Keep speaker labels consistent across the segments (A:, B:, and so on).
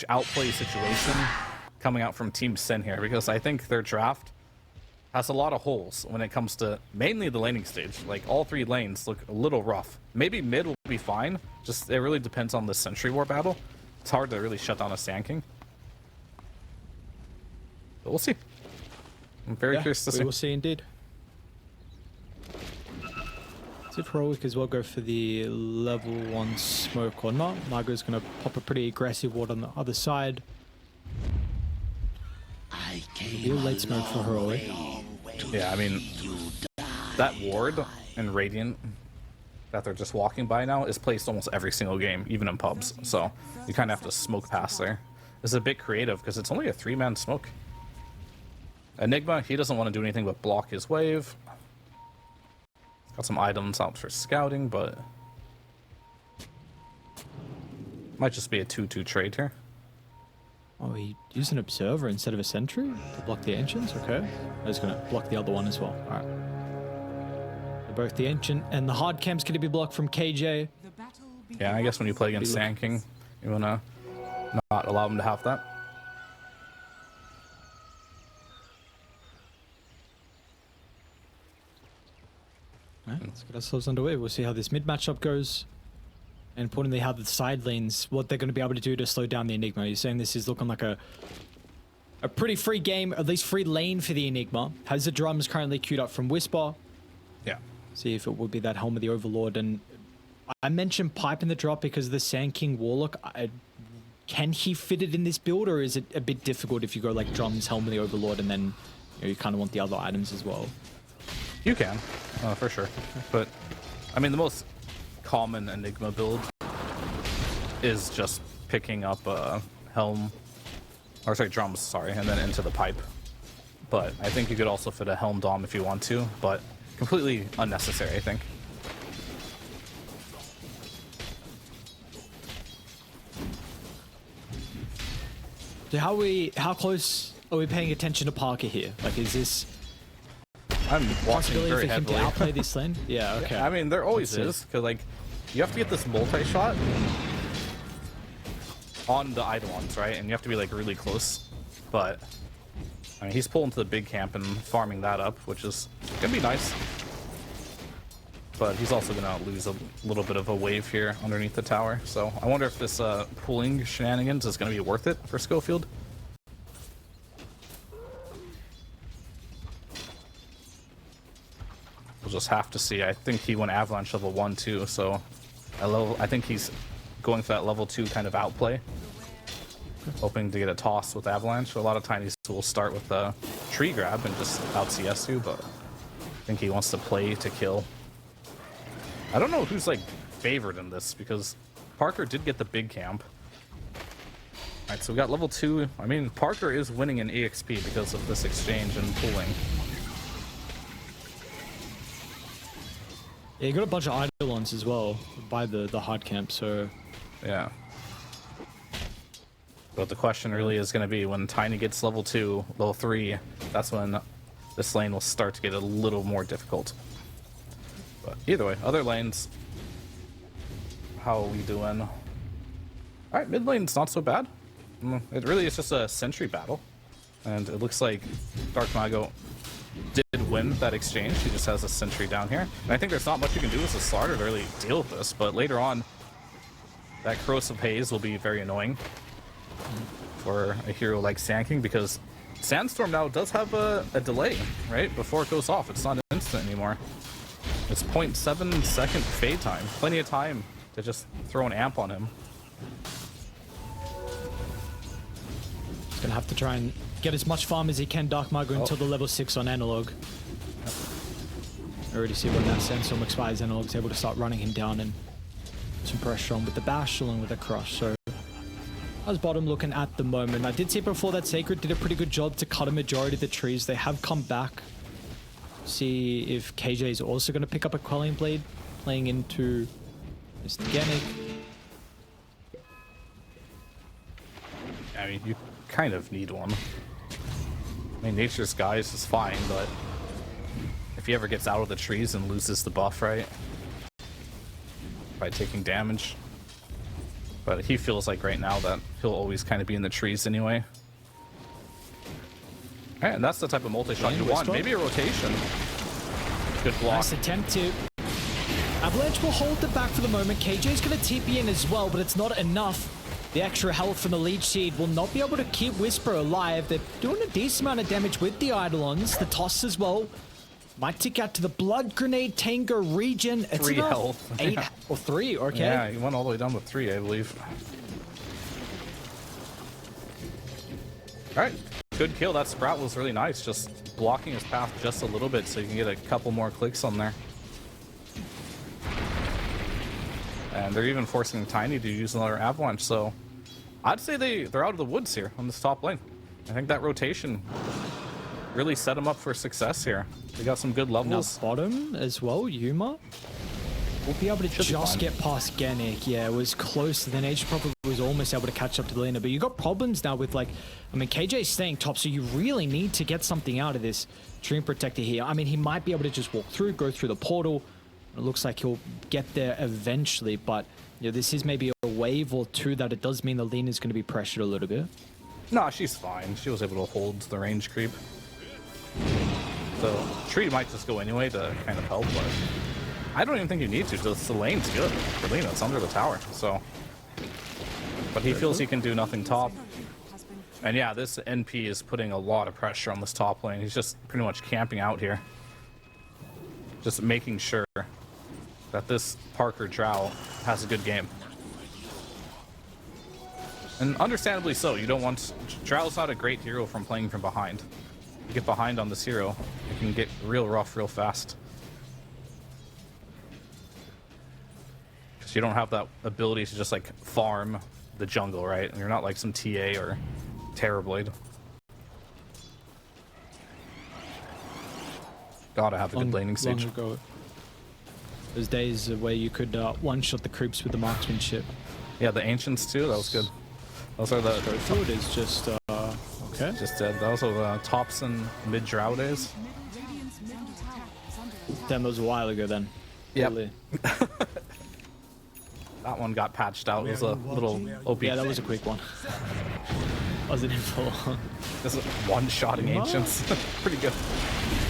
A: huge outplay situation coming out from Team Sin here, because I think their draft has a lot of holes when it comes to mainly the laning stage. Like, all 3 lanes look a little rough. Maybe mid will be fine. Just, it really depends on the Sentry War battle. It's hard to really shut down a Sand King. But we'll see. I'm very curious to see.
B: We will see indeed. See if Heroic as well go for the level 1 smoke or not. Margot's going to pop a pretty aggressive ward on the other side. Be a late smoke for Heroic.
A: Yeah, I mean, that ward in Radiant that they're just walking by now is placed almost every single game, even in pubs. So you kind of have to smoke past there. It's a bit creative because it's only a 3-man smoke. Enigma, he doesn't want to do anything but block his wave. Got some items out for scouting, but might just be a 2-2 trade here.
B: Oh, he used an observer instead of a sentry to block the ancients? Okay. I was going to block the other one as well. Alright. Both the ancient and the hard camp's going to be blocked from KJ.
A: Yeah, I guess when you play against Sand King, you want to not allow him to have that.
B: Alright, let's get ourselves underway. We'll see how this mid matchup goes. And importantly, how the side lanes, what they're going to be able to do to slow down the Enigma. You're saying this is looking like a pretty free game, at least free lane for the Enigma. Has the drums currently queued up from Whisper.
A: Yeah.
B: See if it would be that Helm of the Overlord. And I mentioned pipe in the drop because the Sand King Warlock, can he fit it in this build, or is it a bit difficult if you go like drums, Helm of the Overlord, and then you kind of want the other items as well?
A: You can, for sure. But, I mean, the most common Enigma build is just picking up Helm, or sorry, drums, sorry, and then into the pipe. But I think you could also fit a Helm Dom if you want to, but completely unnecessary, I think.
B: So how close are we paying attention to Parker here? Like, is this
A: I'm watching
B: possibility
A: very
B: for him
A: heavily.
B: to outplay this lane? Yeah, okay.
A: I mean, there always is, because like you have to get this multi-shot on the Eidolons, right? And you have to be like really close. But I mean, he's pulling to the big camp and farming that up, which is gonna be nice. But he's also gonna lose a little bit of a wave here underneath the tower. So I wonder if this pulling shenanigans is gonna be worth it for Schofield. We'll just have to see. I think he went Avalanche level 1 too, so I think he's going for that level 2 kind of outplay, hoping to get a toss with Avalanche. A lot of times will start with the tree grab and just out CS you, but I think he wants to play to kill. I don't know who's like favored in this, because Parker did get the big camp. Alright, so we got level 2. I mean, Parker is winning in EXP because of this exchange and pooling.
B: Yeah, you got a bunch of Eidolons as well by the hard camp, so
A: yeah. But the question really is going to be when Tiny gets level 2, level 3, that's when this lane will start to get a little more difficult. But either way, other lanes, how are we doing? Alright, mid lane's not so bad. It really is just a sentry battle. And it looks like Dark Mago did win that exchange. He just has a sentry down here. And I think there's not much you can do as a starter to really deal with this, but later on, that Corrosive Haze will be very annoying for a hero like Sand King, because Sandstorm now does have a delay, right? Before it goes off. It's not instant anymore. It's 0.7 second fade time. Plenty of time to just throw an amp on him.
B: he's gonna have to try and get as much farm as he can, Dark Mago, until the level 6 on Analog. I already see when that Sandstorm expires, Analog's able to start running him down and some pressure on with the bash along with the crush. So how's bottom looking at the moment? I did see before that Sacred did a pretty good job to cut a majority of the trees. They have come back. See if KJ is also going to pick up a Quelling Blade, playing into Mr. Genic.
A: I mean, you kind of need one. I mean, Nature's Guise is fine, but if he ever gets out of the trees and loses the buff, right? By taking damage. But he feels like right now that he'll always kind of be in the trees anyway. And that's the type of multi-shot you want. Maybe a rotation. Good block.
B: Nice attempt to... Avalanche will hold it back for the moment. KJ's going to TP in as well, but it's not enough. The extra health from the leech seed will not be able to keep Whisper alive. They're doing a decent amount of damage with the Eidolons. The toss as well. Might tick out to the blood grenade Tango region. It's
A: 3
B: enough.
A: health.
B: 8 or 3, okay.
A: Yeah, he went all the way down with 3, I believe. All right, good kill. That Sprout was really nice, just blocking his path just a little bit so you can get a couple more clicks on there. And they're even forcing Tiny to use another Avalanche, so I'd say they're out of the woods here on this top lane. I think that rotation really set them up for success here. They got some good levels.
B: Bottom as well, Yuma will be able to just get past Genic. Yeah, it was close. Then Age probably was almost able to catch up to the laner. But you got problems now with, like, I mean, KJ's staying top, so you really need to get something out of this Dream Protector here. I mean, he might be able to just walk through, go through the portal. It looks like he'll get there eventually, but you know, this is maybe a wave or two that it does mean the lane is going to be pressured a little bit.
A: No, she's fine. She was able to hold the range creep. So Tree might just go anyway to kind of help, but I don't even think you need to. Just the lane's good for Lena. It's under the tower, so. But he feels he can do nothing top. And yeah, this NP is putting a lot of pressure on this top lane. He's just pretty much camping out here. Just making sure that this Parker Drow has a good game. And understandably so. You don't want... Drow's not a great hero from playing from behind. You get behind on this hero, it can get real rough real fast. Because you don't have that ability to just like farm the jungle, right? And you're not like some TA or Terrorblade. Gotta have a good laning stage.
B: Long ago. Those days where you could one-shot the creeps with the marksmanship.
A: Yeah, the Ancients too, that was good. Those are the...
B: Food is just, okay.
A: Just dead. Those are the tops and mid-drow days.
B: Damn, that was a while ago then.
A: Yep.
B: Totally.
A: That one got patched out. It was a little OP.
B: Yeah, that was a quick one. Wasn't in for long.
A: This is one-shotting Ancients. Pretty good.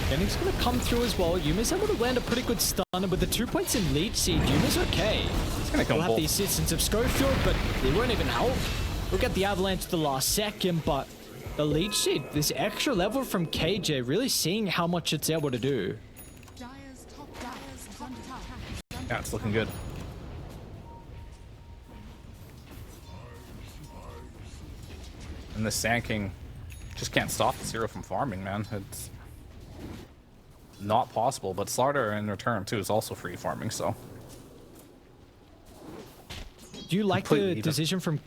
B: Genic's gonna come through as well. Yuma's able to land a pretty good stun, and with the 2 points in lead seed, Yuma's okay.
A: It's gonna come
B: He'll have the assistance of Schofield, but they won't even help. We'll get the Avalanche at the last second, but the lead seed, this extra level from KJ, really seeing how much it's able to do.
A: Yeah, it's looking good. And the Sand King just can't stop the Zero from farming, man. It's not possible, but Slaughter in return too is also free farming, so.
B: Do you like the decision from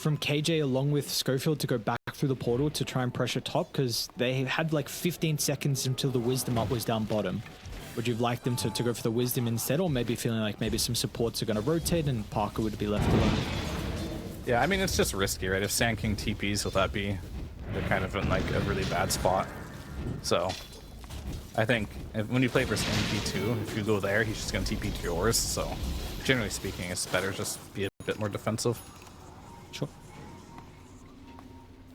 B: KJ along with Schofield to go back through the portal to try and pressure top? Because they had like 15 seconds until the Wisdom up was down bottom. Would you have liked them to go for the Wisdom instead, or maybe feeling like maybe some supports are going to rotate and Parker would be left alone?
A: Yeah, I mean, it's just risky, right? If Sand King TPs with that B, they're kind of in like a really bad spot. So I think when you play versus MP2, if you go there, he's just going to TP to yours. So generally speaking, it's better just be a bit more defensive.
B: Sure.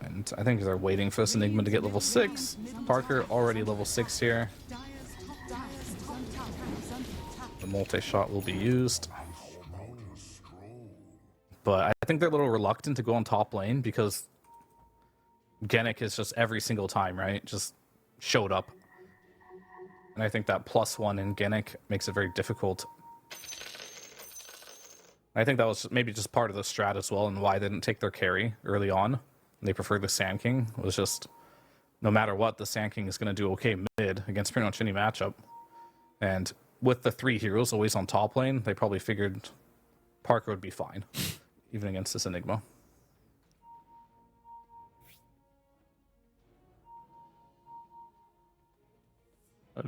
A: And I think they're waiting for this Enigma to get level 6. Parker already level 6 here. The multi-shot will be used. But I think they're a little reluctant to go on top lane because Genic is just every single time, right? Just showed up. And I think that +1 in Genic makes it very difficult. I think that was maybe just part of the strat as well, and why they didn't take their carry early on. They preferred the Sand King. It was just, no matter what, the Sand King is going to do okay mid against pretty much any matchup. And with the 3 heroes always on top lane, they probably figured Parker would be fine, even against this Enigma.
B: I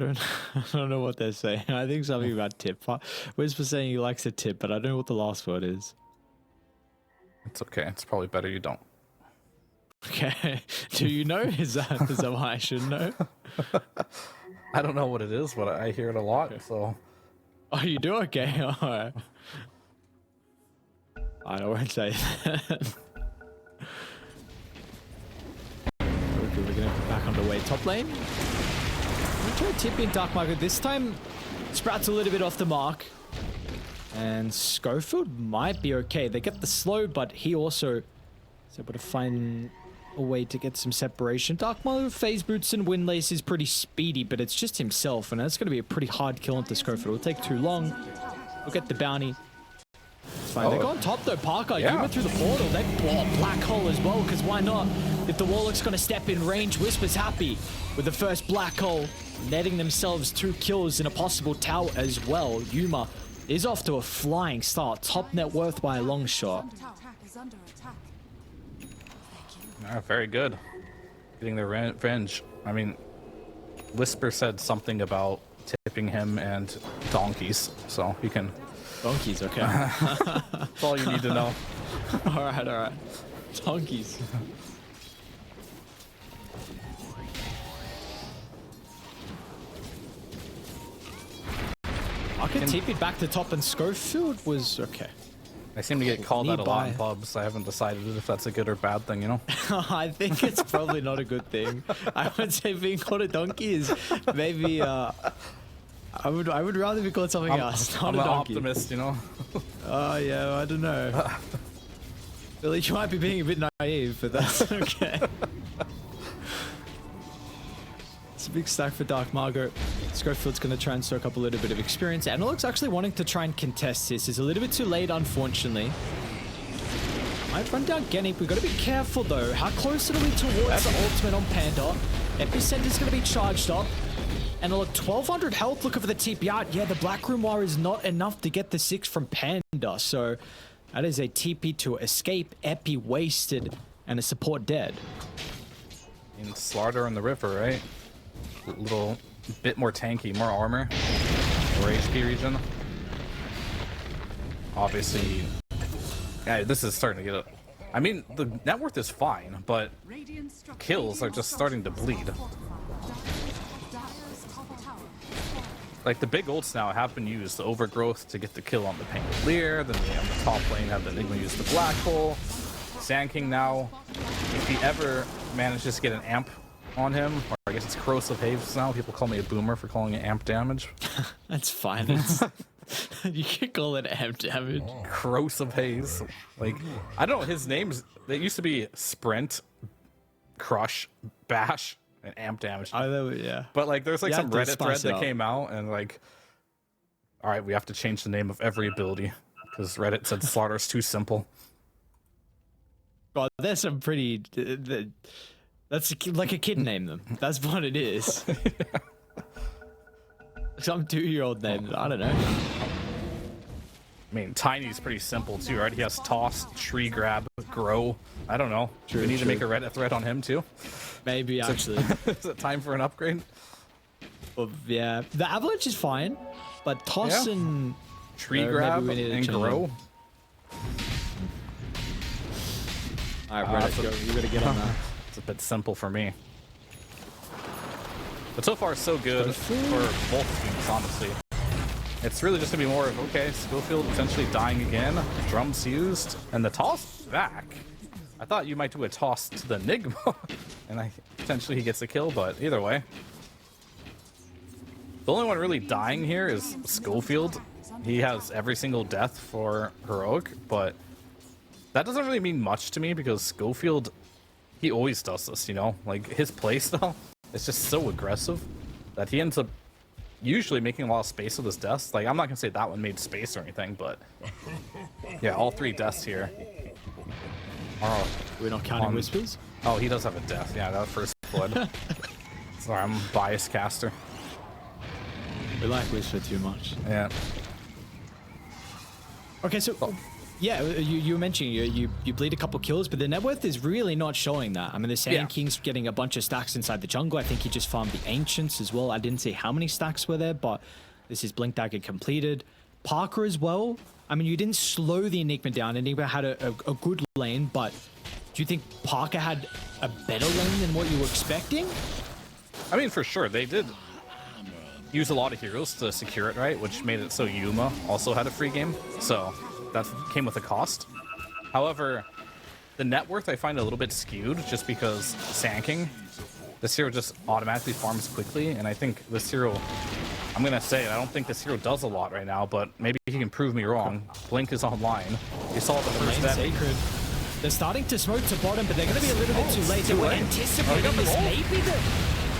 B: don't know what they're saying. I think something about tip. Whisper saying he likes a tip, but I don't know what the last word is.
A: It's okay. It's probably better you don't.
B: Okay. Do you know? Is that why I should know?
A: I don't know what it is, but I hear it a lot, so...
B: Oh, you do? Okay. All right. I won't say that. Okay, we're gonna be back underway. Top lane. I'm gonna try tipping Dark Market. This time, Sprout's a little bit off the mark. And Schofield might be okay. They get the slow, but he also is able to find a way to get some separation. Dark Market, phase boots and windlace is pretty speedy, but it's just himself, and that's gonna be a pretty hard kill into Schofield. It'll take too long. We'll get the bounty. It's fine. They go on top though. Parker, you went through the portal. They blow a black hole as well, because why not? If the Warlock's going to step in range, Whisper's happy with the first black hole, netting themselves 2 kills in a possible tower as well. Yuma is off to a flying start. Top net worth by a long shot.
A: Very good. Getting the revenge. I mean, Whisper said something about tipping him and donkeys, so he can...
B: Donkeys, okay.
A: That's all you need to know.
B: all right. Donkeys. I could TP it back to top, and Schofield was okay.
A: I seem to get called out a lot in pubs. I haven't decided if that's a good or bad thing, you know?
B: I think it's probably not a good thing. I would say being called a donkey is maybe... I would rather be called something else.
A: I'm an optimist, you know?
B: Oh, yeah, I don't know. Billy, you might be being a bit naive, but that's okay. It's a big stack for Dark Margot. Schofield's going to try and soak up a little bit of experience. Analog's actually wanting to try and contest this. It's a little bit too late, unfortunately. Might run down Genip. We've got to be careful, though. How close are we towards the ultimate on Panda? Epicenter's going to be charged up. And look, 1200 health looking for the TP out. Yeah, the Black Room War is not enough to get the 6 from Panda. So that is a TP to escape. Epi wasted and a support dead.
A: In Slaughter in the river, right? A little bit more tanky, more armor, more HP region. Obviously, yeah, this is starting to get I mean, the net worth is fine, but kills are just starting to bleed. Like, the big ults now have been used, the Overgrowth to get the kill on the Pangolier, then on the top lane have the Enigma use the Black Hole. Sand King now, if he ever manages to get an amp on him, or I guess it's Corrosive Haze now, people call me a boomer for calling it amp damage.
B: That's fine. You can call it amp damage.
A: Corrosive Haze. Like, I don't know, his names, they used to be Sprint, Crush, Bash, and amp damage.
B: Yeah.
A: But like, there's like some Reddit thread that came out, and like, all right, we have to change the name of every ability because Reddit said Slaughter's too simple.
B: God, there's some pretty. That's like a kid name them. That's what it is. Some 2-year-old name. I don't know.
A: I mean, Tiny's pretty simple too, right? He has Toss, Tree Grab, Grow. I don't know. Do we need to make a Reddit thread on him too?
B: Maybe, actually.
A: Is it time for an upgrade?
B: Well, yeah. The Avalanche is fine, but Toss and...
A: Tree Grab and Grow?
B: Alright, Reddit, you gotta get on that.
A: It's a bit simple for me. But so far, so good for both teams, honestly. It's really just gonna be more of, okay, Schofield potentially dying again, drums used, and the toss back. I thought you might do a toss to the Enigma, and potentially he gets a kill, but either way. The only one really dying here is Schofield. He has every single death for Heroic, but that doesn't really mean much to me because Schofield, he always does this, you know? Like, his playstyle is just so aggressive that he ends up usually making a lot of space with his deaths. Like, I'm not gonna say that one made space or anything, but yeah, all 3 deaths here. Oh,
B: we're not counting Whispers?
A: Oh, he does have a death. Yeah, that was first blood. Sorry, I'm a biased caster.
B: We like Whisper too much.
A: Yeah.
B: Okay, so yeah, you were mentioning you bleed a couple kills, but the net worth is really not showing that. I mean, the Sand King's getting a bunch of stacks inside the jungle. I think he just farmed the Ancients as well. I didn't see how many stacks were there, but this is Blink Dagger completed. Parker as well. I mean, you didn't slow the Enigma down. Enigma had a good lane, but do you think Parker had a better lane than what you were expecting?
A: I mean, for sure, they did use a lot of heroes to secure it, right? Which made it so Yuma also had a free game. So that came with a cost. However, the net worth I find a little bit skewed just because Sand this hero just automatically farms quickly, and I think this hero, I'm gonna say, I don't think this hero does a lot right now, but maybe he can prove me wrong. Blink is online. You saw the first step.
B: Sacred. They're starting to smoke to bottom, but they're gonna be a little bit too late. They were anticipating this. Maybe the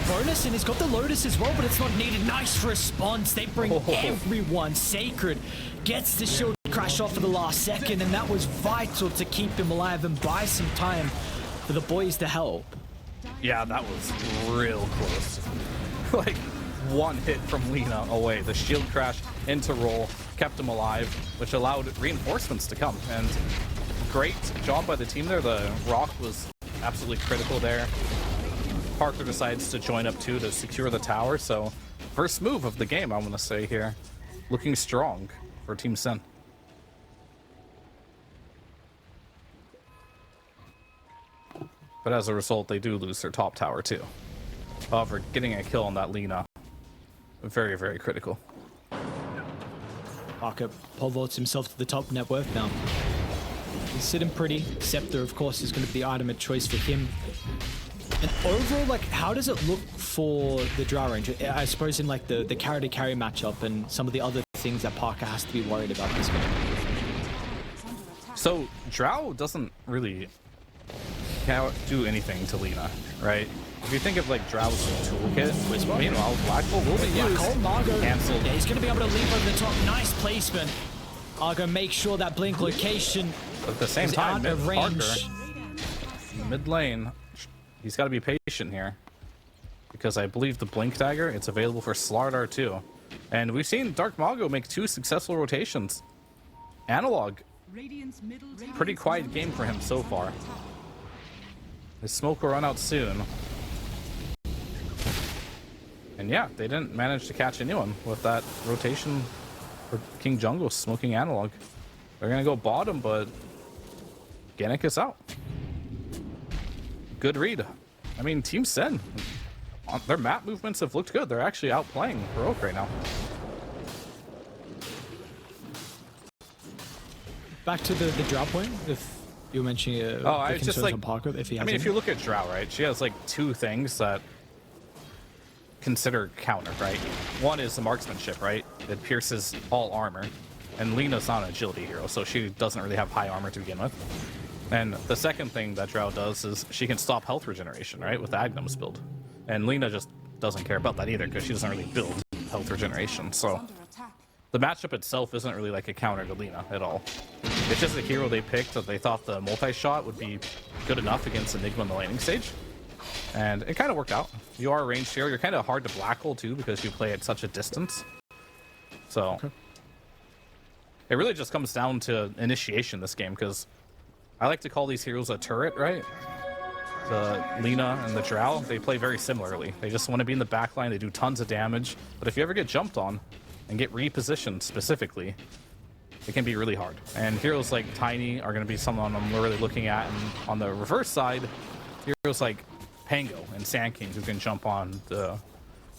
B: bonus, and he's got the Lotus as well, but it's not needed. Nice response. They bring everyone. Sacred gets the shield crash off for the last second, and that was vital to keep him alive and buy some time for the boys to help.
A: Yeah, that was real close. Like, one hit from Lina away. The shield crash into roll kept him alive, which allowed reinforcements to come. And great job by the team there. The rock was absolutely critical there. Parker decides to join up too to secure the tower. So first move of the game, I'm going to say here. Looking strong for Team Sen. But as a result, they do lose their top tower too. However, getting a kill on that Lina, very, very critical.
B: Parker pole vaults himself to the top net worth now. He's sitting pretty. Scepter, of course, is going to be the item of choice for him. And overall, like, how does it look for the Drow range? I suppose in like the carry-to-carry matchup and some of the other things that Parker has to be worried about this game.
A: So Drow doesn't really do anything to Lina, right? If you think of like Drow's toolkit, meanwhile, Black Hole will be used. Cancelled.
B: Yeah, he's going to be able to leap over the top. Nice placement. Argo makes sure that blink location
A: but at the same time,
B: out of range.
A: Parker, mid lane, he's got to be patient here because I believe the blink dagger, it's available for Slardar too. And we've seen Dark Mago make 2 successful rotations. Analog, pretty quiet game for him so far. His smoke will run out soon. And yeah, they didn't manage to catch anyone with that rotation for King Jungle smoking Analog. They're gonna go bottom, but Genic is out. Good read. I mean, Team Sen, their map movements have looked good. They're actually outplaying Heroic right now.
B: Back to the Drow point, if you were mentioning
A: I just like
B: Parker, if he has
A: if you look at Drow, right, she has like 2 things that consider counter, right? One is the marksmanship, right? It pierces all armor, and Lina's not an agility hero, so she doesn't really have high armor to begin with. And the second thing that Drow does is she can stop health regeneration, right, with the Agnum's build. And Lina just doesn't care about that either because she doesn't really build health regeneration. So the matchup itself isn't really like a counter to Lina at all. It's just a hero they picked that they thought the multi-shot would be good enough against Enigma in the laning stage. And it kind of worked out. You are a ranged hero. You're kind of hard to black hole too because you play at such a distance. So it really just comes down to initiation this game, because I like to call these heroes a turret, right? The Lina and the Drow, they play very similarly. They just want to be in the backline. They do tons of damage. But if you ever get jumped on and get repositioned specifically, it can be really hard. And heroes like Tiny are going to be someone I'm really looking at. And on the reverse side, heroes like Pango and Sand King, who can jump on the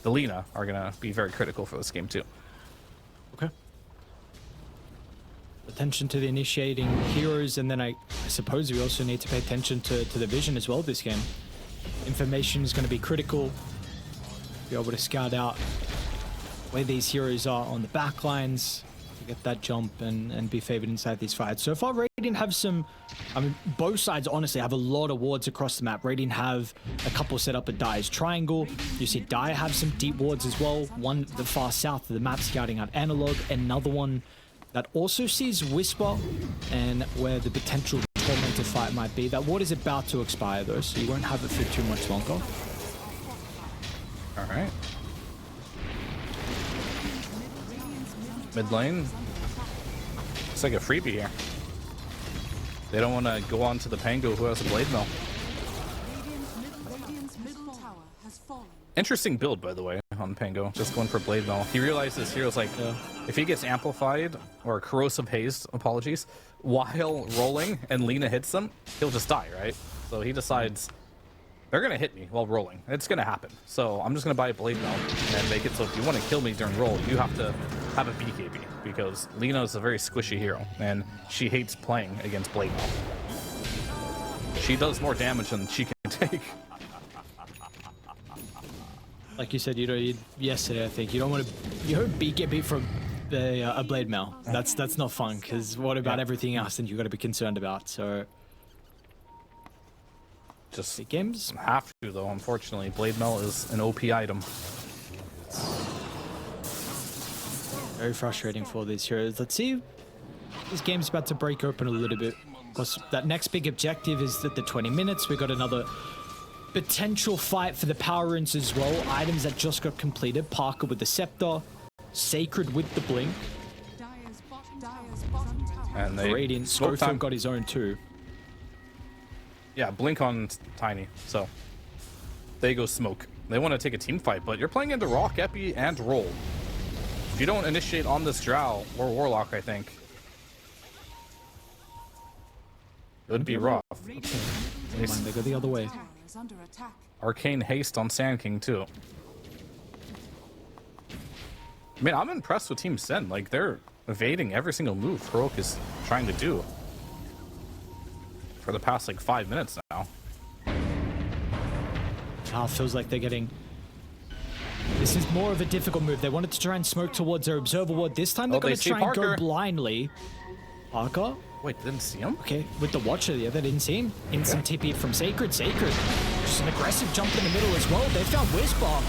A: Lina, are going to be very critical for this game too.
B: Okay. Attention to the initiating heroes, and then I suppose we also need to pay attention to the vision as well this game. Information is going to be critical. Be able to scout out where these heroes are on the back lines to get that jump and be favored inside these fights. So far, Radiant have some, I mean, both sides honestly have a lot of wards across the map. Radiant have a couple set up at Dire's Triangle. You see Dire have some deep wards as well. One the far south of the map scouting out Analog. Another one that also sees Whisper and where the potential Tormented fight might be. That ward is about to expire though, so you won't have it for too much longer.
A: All right. Mid lane. It's like a freebie here. They don't want to go on to the Pango who has a Blade Mill. Interesting build, by the way, on Pango. Just going for Blade Mill. He realizes heroes like, if he gets amplified, or corrosive hazed, apologies, while rolling and Lina hits him, he'll just die, right? So he decides, they're going to hit me while rolling. It's going to happen. So I'm just going to buy a Blade Mill and make it so if you want to kill me during roll, you have to have a BKB, because Lina is a very squishy hero, and she hates playing against Blade Mail. She does more damage than she can take.
B: Like you said, yesterday, I think you don't want to. You heard BKB from a Blade Mail. That's not fun, because what about everything else that you got to be concerned about? So.
A: Just
B: the games
A: have to, though. Unfortunately, Blade Mail is an OP item.
B: Very frustrating for these heroes. Let's see. This game's about to break open a little bit. Because that next big objective is at the 20 minutes. We got another potential fight for the power runes as well. Items that just got completed. Parker with the scepter. Sacred with the blink.
A: And they
B: Radiant. Schofield got his own too.
A: Yeah, blink on Tiny. So they go smoke. They want to take a team fight, but you're playing into Rock, Epi, and Roll. If you don't initiate on this Drow or Warlock, I think it would be rough.
B: They go the other way.
A: Arcane Haste on Sand King too. I mean, I'm impressed with Team Sen. Like, they're evading every single move Heroic is trying to do for the past like 5 minutes now.
B: Now it feels like they're getting. This is more of a difficult move. They wanted to try and smoke towards their observer ward. This time they're going to try and go blindly. Parker?
A: Wait, didn't see him?
B: Okay, with the Watcher, yeah, they didn't see him. Instant TP from Sacred. Just an aggressive jump in the middle as well. They found Whisper.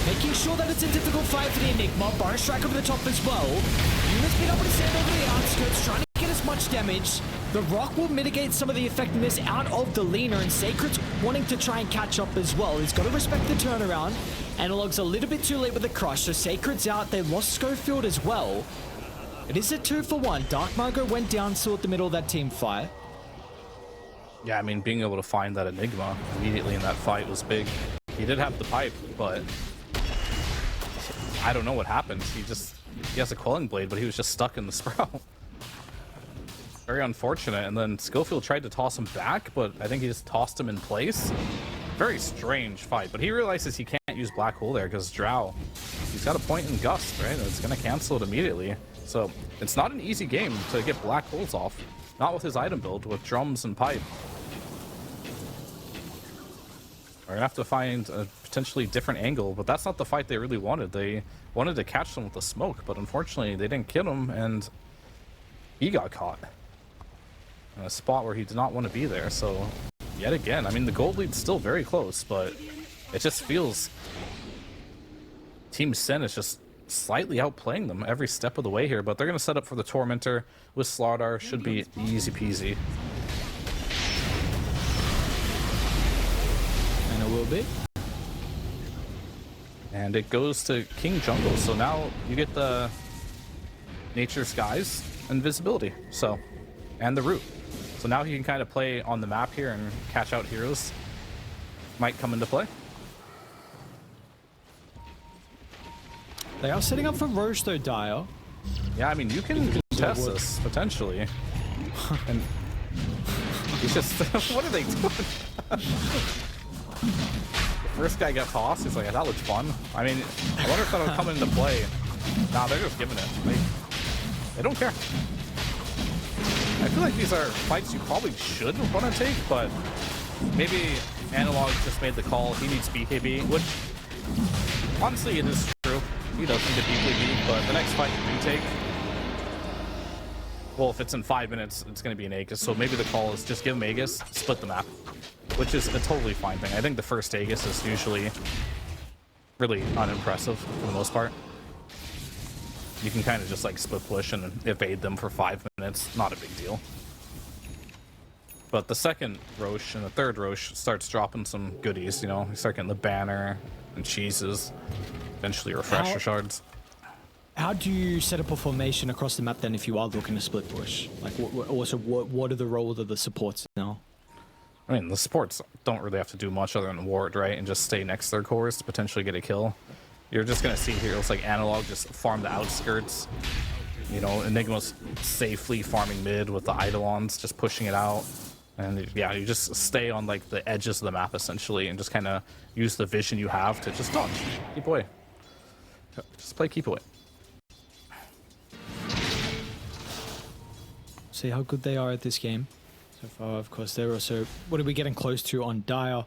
B: Making sure that it's a difficult fight for the Enigma. Bar strike over the top as well. Unit's been able to stand over the outskirts, trying to get as much damage. The Rock will mitigate some of the effectiveness out of the Lina, and Sacred's wanting to try and catch up as well. He's got to respect the turnaround. Analog's a little bit too late with the crush, so Sacred's out. They lost Schofield as well. It is a 2-for-1. Dark Margot went down still at the middle of that team fight.
A: Yeah, I mean, being able to find that Enigma immediately in that fight was big. He did have the pipe, but I don't know what happened. He has a Quelling Blade, but he was just stuck in the Sprout. Very unfortunate. And then Schofield tried to toss him back, but I think he just tossed him in place. Very strange fight, but he realizes he can't use Black Hole there because Drow, he's got a point in Gust, right? It's going to cancel it immediately. So it's not an easy game to get Black Holes off. Not with his item build, with drums and pipe. We're going to have to find a potentially different angle, but that's not the fight they really wanted. They wanted to catch them with the smoke, but unfortunately they didn't kill him, and he got caught in a spot where he did not want to be there. So yet again, I mean, the gold lead's still very close, but it just feels Team Sen is just slightly outplaying them every step of the way here. But they're going to set up for the Tormentor with Slardar. Should be easy peasy.
B: And a little bit.
A: And it goes to King Jungle. So now you get the Nature Skies invisibility. So, and the root. So now he can kind of play on the map here and catch out heroes. Might come into play.
B: They are setting up for Roche though, Dire.
A: Yeah, I mean, you can contest this, potentially. And he's just... what are they doing? The first guy got tossed. He's like, that looks fun. I mean, I wonder if that'll come into play. Nah, they're just giving it. They don't care. I feel like these are fights you probably should want to take, but maybe Analog just made the call. He needs BKB, which honestly it is true. He does need a BKB, but the next fight you do take, well, if it's in 5 minutes, it's going to be an Aegis. So maybe the call is just give him Aegis, split the map, which is a totally fine thing. I think the first Aegis is usually really unimpressive for the most part. You can kind of just like split push and evade them for 5 minutes. Not a big deal. But the second Roche and the third Roche starts dropping some goodies, you know. You start getting the banner and cheeses, eventually refresher shards.
B: How do you set up a formation across the map then if you are looking to split push? Like, what are the roles of the supports now?
A: I mean, the supports don't really have to do much other than ward, right? And just stay next to their cores to potentially get a kill. You're just going to see heroes like Analog just farm the outskirts. You know, Enigma's safely farming mid with the Eidolons, just pushing it out. And yeah, you just stay on like the edges of the map essentially and just kind of use the vision you have to just dodge. Keep away. Just play keep away.
B: See how good they are at this game. So far, of course, they're also... What are we getting close to on Dire?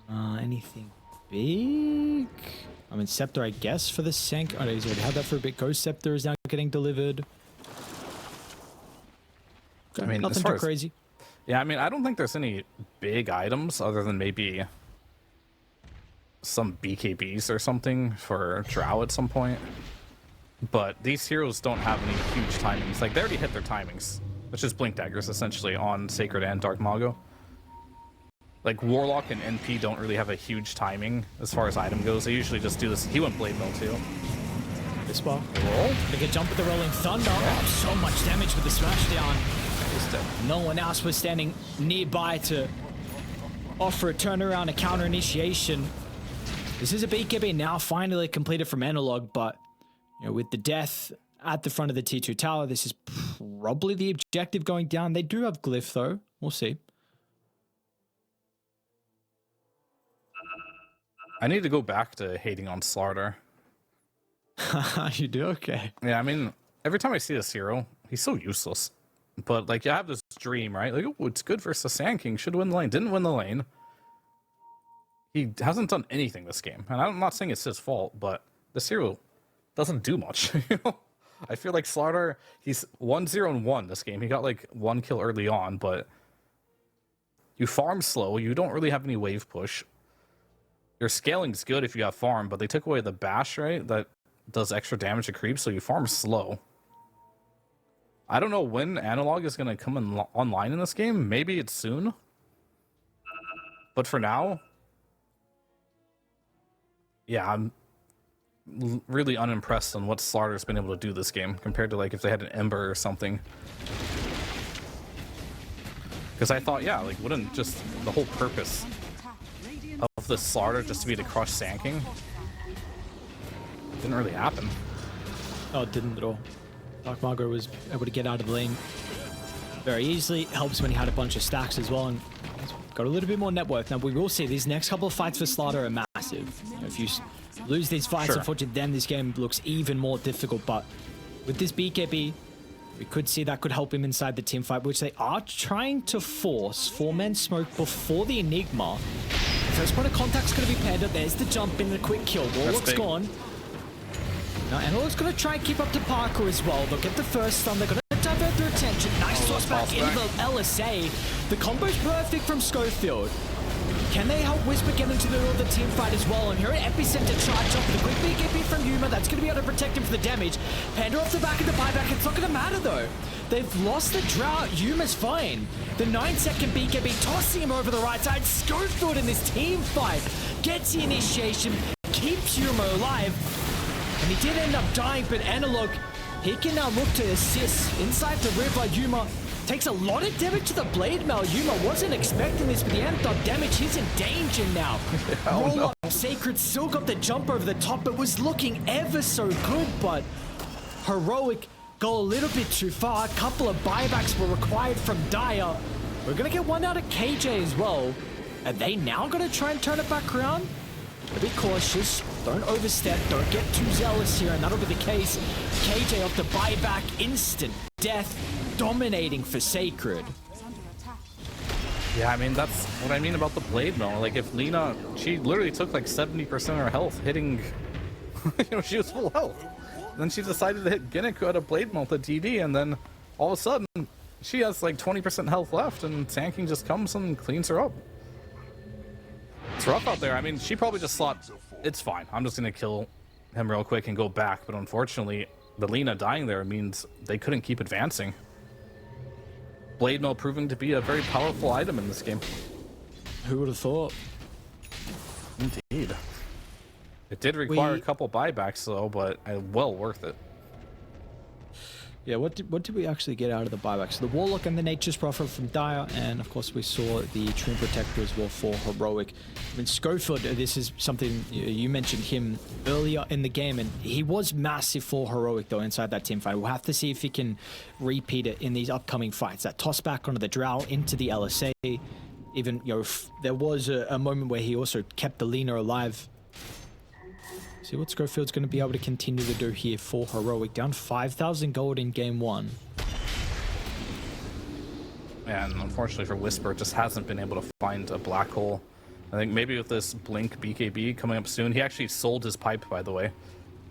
B: Anything big? I mean, Scepter, I guess, for the Sank. Oh, he's already had that for a bit. Ghost Scepter is now getting delivered.
A: I mean,
B: nothing too crazy.
A: Yeah, I mean, I don't think there's any big items other than maybe some BKBs or something for Drow at some point. But these heroes don't have any huge timings. Like, they already hit their timings. It's just Blink Daggers, essentially, on Sacred and Dark Mago. Like, Warlock and NP don't really have a huge timing as far as item goes. They usually just do this. He went Blade Mill, too.
B: This ball. Roll. They get jump with the Rolling Thunder. Yeah. Oh, so much damage with the Smashdown. No one else was standing nearby to offer a turnaround, a counter initiation. This is a BKB now finally completed from Analog, but you know, with the death at the front of the T2 tower, this is probably the objective going down. They do have Glyph though. We'll see.
A: I need to go back to hating on Slardar.
B: You do? Okay.
A: Yeah, I mean, every time I see this hero, he's so useless. But, like, you have this dream, right? Like, oh, it's good versus Sand King. Should win the lane. Didn't win the lane. He hasn't done anything this game. And I'm not saying it's his fault, but this hero doesn't do much. You know? I feel like Slardar, he's 1-0-1 this game. He got, like, 1 kill early on, but you farm slow. You don't really have any wave push. Your scaling's good if you have farm, but they took away the bash, right? That does extra damage to creeps, so you farm slow. I don't know when Analog is going to come online in this game. Maybe it's soon. But for now, yeah, I'm really unimpressed on what Slardar's been able to do this game compared to like if they had an Ember or something. Because I thought, yeah, like wouldn't just the whole purpose of the Slardar just to be to crush Sand King? It didn't really happen.
B: Oh, it didn't at all. Dark Mago was able to get out of the lane very easily. Helps when he had a bunch of stacks as well and got a little bit more net worth. Now, we will see these next couple of fights for Slardar are massive. You know, if you lose these fights, sure, unfortunately, then this game looks even more difficult. But with this BKB, we could see that could help him inside the team fight, which they are trying to force 4-man smoke before the Enigma. First point of contact's going to be Panda. There's the jump in, the quick kill. Warlock's gone. Now, Analog's going to try and keep up to Parker as well. They'll get the first stun. They're going to divert their attention. Nice toss back into the LSA. The combo's perfect from Schofield. Can they help Whisper get into the middle of the team fight as well? And here at Epicenter charge up with a quick BKB from Yuma. That's going to be able to protect him for the damage. Panda off the back of the buyback. It's not going to matter though. They've lost the drought. Yuma's fine. The 9-second BKB tossing him over the right side. Schofield in this team fight gets the initiation, keeps Yuma alive. And he did end up dying, but Analog, he can now look to assist inside the river. Yuma takes a lot of damage to the blade mail. Yuma wasn't expecting this, but the Anthem damage, he's in danger now. Roll up, Sacred still got the jump over the top. It was looking ever so good, but Heroic go a little bit too far. A couple of buybacks were required from Dire. We're gonna get one out of KJ as well. Are they now gonna try and turn it back around? Be cautious, don't overstep, don't get too zealous here, and that'll be the case. KJ off the buyback, instant death, dominating for Sacred.
A: Yeah, I mean, that's what I mean about the Blade Mill. Like, if Lina, she literally took like 70% of her health hitting, you know, she was full health. Then she decided to hit Ginniku at a Blade Mill to TD, and then all of a sudden, she has like 20% health left, and Sand King just comes and cleans her up. It's rough out there. I mean, she probably just thought, it's fine. I'm just going to kill him real quick and go back. But unfortunately, the Lina dying there means they couldn't keep advancing. Blade Mill proving to be a very powerful item in this game.
B: Who would have thought?
A: Indeed. It did require a couple buybacks, though, but well worth it.
B: Yeah, what did we actually get out of the buyback? So the Warlock and the Nature's Prophet from Dire, and of course we saw the Tomb Protector as well for Heroic. I mean, Schofield, this is something, you mentioned him earlier in the game, and he was massive for Heroic though inside that team fight. We'll have to see if he can repeat it in these upcoming fights. That toss back onto the Drow into the LSA. Even, you know, there was a moment where he also kept the Lina alive. See what Schofield's going to be able to continue to do here for Heroic. Down 5,000 gold in game 1.
A: And unfortunately for Whisper, it just hasn't been able to find a black hole. I think maybe with this Blink BKB coming up soon, he actually sold his pipe, by the way.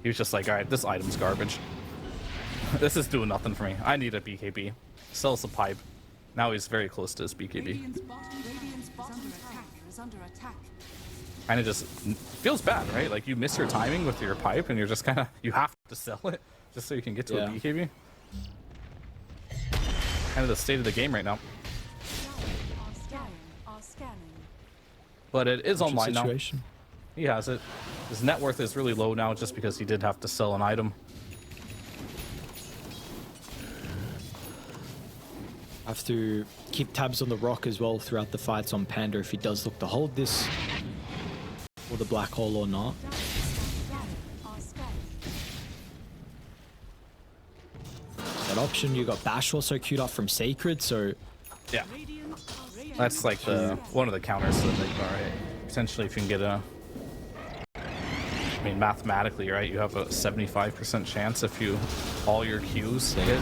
A: He was just like, alright, this item's garbage. This is doing nothing for me. I need a BKB. Sells the pipe. Now he's very close to his BKB. Kind of just feels bad, right? Like you miss your timing with your pipe and you're just kind of, you have to sell it just so you can get to a BKB. Kind of the state of the game right now. But it is online now. He has it. His net worth is really low now just because he did have to sell an item.
B: Have to keep tabs on the rock as well throughout the fights on Panda if he does look to hold this or the black hole or not. That option, you got Bash also queued up from Sacred, so
A: yeah, that's like the one of the counters to the Enigma, right? Potentially, if you can get a, I mean, mathematically, right? You have a 75% chance if you all your Qs hit.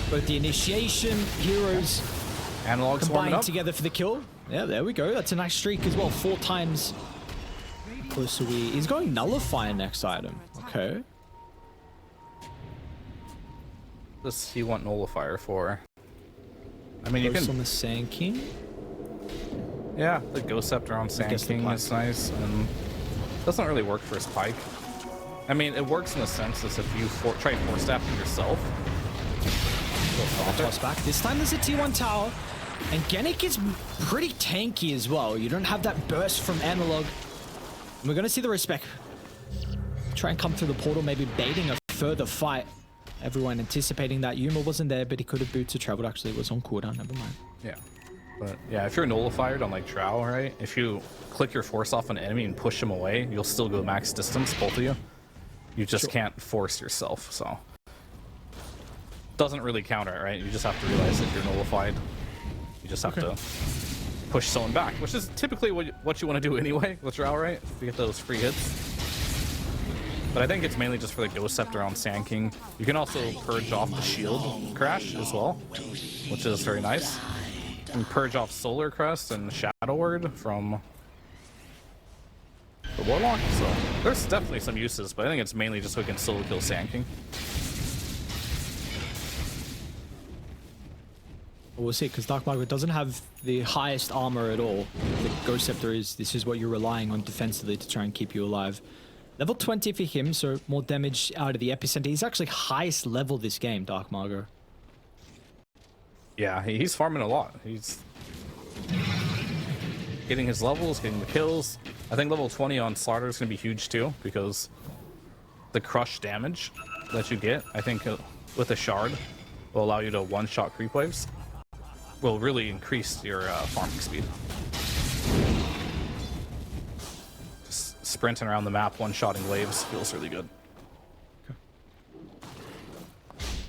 B: Both the initiation heroes
A: analogs
B: combined together for the kill. Yeah, there we go. That's a nice streak as well. 4 times. So he's going Nullifier next item. Okay.
A: This he want Nullifier for. I mean, you can
B: on the Sand King.
A: Yeah, the Ghost Scepter on Sand King is nice, and doesn't really work for his pike. I mean, it works in the sense that if you try force staffing yourself.
B: Toss back. This time there's a T1 tower, and Genic is pretty tanky as well. You don't have that burst from Analog. And we're gonna see the respect. Try and come through the portal, maybe baiting a further fight. Everyone anticipating that Yuma wasn't there, but he could have booted traveled. Actually, it was on cooldown. Never mind.
A: Yeah, but yeah, if you're nullified on like Drow, right? If you click your force off an enemy and push him away, you'll still go max distance, both of you. You just can't force yourself, so doesn't really counter it, right? You just have to realize that you're nullified. You just have to push someone back, which is typically what you want to do anyway with Drow, right? To get those free hits. But I think it's mainly just for the Ghost Scepter on Sand King. You can also purge off the shield crash as well, which is very nice. You can purge off Solar Crest and Shadow Word from the Warlock. So there's definitely some uses, but I think it's mainly just so we can solo kill Sand King.
B: We'll see, because Dark Margaret doesn't have the highest armor at all. The Ghost Scepter is, this is what you're relying on defensively to try and keep you alive. Level 20 for him, so more damage out of the epicenter. He's actually highest level this game, Dark Margo.
A: Yeah, he's farming a lot. He's getting his levels, getting the kills. I think level 20 on Slaughter is going to be huge too, because the crush damage that you get, I think with a shard, will allow you to one-shot creep waves. Will really increase your farming speed. Sprinting around the map, one-shotting waves feels really good.
B: Okay.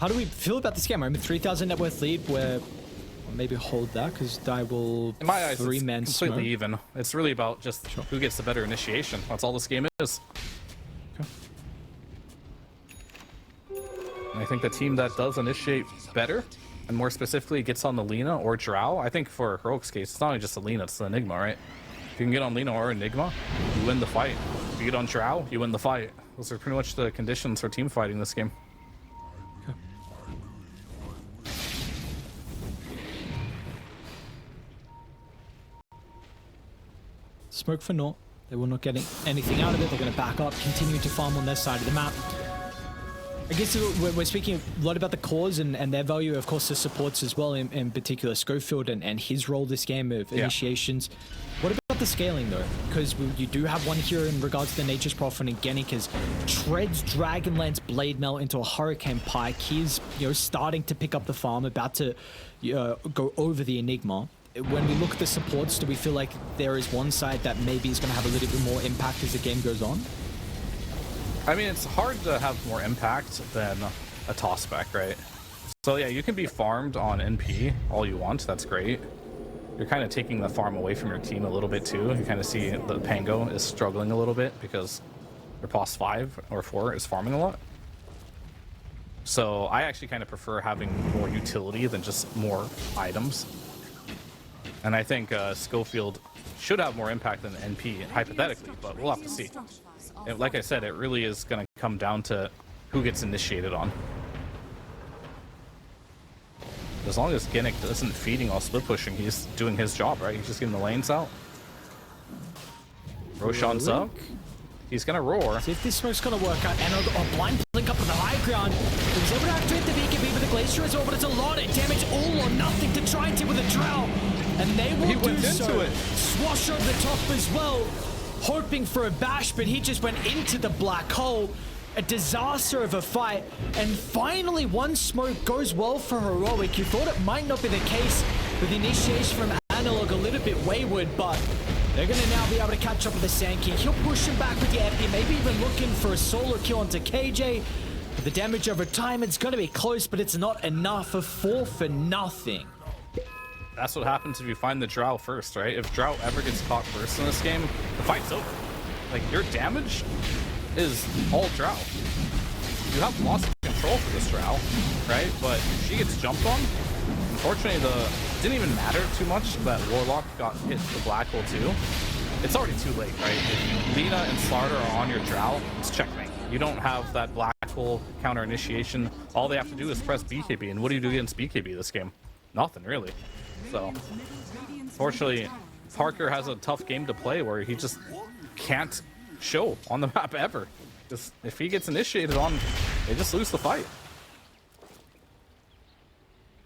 B: How do we feel about this game? I'm at 3,000 net worth lead, where maybe hold that because Dai will.
A: In my eyes, it's
B: completely
A: smoke. Even. It's really about just who gets the better initiation. That's all this game is.
B: Okay.
A: And I think the team that does initiate better, and more specifically gets on the Lina or Drow. I think for Heroic's case, it's not only just the Lina, it's the Enigma, right? If you can get on Lina or Enigma, you win the fight. If you get on Drow, you win the fight. Those are pretty much the conditions for team fighting this game.
B: Okay. Smoke for naught. They will not get anything out of it. They're going to back up, continue to farm on their side of the map. I guess we're speaking a lot about the cores and their value, of course, the supports as well, in particular Schofield and his role this game of initiations. What about the scaling, though? Because you do have one here in regards to the Nature's Prophet, and Genic treads Dragonlance Blade Mail into a Hurricane Pike. He's starting to pick up the farm, about to go over the Enigma. When we look at the supports, do we feel like there is one side that maybe is going to have a little bit more impact as the game goes on?
A: I mean, it's hard to have more impact than a tossback, right? So yeah, you can be farmed on NP all you want. That's great. You're kind of taking the farm away from your team a little bit too. You kind of see the Pango is struggling a little bit because their boss 5 or 4 is farming a lot. So I actually kind of prefer having more utility than just more items. And I think Schofield should have more impact than NP, hypothetically, but we'll have to see. And like I said, it really is going to come down to who gets initiated on. As long as Ginnick isn't feeding while split pushing, he's doing his job, right? He's just getting the lanes out. Roshan's up. He's gonna roar.
B: See if this smoke's gonna work out. And a blind blink up to the high ground. He was able to activate the BKB with the Glacier as well, but it's a lot of damage, all or nothing to try and deal with a Drow. And they will do so. Swash over the top as well, hoping for a bash, but he just went into the black hole. A disaster of a fight. And finally, one smoke goes well for Heroic. You thought it might not be the case with the initiation from Analog a little bit wayward, but they're going to now be able to catch up with the Sand King. He'll push him back with the Epi, maybe even looking for a solo kill onto KJ. But the damage over time, it's going to be close, but it's not enough. A 4 for nothing.
A: That's what happens if you find the Drow first, right? If Drow ever gets caught first in this game, the fight's over. Like, your damage is all Drow. You have lots of control for this Drow, right? But if she gets jumped on, unfortunately, it didn't even matter too much that Warlock got hit the black hole too. It's already too late, right? If Lina and Slarder are on your Drow, it's checkmate. You don't have that black hole counter initiation. All they have to do is press BKB, and what do you do against BKB this game? Nothing, really. So, fortunately, Parker has a tough game to play where he just can't show on the map ever. Just if he gets initiated on, they just lose the fight.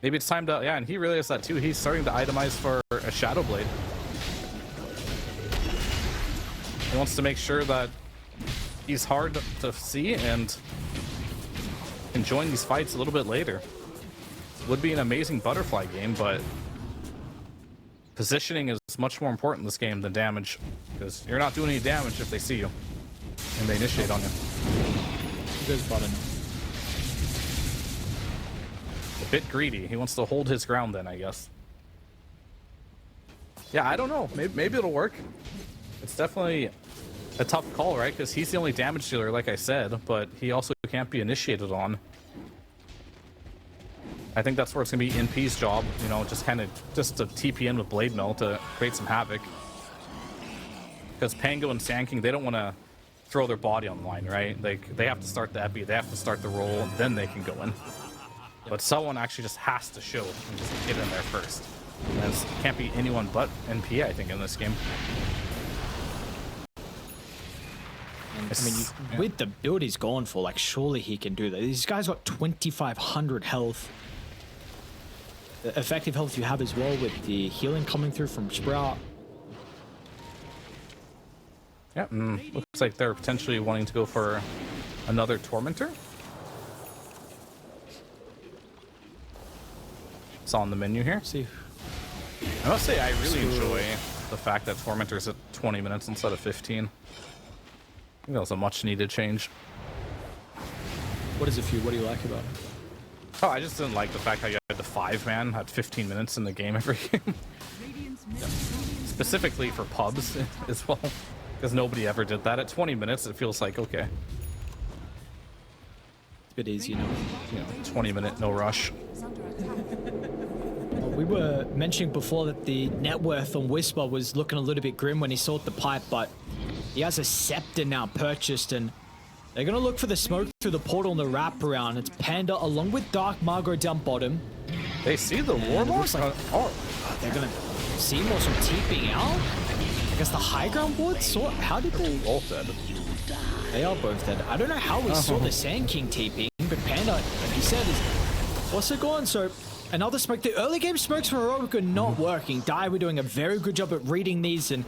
A: Maybe it's time to, yeah, and he realized that too. He's starting to itemize for a Shadow Blade. He wants to make sure that he's hard to see and can join these fights a little bit later. Would be an amazing butterfly game, but positioning is much more important in this game than damage, because you're not doing any damage if they see you and they initiate on you.
B: He goes button.
A: A bit greedy. He wants to hold his ground then, I guess. Yeah, I don't know. Maybe it'll work. It's definitely a tough call, right? Because he's the only damage dealer, like I said, but he also can't be initiated on. I think that's where it's going to be NP's job, you know, just to TP in with Blade Mill to create some havoc. Because Pango and Sand King, they don't want to throw their body on the line, right? They have to start the epi, they have to start the roll, and then they can go in. But someone actually just has to show and just get in there first. And it can't be anyone but NP, I think, in this game.
B: I mean, with the build he's going for, like, surely he can do that. These guys got 2,500 health. The effective health you have as well with the healing coming through from Sprout.
A: Yeah, looks like they're potentially wanting to go for another Tormentor. It's on the menu here.
B: See,
A: I must say I really enjoy the fact that Tormentor's at 20 minutes instead of 15. I think that was a much needed change.
B: what is it for you? What do you like about it?
A: Oh, I just didn't like the fact how you had the 5-man at 15 minutes in the game every game. Yeah. Specifically for pubs as well, because nobody ever did that. At 20 minutes, it feels like, okay.
B: It's a bit easy, you know.
A: 20-minute no rush.
B: Well, we were mentioning before that the net worth on Whisper was looking a little bit grim when he sought the pipe, but he has a Scepter now purchased, and they're going to look for the smoke through the portal and the wraparound. It's Panda along with Dark Margot down bottom.
A: They see the Warlock?
B: Like, they're going to see more some TPing out. I guess the high ground ward saw. How did they?
A: Both dead.
B: They are both dead. I don't know how we saw the Sand King TPing, but Panda, like he said, is also gone. So another smoke. The early game smokes for Heroic are not working. Dai were doing a very good job at reading these and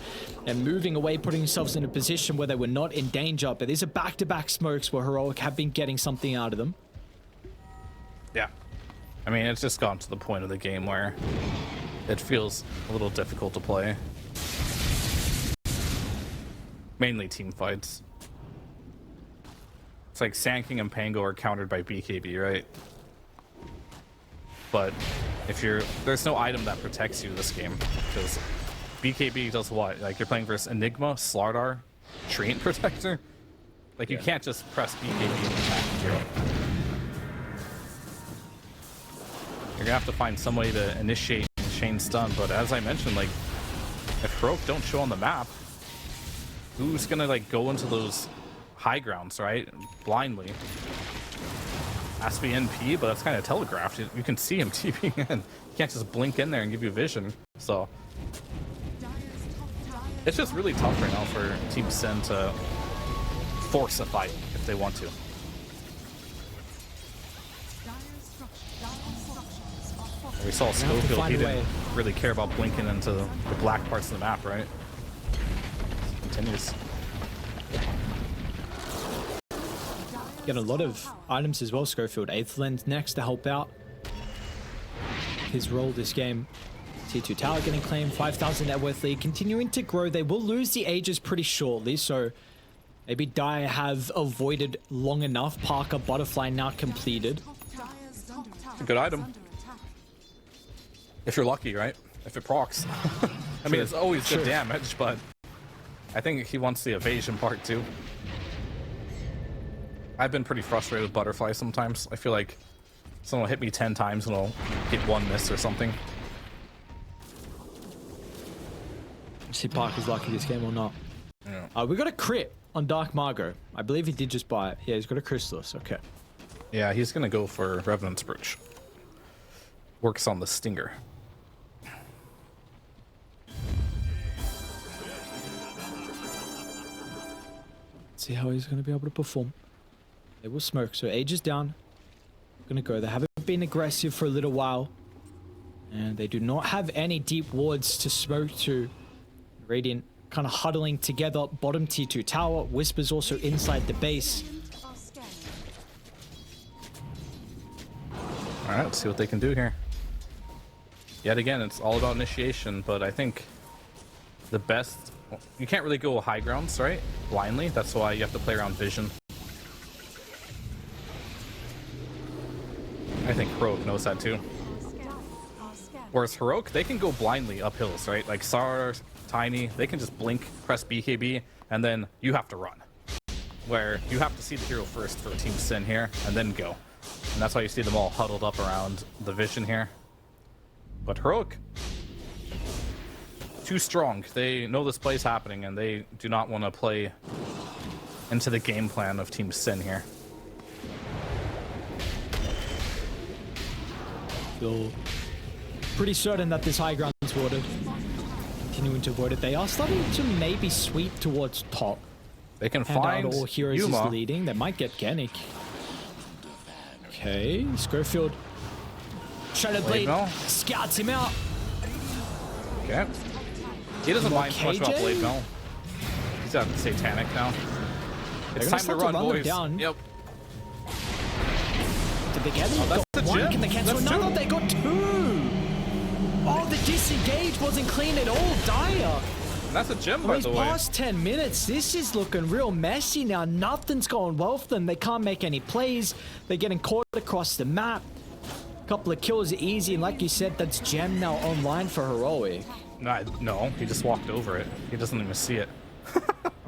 B: moving away, putting themselves in a position where they were not in danger. But these are back-to-back smokes where Heroic have been getting something out of them.
A: Yeah. I mean, it's just gotten to the point of the game where it feels a little difficult to play. Mainly team fights. It's like Sand King and Pango are countered by BKB, right? But if there's no item that protects you this game, because BKB does what? Like, you're playing versus Enigma, Slardar, Treant Protector. Like, you can't just press BKB and attack. gonna have to find some way to initiate chain stun. But as I mentioned, like, if Heroic don't show on the map, who's gonna like go into those high grounds, right? Blindly. Has to be NP, but that's kind of telegraphed. You can see him TPing in. You can't just blink in there and give you vision. So it's just really tough right now for Team Sin to force a fight if they want to. We saw Schofield, he didn't really care about blinking into the black parts of the map, right? Continues.
B: Getting a lot of items as well, Schofield. 8th lens next to help out. His role this game. T2 tower getting claimed, 5,000 net worth lead, continuing to grow. They will lose the Aegis pretty shortly, so maybe Dire have avoided long enough. Parker, Butterfly now completed.
A: A good item. If you're lucky, right? If it procs. I mean, it's always good damage, but I think he wants the evasion part too. I've been pretty frustrated with Butterfly sometimes. I feel like someone will hit me 10 times and I'll get one miss or something.
B: See Parker's lucky this game or not.
A: Yeah.
B: We got a crit on Dark Margot. I believe he did just buy it. Yeah, he's got a Chrysalis. Okay.
A: Yeah, he's gonna go for Revenant's Brooch. Works on the Stinger.
B: See how he's going to be able to perform. They will smoke, so Age is down. Gonna go. They haven't been aggressive for a little while. And they do not have any deep wards to smoke to. Radiant kind of huddling together. Bottom T2 tower. Whispers also inside the base.
A: Alright, let's see what they can do here. Yet again, it's all about initiation, but I think the best... You can't really go high grounds, right? Blindly. That's why you have to play around vision. I think Heroic knows that too. Whereas Heroic, they can go blindly up hills, right? Like Sar, Tiny, they can just blink, press BKB, and then you have to run. Where you have to see the hero first for Team Sin here, and then go. And that's why you see them all huddled up around the vision here. But Heroic, too strong. They know this play's happening, and they do not want to play into the game plan of Team Sin here.
B: Feel pretty certain that this high ground is warded. Continuing to avoid it. They are starting to maybe sweep towards top.
A: They can find
B: all heroes
A: Yuma.
B: is leading. They might get Genic. Okay, Schofield. Shattered Blade scouts him out.
A: Okay. He doesn't mind too much about
B: KJ?
A: Blade Mail. He's got Satanic now. It's
B: They're
A: time to
B: gonna
A: run,
B: start to run them
A: boys.
B: down.
A: Yep.
B: Did they get it?
A: Oh, that's
B: Got
A: the
B: one.
A: gem.
B: Can they cancel
A: That's
B: another?
A: two.
B: They got two. Oh, the disengage wasn't clean at all. Dire.
A: And that's a gem,
B: For
A: by
B: these
A: the way.
B: past 10 minutes, this is looking real messy now. Nothing's going well for them. They can't make any plays. They're getting caught across the map. Couple of kills are easy, and like you said, that's gem now online for Heroic.
A: No, he just walked over it. He doesn't even see it.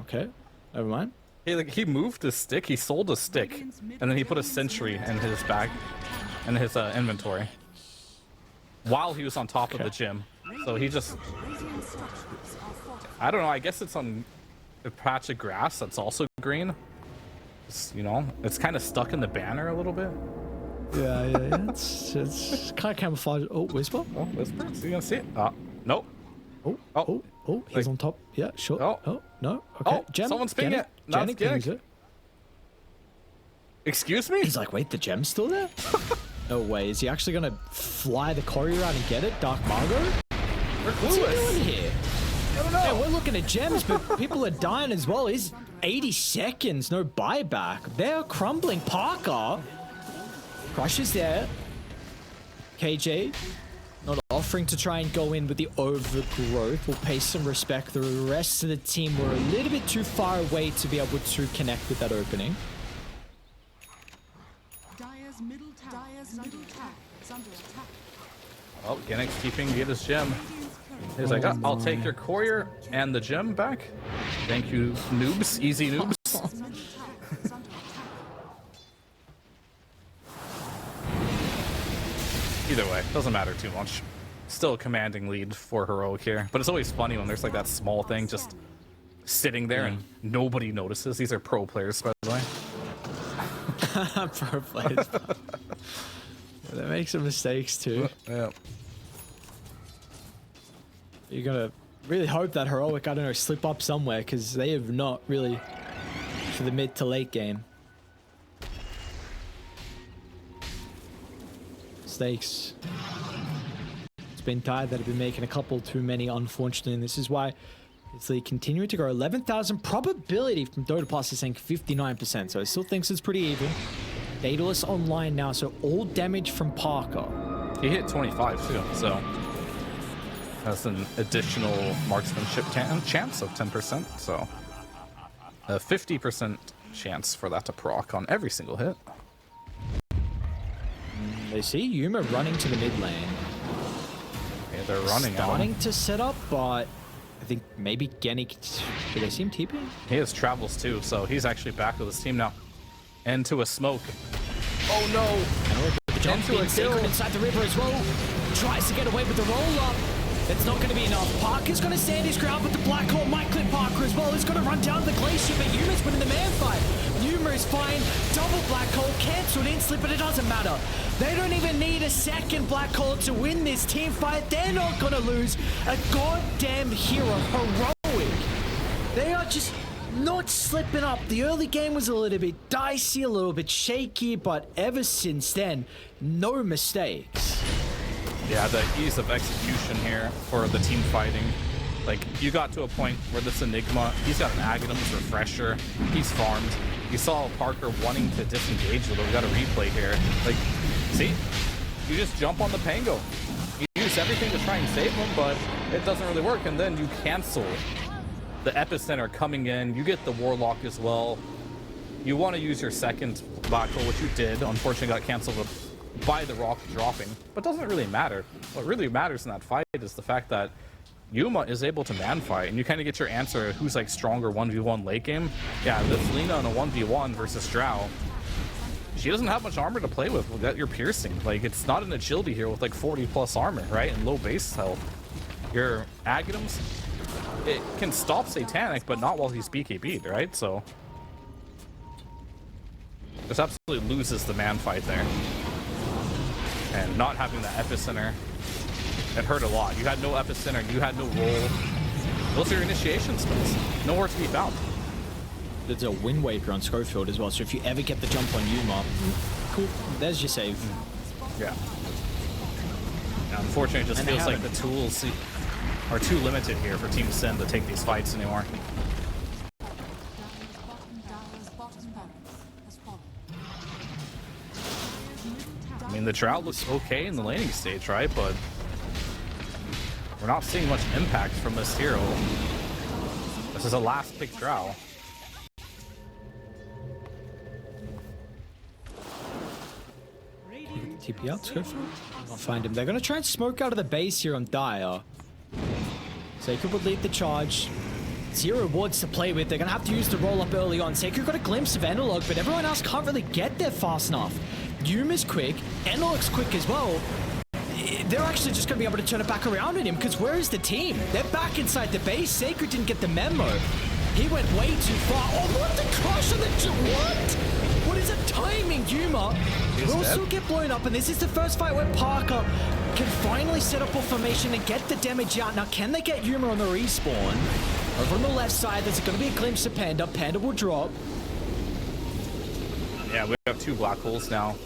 B: Okay, never mind.
A: He moved his stick. He sold a stick, and then he put a sentry in his bag, in his inventory, while he was on top of the gym. So he just, I don't know. I guess it's on a patch of grass that's also green. It's, you know, it's kind of stuck in the banner a little bit.
B: Yeah. It's kind of camouflage. Oh, Whisper.
A: Oh, Whisper. So you gonna see it? Nope.
B: Oh, he's on top. Yeah, sure. Oh, no. Okay.
A: Oh,
B: Gem.
A: someone's pinging it. No, it's
B: pings
A: Genic.
B: it.
A: Excuse me?
B: He's like, wait, the gem's still there? No way. Is he actually gonna fly the courier out and get it? Dark Margot?
A: We're
B: What's he
A: clueless.
B: doing here?
A: I don't know.
B: Yeah, we're looking at gems, but people are dying as well. He's 80 seconds, no buyback. They're crumbling. Parker. Crush is there. KJ not offering to try and go in with the overgrowth. Will pay some respect. The rest of the team were a little bit too far away to be able to connect with that opening.
C: Dire's middle tower is under attack.
A: Oh, Genic's keeping his gem. He's like, I'll take your courier and the gem back. Thank you, noobs. Easy noobs. Either way, doesn't matter too much. Still a commanding lead for Heroic here. But it's always funny when there's like that small thing just sitting there and nobody notices. These are pro players, by the way.
B: Pro players. They make some mistakes too.
A: Yeah.
B: You're gonna really hope that Heroic, I don't know, slip up somewhere, because they have not really for the mid to late game. Mistakes. It's been Tide that have been making a couple too many, unfortunately, and this is why this league continuing to grow. 11,000 probability from Dota Plus is saying 59%, so I still thinks it's pretty even. Daedalus online now, so all damage from Parker.
A: He hit 25 too, so that's an additional marksmanship chance of 10%, so a 50% chance for that to proc on every single hit.
B: They see Yuma running to the mid lane.
A: Yeah, they're running
B: Starting to set up, but I think maybe Genny... Did they see him TP?
A: He has travels too, so he's actually back with his team now. Into a smoke. Oh no!
B: The jump being Sacred inside the river as well. Tries to get away with the roll-up. It's not going to be enough. Parker's going to stand his ground, but the Black Hole might clip Parker as well. He's going to run down the glacier, but Yuma's winning the man fight. Yuma is fine. Double Black Hole, cancelled instantly, but it doesn't matter. They don't even need a second Black Hole to win this team fight. They're not going to lose a goddamn hero. Heroic. They are just not slipping up. The early game was a little bit dicey, a little bit shaky, but ever since then, no mistakes.
A: Yeah, the ease of execution here for the team fighting. Like, you got to a point where this Enigma, he's got an Aghanom's Refresher, he's farmed. You saw Parker wanting to disengage a little. We got a replay here. Like, see? You just jump on the Pango. You use everything to try and save him, but it doesn't really work, and then you cancel the Epicenter coming in. You get the Warlock as well. You want to use your second Black Hole, which you did. Unfortunately, got canceled by the rock dropping, but doesn't really matter. What really matters in that fight is the fact that Yuma is able to man fight, and you kind of get your answer who's like stronger 1v1 late game. Yeah, this Lina in a 1v1 versus Drow, she doesn't have much armor to play with that you're piercing. Like, it's not an agility here with like 40 plus armor, right? And low base health. Your Aghanim's, it can stop Satanic, but not while he's BKB'd, right? So this absolutely loses the man fight there. And not having the Epicenter, it hurt a lot. You had no Epicenter, you had no roll. Those are your initiation spells. Nowhere to be found.
B: There's a Wind Waker on Schofield as well, so if you ever get the jump on Yuma, cool, there's your save.
A: Yeah. Unfortunately, it just feels like the tools are too limited here for Team Sin to take these fights anymore. I mean, the Drow looks okay in the laning stage, right? But we're not seeing much impact from this hero. This is a last pick Drow.
B: TP out, Schofield. I'll find him. They're going to try and smoke out of the base here on Dire. Sacred would lead the charge. Zero wards to play with. They're going to have to use the roll up early on. Sacred got a glimpse of Analog, but everyone else can't really get there fast enough. Yuma's quick. Analog's quick as well. They're actually just going to be able to turn it back around on him, because where is the team? They're back inside the base. Sacred didn't get the memo. He went way too far. Oh, what the crush on the... What? What is it timing? Yuma will still get blown up, and this is the first fight where Parker can finally set up a formation and get the damage out. Now, can they get Yuma on the respawn? Over on the left side, there's going to be a glimpse of Panda. Panda will drop.
A: Yeah, we have two Black Holes now.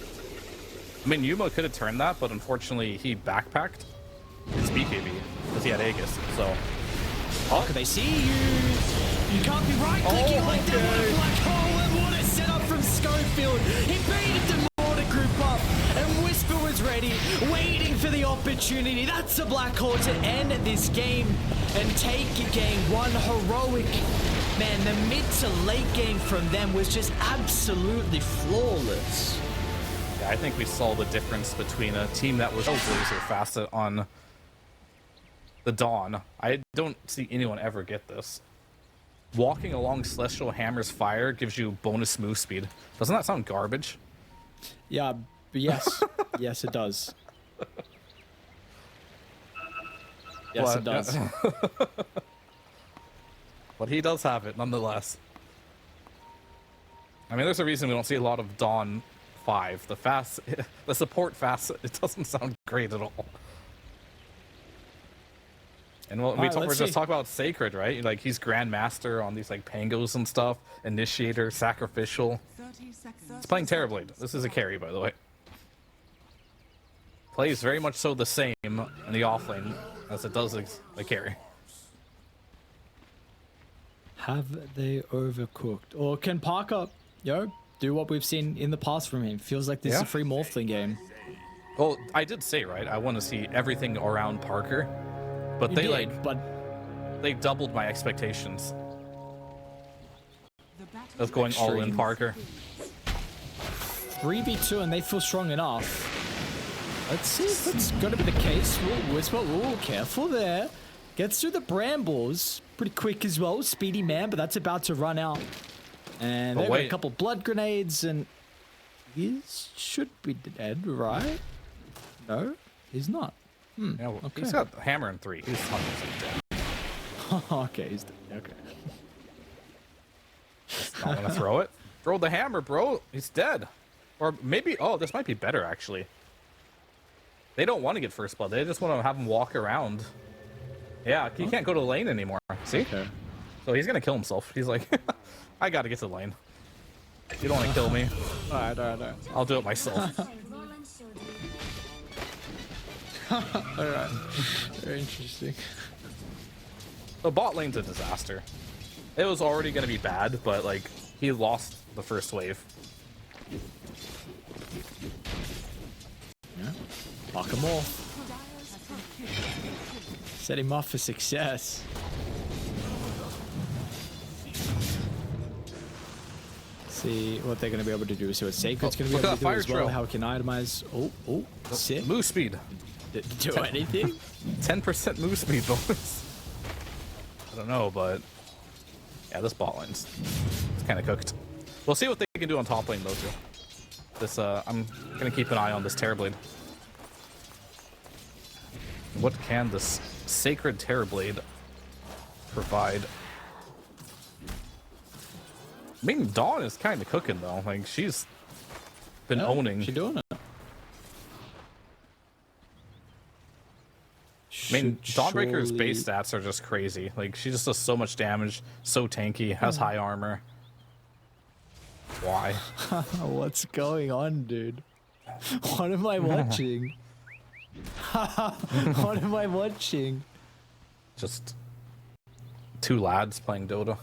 A: I mean, Yuma could have turned that, but unfortunately he backpacked his BKB because he had Aegis, so...
B: Oh, they see you! You can't be right-clicking like that! What a Black Hole, and what a setup from Schofield! He baited the Mortar group up, and Whisper was ready, waiting for the opportunity. That's a Black Hole to end this game and take game one. Heroic. Man, the mid to late game from them was just absolutely flawless.
A: Yeah, I think we saw the difference between a team that was so laser fast on the Dawn. I don't see anyone ever get this. Walking along Celestial Hammer's fire gives you bonus move speed. Doesn't that sound garbage?
B: Yeah, but yes. Yes, it does. Yes,
A: But,
B: it does.
A: but he does have it nonetheless. I mean, there's a reason we don't see a lot of Dawn 5. The fast, the support fast, it doesn't sound great at all. And we're just talking about Sacred, right? Like, he's Grandmaster on these, like, Pangos and stuff. Initiator, Sacrificial.
C: 30 seconds.
A: It's playing terribly. This is a carry, by the way. Plays very much so the same in the offlane as it does the carry.
B: Have they overcooked? Or can Parker, do what we've seen in the past from him? Feels like this is a free Morphling game.
A: Well, I did say, right? I want to see everything around Parker. But they doubled my expectations of going all in Parker.
B: 3v2 and they feel strong enough. Let's see if that's going to be the case. Whisper, careful there. Gets through the brambles pretty quick as well. Speedy man, but that's about to run out. And they've got a couple blood grenades and he should be dead, right? No, he's not.
A: Yeah, well, okay. He's got hammer and 3. He's 100% dead.
B: Okay, he's dead. Okay.
A: Not gonna throw it. Throw the hammer, bro. He's dead. Or maybe, oh, this might be better actually. They don't want to get first blood. They just want to have him walk around. Yeah, he can't go to the lane anymore. See?
B: Okay.
A: So he's gonna kill himself. He's like, I gotta get to the lane. You don't want to kill me.
B: Alright.
A: I'll do it myself.
B: Alright. Very interesting.
A: The bot lane's a disaster. It was already gonna be bad, but like he lost the first wave.
B: Yeah. Lock him off. Set him up for success. See what they're going to be able to do. See what Sacred's going to be able to do as well. How we can itemize. Oh, sick.
A: Move speed.
B: Do anything?
A: 10% move speed bonus. I don't know, but yeah, this bot lane's kind of cooked. We'll see what they can do on top lane though too. This I'm gonna keep an eye on this Terrorblade. What can this Sacred Terrorblade provide? I mean, Dawn is kind of cooking though. Like she's been owning.
B: She's doing it.
A: I mean, Dawnbreaker's base stats are just crazy. Like she just does so much damage, so tanky, has high armor. Why?
B: What's going on, dude? What am I watching? What am I watching?
A: Just two lads playing Dota.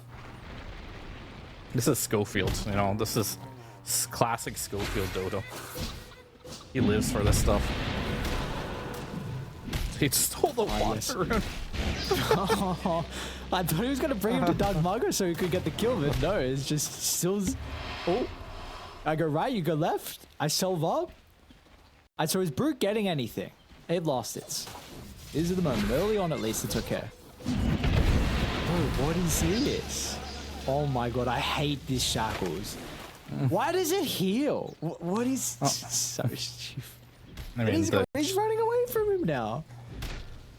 A: This is Schofield, you know, this is classic Schofield Dota. He lives for this stuff. He stole the water.
B: Yes. I thought he was going to bring him to Dark Mago so he could get the kill, but no, it's just still... Oh, I go right, you go left. I solve up. So is Brute getting anything? It lost it. This is the moment. Early on, at least, it's okay. Oh, what is this? Oh my god, I hate these shackles. Why does it heal? What is so stupid?
A: I mean,
B: he's running away from him now.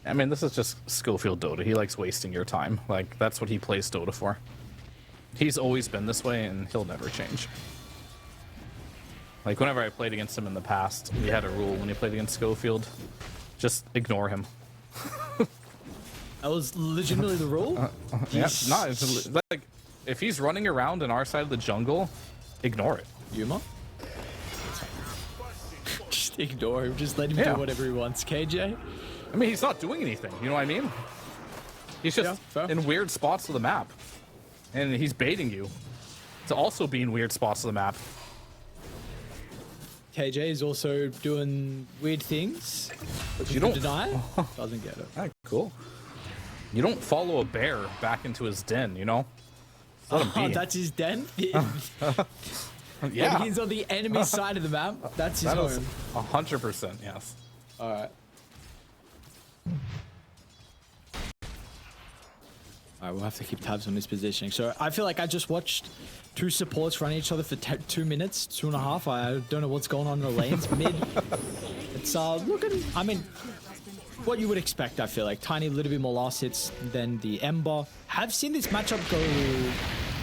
A: I mean, this is just Schofield Dota. He likes wasting your time. Like, that's what he plays Dota for. He's always been this way, and he'll never change. Like, whenever I played against him in the past, we had a rule when he played against Schofield. Just ignore him.
B: That was legitimately the rule?
A: Yeah, no, it's like, if he's running around in our side of the jungle, ignore it.
B: Yuma? Just ignore him. Just let him do whatever he wants. KJ?
A: I mean, he's not doing anything. You know what I mean? He's just in weird spots of the map. And he's baiting you to also be in weird spots of the map.
B: KJ is also doing weird things.
A: But you don't
B: deny it. Doesn't get it.
A: Alright, cool. You don't follow a bear back into his den, you know? Let him be.
B: That's his den?
A: Yeah.
B: When he's on the enemy side of the map, that's his home.
A: 100%, yes.
B: Alright. Alright, we'll have to keep tabs on his positioning. So I feel like I just watched two supports run each other for 2 minutes, 2.5. I don't know what's going on in the lanes. Mid, it's looking, I mean, what you would expect, I feel like. Tiny, a little bit more last hits than the Ember. Have seen this matchup go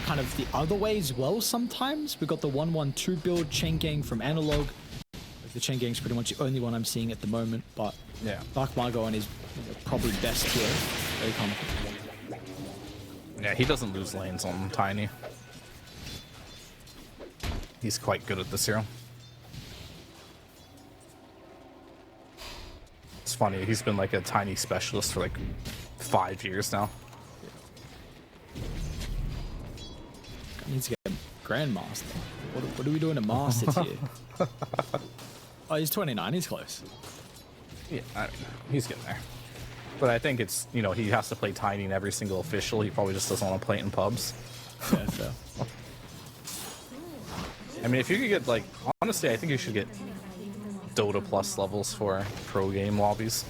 B: kind of the other way as well sometimes. We got the 1-1-2 build, Chain Gang from Analog. The Chain Gang is pretty much the only one I'm seeing at the moment, but
A: Yeah.
B: Dark Margo on is probably best here. Very comfortable.
A: Yeah, he doesn't lose lanes on Tiny. He's quite good at this hero. It's funny, he's been like a Tiny specialist for like 5 years now.
B: Needs to get Grandmaster. What are we doing to Masters here? Oh, he's 29. He's close.
A: Yeah, I mean, he's getting there. But I think it's, you know, he has to play Tiny in every single official. He probably just doesn't want to play it in pubs.
B: Yeah, fair.
A: I mean, if you could get, like, honestly, I think you should get Dota Plus levels for pro game lobbies.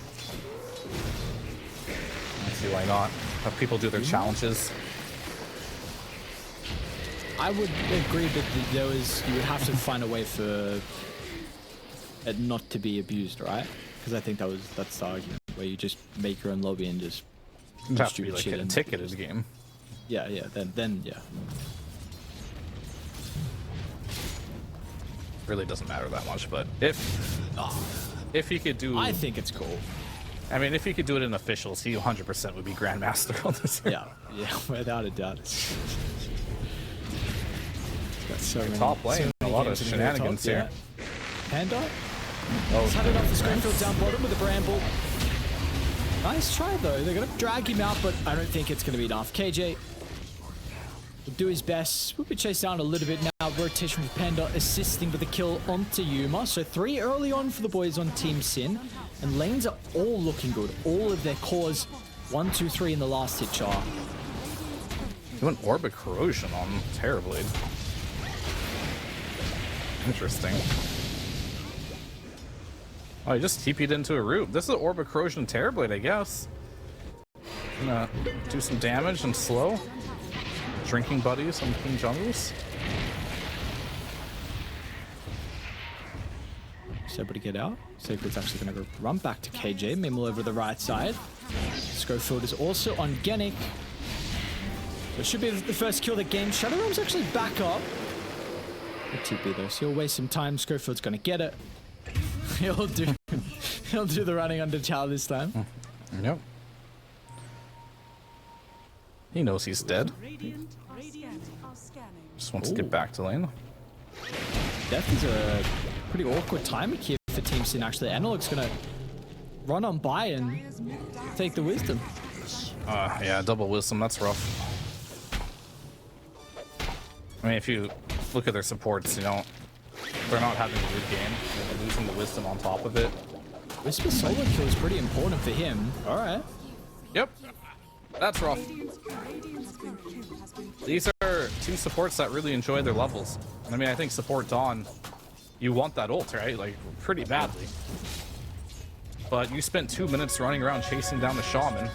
A: I see why not. Have people do their challenges.
B: I would agree that you would have to find a way for it not to be abused, right? Because I think that's the argument, where you just make your own lobby and just
A: It'd have to be
B: stupid
A: like
B: shit
A: a
B: and
A: ticketed game.
B: Yeah, then yeah.
A: Really doesn't matter that much, but if he could do,
B: I think it's cool.
A: I mean, if he could do it in officials, he 100% would be Grandmaster on this.
B: Yeah, without a doubt. Got so many,
A: Top lane,
B: so
A: a
B: many
A: lot of
B: games in the
A: shenanigans
B: top,
A: here.
B: Yeah. Panda?
A: Oh,
B: He's had it off the Screenfield down bottom with a Bramble. Nice try though. They're going to drag him out, but I don't think it's going to be enough. KJ will do his best. We'll be chased down a little bit now. Rotation from Panda assisting with the kill onto Yuma. So 3 early on for the boys on Team Sin. And lanes are all looking good. All of their cores. 1, 2, 3 in the last hit char.
A: he went Orbit Corrosion on Terrorblade. Interesting. Oh, he just TP'd into a root. This is Orbit Corrosion Terrorblade, I guess. Gonna do some damage and slow. Drinking buddies on King Jungles.
B: He's able to get out. Sacred's actually going to run back to KJ. Mimble over the right side. Schofield is also on Genic. So it should be the first kill of the game. Shadow Realm's actually back up. The TP though, so he'll waste some time. Schofield's going to get it. He'll do the running under tower this time.
A: Yep. He knows he's dead. Just wants to get back to lane.
B: Death is a pretty awkward timing here for Team Sin actually. Analog's going to run on by and take the wisdom.
A: Yeah, double wisdom, that's rough. I mean, if you look at their supports, you know, they're not having a good game. They're losing the wisdom on top of it.
B: Whisper solo kill is pretty important for him. Alright.
A: Yep. That's rough. These are 2 supports that really enjoy their levels. I mean, I think support Dawn, you want that ult, right? Like, pretty badly. But you spent 2 minutes running around chasing down the shaman.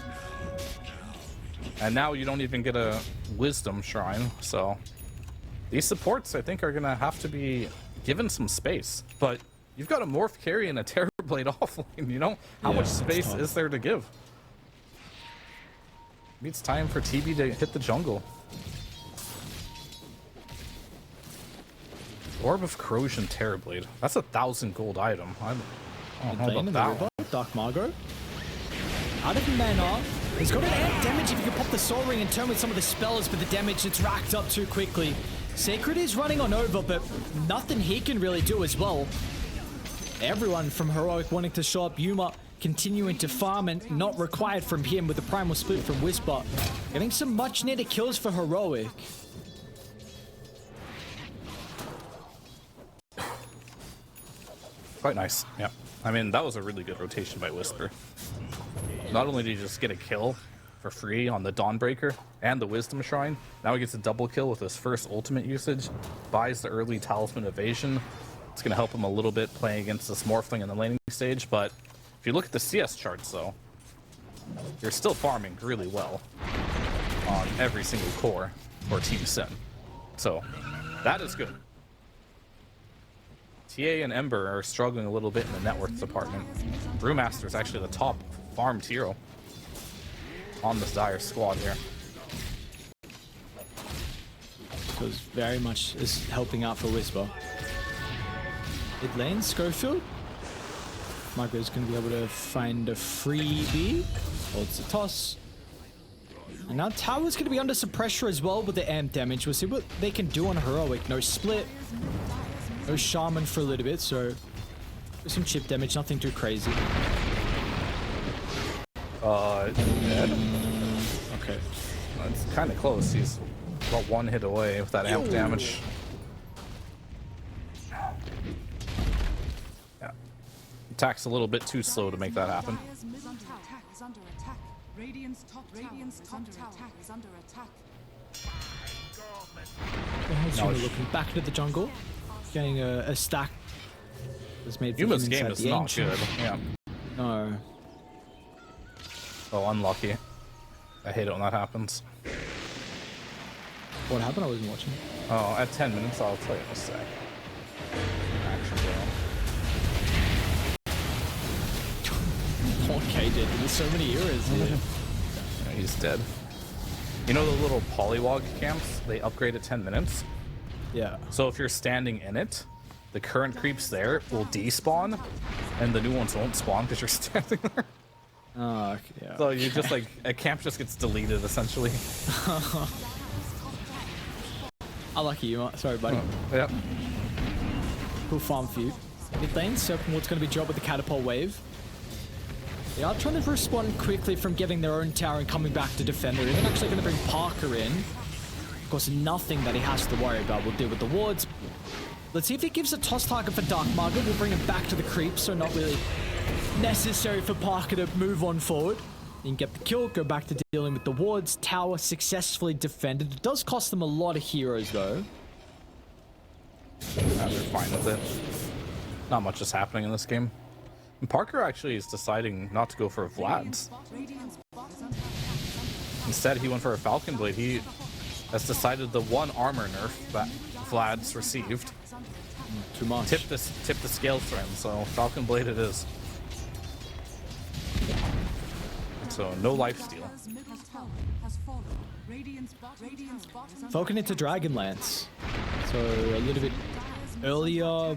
A: And now you don't even get a wisdom shrine, so... These supports, I think, are going to have to be given some space. But you've got a Morph carry and a Terrorblade offlane, you know? How much space is there to give? Maybe it's time for TB to hit the jungle. Orb of Corrosion Terrorblade. That's 1,000 gold item. I don't know about that one.
B: Dark Margo. Out of mana. He's got an amp damage if you can pop the Soul Ring and turn with some of the spells, but the damage it's racked up too quickly. Sacred is running on over, but nothing he can really do as well. Everyone from Heroic wanting to show up. Yuma continuing to farm and not required from him with the Primal Split from Whisper. Getting some much needed kills for Heroic.
A: Quite nice, yeah. I mean, that was a really good rotation by Whisper. Not only did he just get a kill for free on the Dawnbreaker and the Wisdom Shrine, now he gets a double kill with his first ultimate usage, buys the early Talisman Evasion. It's going to help him a little bit playing against this Morphling in the laning stage, but if you look at the CS charts, though, you're still farming really well on every single core for Team Sin. So, that is good. TA and Ember are struggling a little bit in the net worth department. Brewmaster is actually the top farmed hero on this dire squad here.
B: Because very much is helping out for Whisper. Mid lane, Schofield. Marco's going to be able to find a freebie. Holds the toss. And now Tower's going to be under some pressure as well with the amp damage. We'll see what they can do on Heroic. No split. No Shaman for a little bit, so some chip damage, nothing too crazy.
A: Dead.
B: Okay.
A: It's kind of close. He's about one hit away with that amp damage. Yeah. Attack's a little bit too slow to make that happen.
C: Dire's middle tower is under attack. Radiant's top tower is under attack.
B: So we're looking back to the jungle, getting a stack that's made for
A: Yuma's
B: him
A: game
B: inside
A: is
B: the
A: not
B: ancient.
A: good. Yeah.
B: No.
A: Oh, unlucky. I hate it when that happens.
B: What happened? I wasn't watching.
A: Oh, at 10 minutes, I'll tell you in a sec. Action bro.
B: Okay, dude. There's so many eras here.
A: Yeah, he's dead. You know the little polywog camps? They upgrade at 10 minutes.
B: Yeah.
A: So if you're standing in it, the current creeps there will despawn, and the new ones won't spawn because you're standing there.
B: Oh, okay, yeah.
A: So you just like, a camp just gets deleted essentially.
B: I like you. Sorry, buddy.
A: Yep.
B: Cool farm for you. Mid lane, Serpentward's going to be dropped with the catapult wave. They are trying to respond quickly from getting their own tower and coming back to defend. They're even actually going to bring Parker in. Of course, nothing that he has to worry about. We'll deal with the wards. Let's see if he gives a toss target for Dark Market. We'll bring him back to the creep, so not really necessary for Parker to move on forward. You can get the kill, go back to dealing with the wards. Tower successfully defended. It does cost them a lot of heroes, though.
A: They're fine with it. Not much is happening in this game. And Parker actually is deciding not to go for Vlad's. Instead, he went for a Falcon Blade. He has decided the one armor nerf that Vlad's received
B: Too much.
A: tip the scales for him. So Falcon Blade it is. So no lifesteal.
C: Dire's middle tower has fallen. Radiant's bottom
B: Falcon into Dragonlance. So a little bit earlier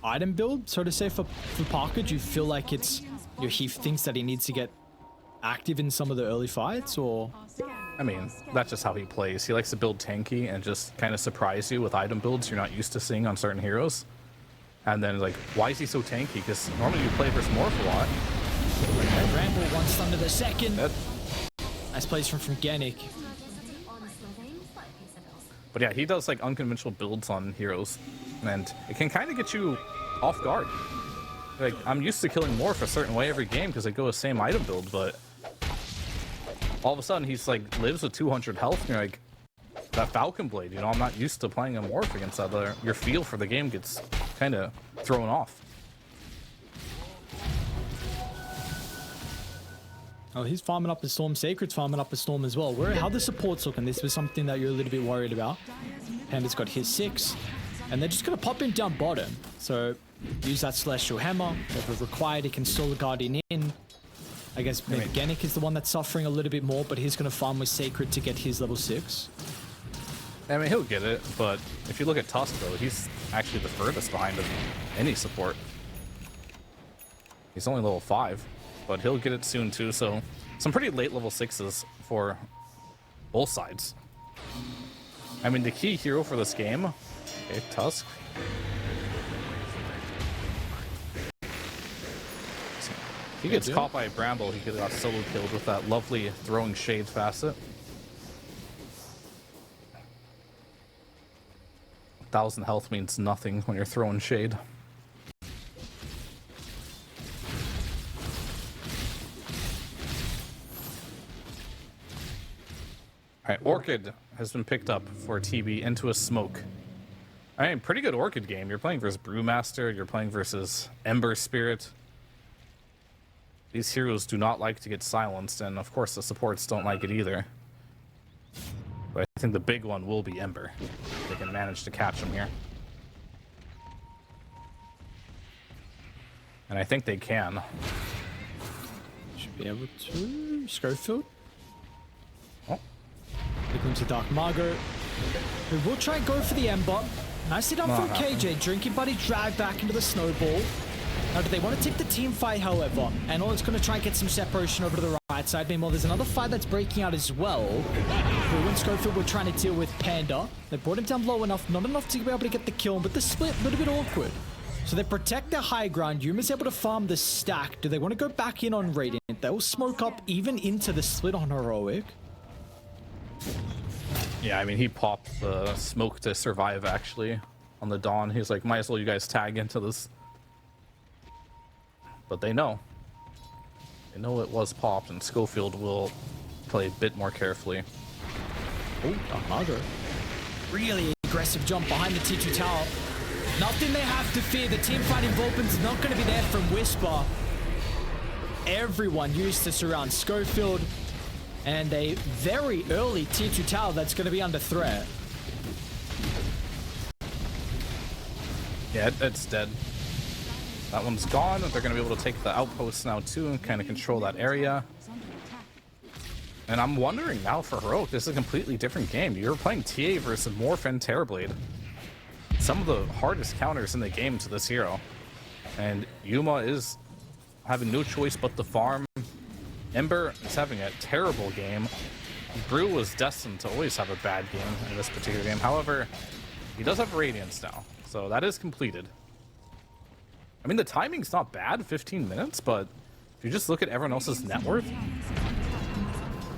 B: item build, so to say, for Parker. Do you feel like he thinks that he needs to get active in some of the early fights, or?
A: I mean, that's just how he plays. He likes to build tanky and just kind of surprise you with item builds you're not used to seeing on certain heroes. And then like, why is he so tanky? Because normally you play versus Morph a lot.
B: Ramble one stun to the second.
A: That-
B: Nice plays from Genic.
A: But yeah, he does like unconventional builds on heroes, and it can kind of get you off guard. Like, I'm used to killing Morph a certain way every game because they go the same item build, but all of a sudden he's like lives with 200 health, and you're like, that Falcon Blade, you know, I'm not used to playing a Morph against that. Your feel for the game gets kind of thrown off.
B: Oh, he's farming up the Storm. Sacred's farming up the Storm as well. How the support's looking? This was something that you're a little bit worried about. Panda's got his 6, and they're just going to pop him down bottom. So use that Celestial Hammer. If required, he can Soul the Guardian in. I guess maybe Genic is the one that's suffering a little bit more, but he's going to farm with Sacred to get his level 6.
A: I mean, he'll get it, but if you look at Tusk, though, he's actually the furthest behind of any support. He's only level 5. But he'll get it soon too, so some pretty late level 6s for both sides. I mean, the key hero for this game, okay, Tusk. If he gets caught by a Bramble, he could have got solo killed with that lovely throwing shade facet. 1,000 health means nothing when you're throwing shade. Alright, Orchid has been picked up for TB into a smoke. I mean, pretty good Orchid game. You're playing versus Brewmaster, you're playing versus Ember Spirit. These heroes do not like to get silenced, and of course the supports don't like it either. But I think the big one will be Ember. They can manage to catch him here. And I think they can.
B: be able to. Schofield.
A: Oh.
B: Here comes the Dark Margot. We will try and go for the Ember. Nicely done from KJ. Drinking Buddy dragged back into the Snowball. Now, do they want to take the team fight, however? And all it's going to try and get some separation over to the right side. Meanwhile, there's another fight that's breaking out as well. Brew and Schofield were trying to deal with Panda. They brought him down low enough, not enough to be able to get the kill, but the split, a little bit awkward. So they protect their high ground. Yuma's able to farm the stack. Do they want to go back in on Radiant? They'll smoke up even into the split on Heroic.
A: Yeah, I mean, he popped the smoke to survive, actually, on the Dawn. He's like, might as well you guys tag into this. But they know. They know it was popped, and Schofield will play a bit more carefully.
B: Oh, Armado. Really aggressive jump behind the T2 tower. Nothing they have to fear. The team fight involvement's not going to be there from Whisper. Everyone used to surround Schofield. And a very early T2 tower that's going to be under threat.
A: Yeah, it's dead. That one's gone. They're going to be able to take the outposts now too and kind of control that area. And I'm wondering now for Heroic, this is a completely different game. You're playing TA versus Morph and Terrorblade. Some of the hardest counters in the game to this hero. And Yuma is having no choice but to farm. Ember is having a terrible game. Brew was destined to always have a bad game in this particular game. However, he does have Radiance now, so that is completed. I mean, the timing's not bad, 15 minutes, but if you just look at everyone else's net worth,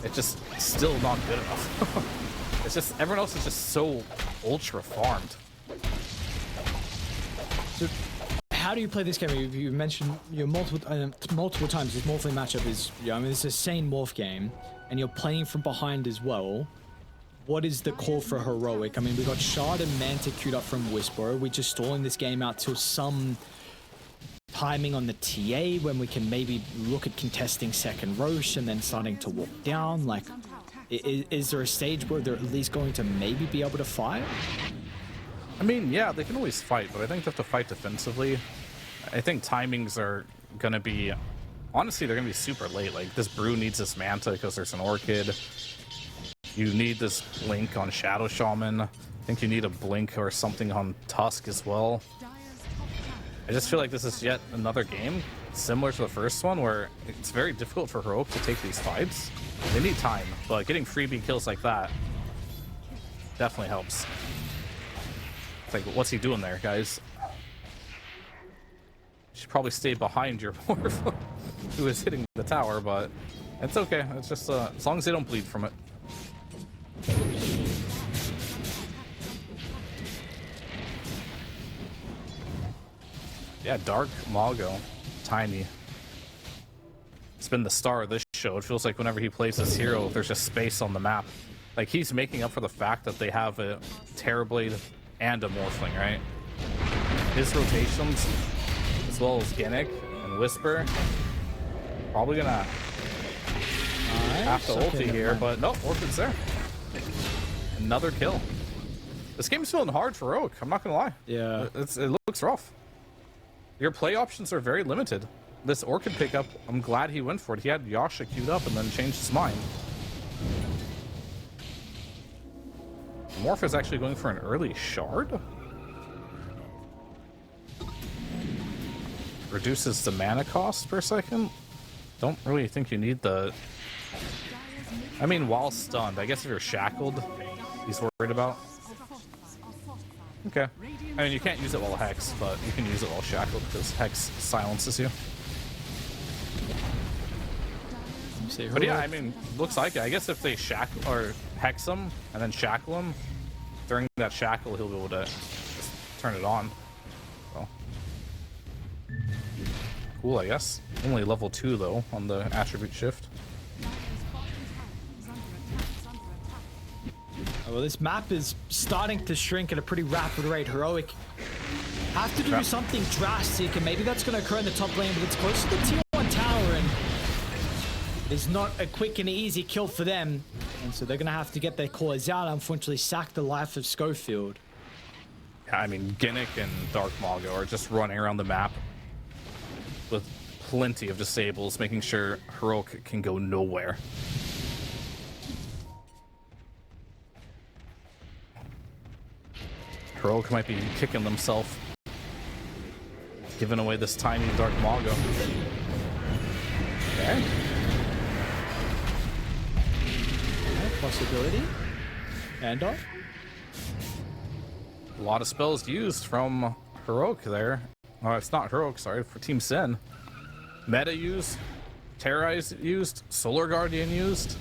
A: it's just still not good enough. It's just, everyone else is just so ultra farmed.
B: So how do you play this game? You mentioned multiple times this Morphling matchup is, I mean, it's a sane Morph game, and you're playing from behind as well. What is the call for Heroic? I mean, we got Shard and Manta queued up from Whisper. Are we just stalling this game out till some timing on the TA when we can maybe look at contesting second Roche and then starting to walk down? Like, is there a stage where they're at least going to maybe be able to fight?
A: I mean, yeah, they can always fight, but I think they have to fight defensively. I think timings are going to be... Honestly, they're going to be super late. Like, this Brew needs this Manta because there's an Orchid. You need this Blink on Shadow Shaman. I think you need a Blink or something on Tusk as well. I just feel like this is yet another game, similar to the first one, where it's very difficult for Heroic to take these fights. They need time, but getting freebie kills like that definitely helps. It's like, what's he doing there, guys? You should probably stay behind your Morph, who is hitting the tower, but it's okay. It's just, as long as they don't bleed from it. Yeah, Dark Mago, Tiny. It's been the star of this show. It feels like whenever he plays this hero, there's just space on the map. Like, he's making up for the fact that they have a Terrorblade and a Morphling, right? His rotations, as well as Gimmick and Whisper, probably gonna have to ulti here, but no, Orchid's there. Another kill. This game's feeling hard for Rogue, I'm not gonna lie.
B: Yeah.
A: It looks rough. Your play options are very limited. This Orchid pickup, I'm glad he went for it. He had Yasha queued up and then changed his mind. Morph is actually going for an early Shard. Reduces the mana cost per second. Don't really think you need the... I mean, while stunned. I guess if you're shackled, he's worried about. Okay. I mean, you can't use it while Hex, but you can use it while shackled because Hex silences you. But yeah, I mean, looks like it. I guess if they shackle or Hex him and then shackle him, during that shackle, he'll be able to just turn it on. So. Cool, I guess. Only level 2 though on the attribute shift.
B: Well, this map is starting to shrink at a pretty rapid rate. Heroic have to do something drastic, and maybe that's going to occur in the top lane, but it's close to the tier 1 tower, and it's not a quick and easy kill for them. And so they're going to have to get their cores out, unfortunately sack the life of Schofield.
A: Yeah, I mean, Gimmick and Dark Mago are just running around the map with plenty of disables, making sure Heroic can go nowhere. Heroic might be kicking themselves, giving away this tiny Dark Mago. Okay.
B: Possibility. And
A: a lot of spells used from Heroic there. Oh, it's not Heroic, sorry, for Team Sin. Meta used, Terrorize used, Solar Guardian used.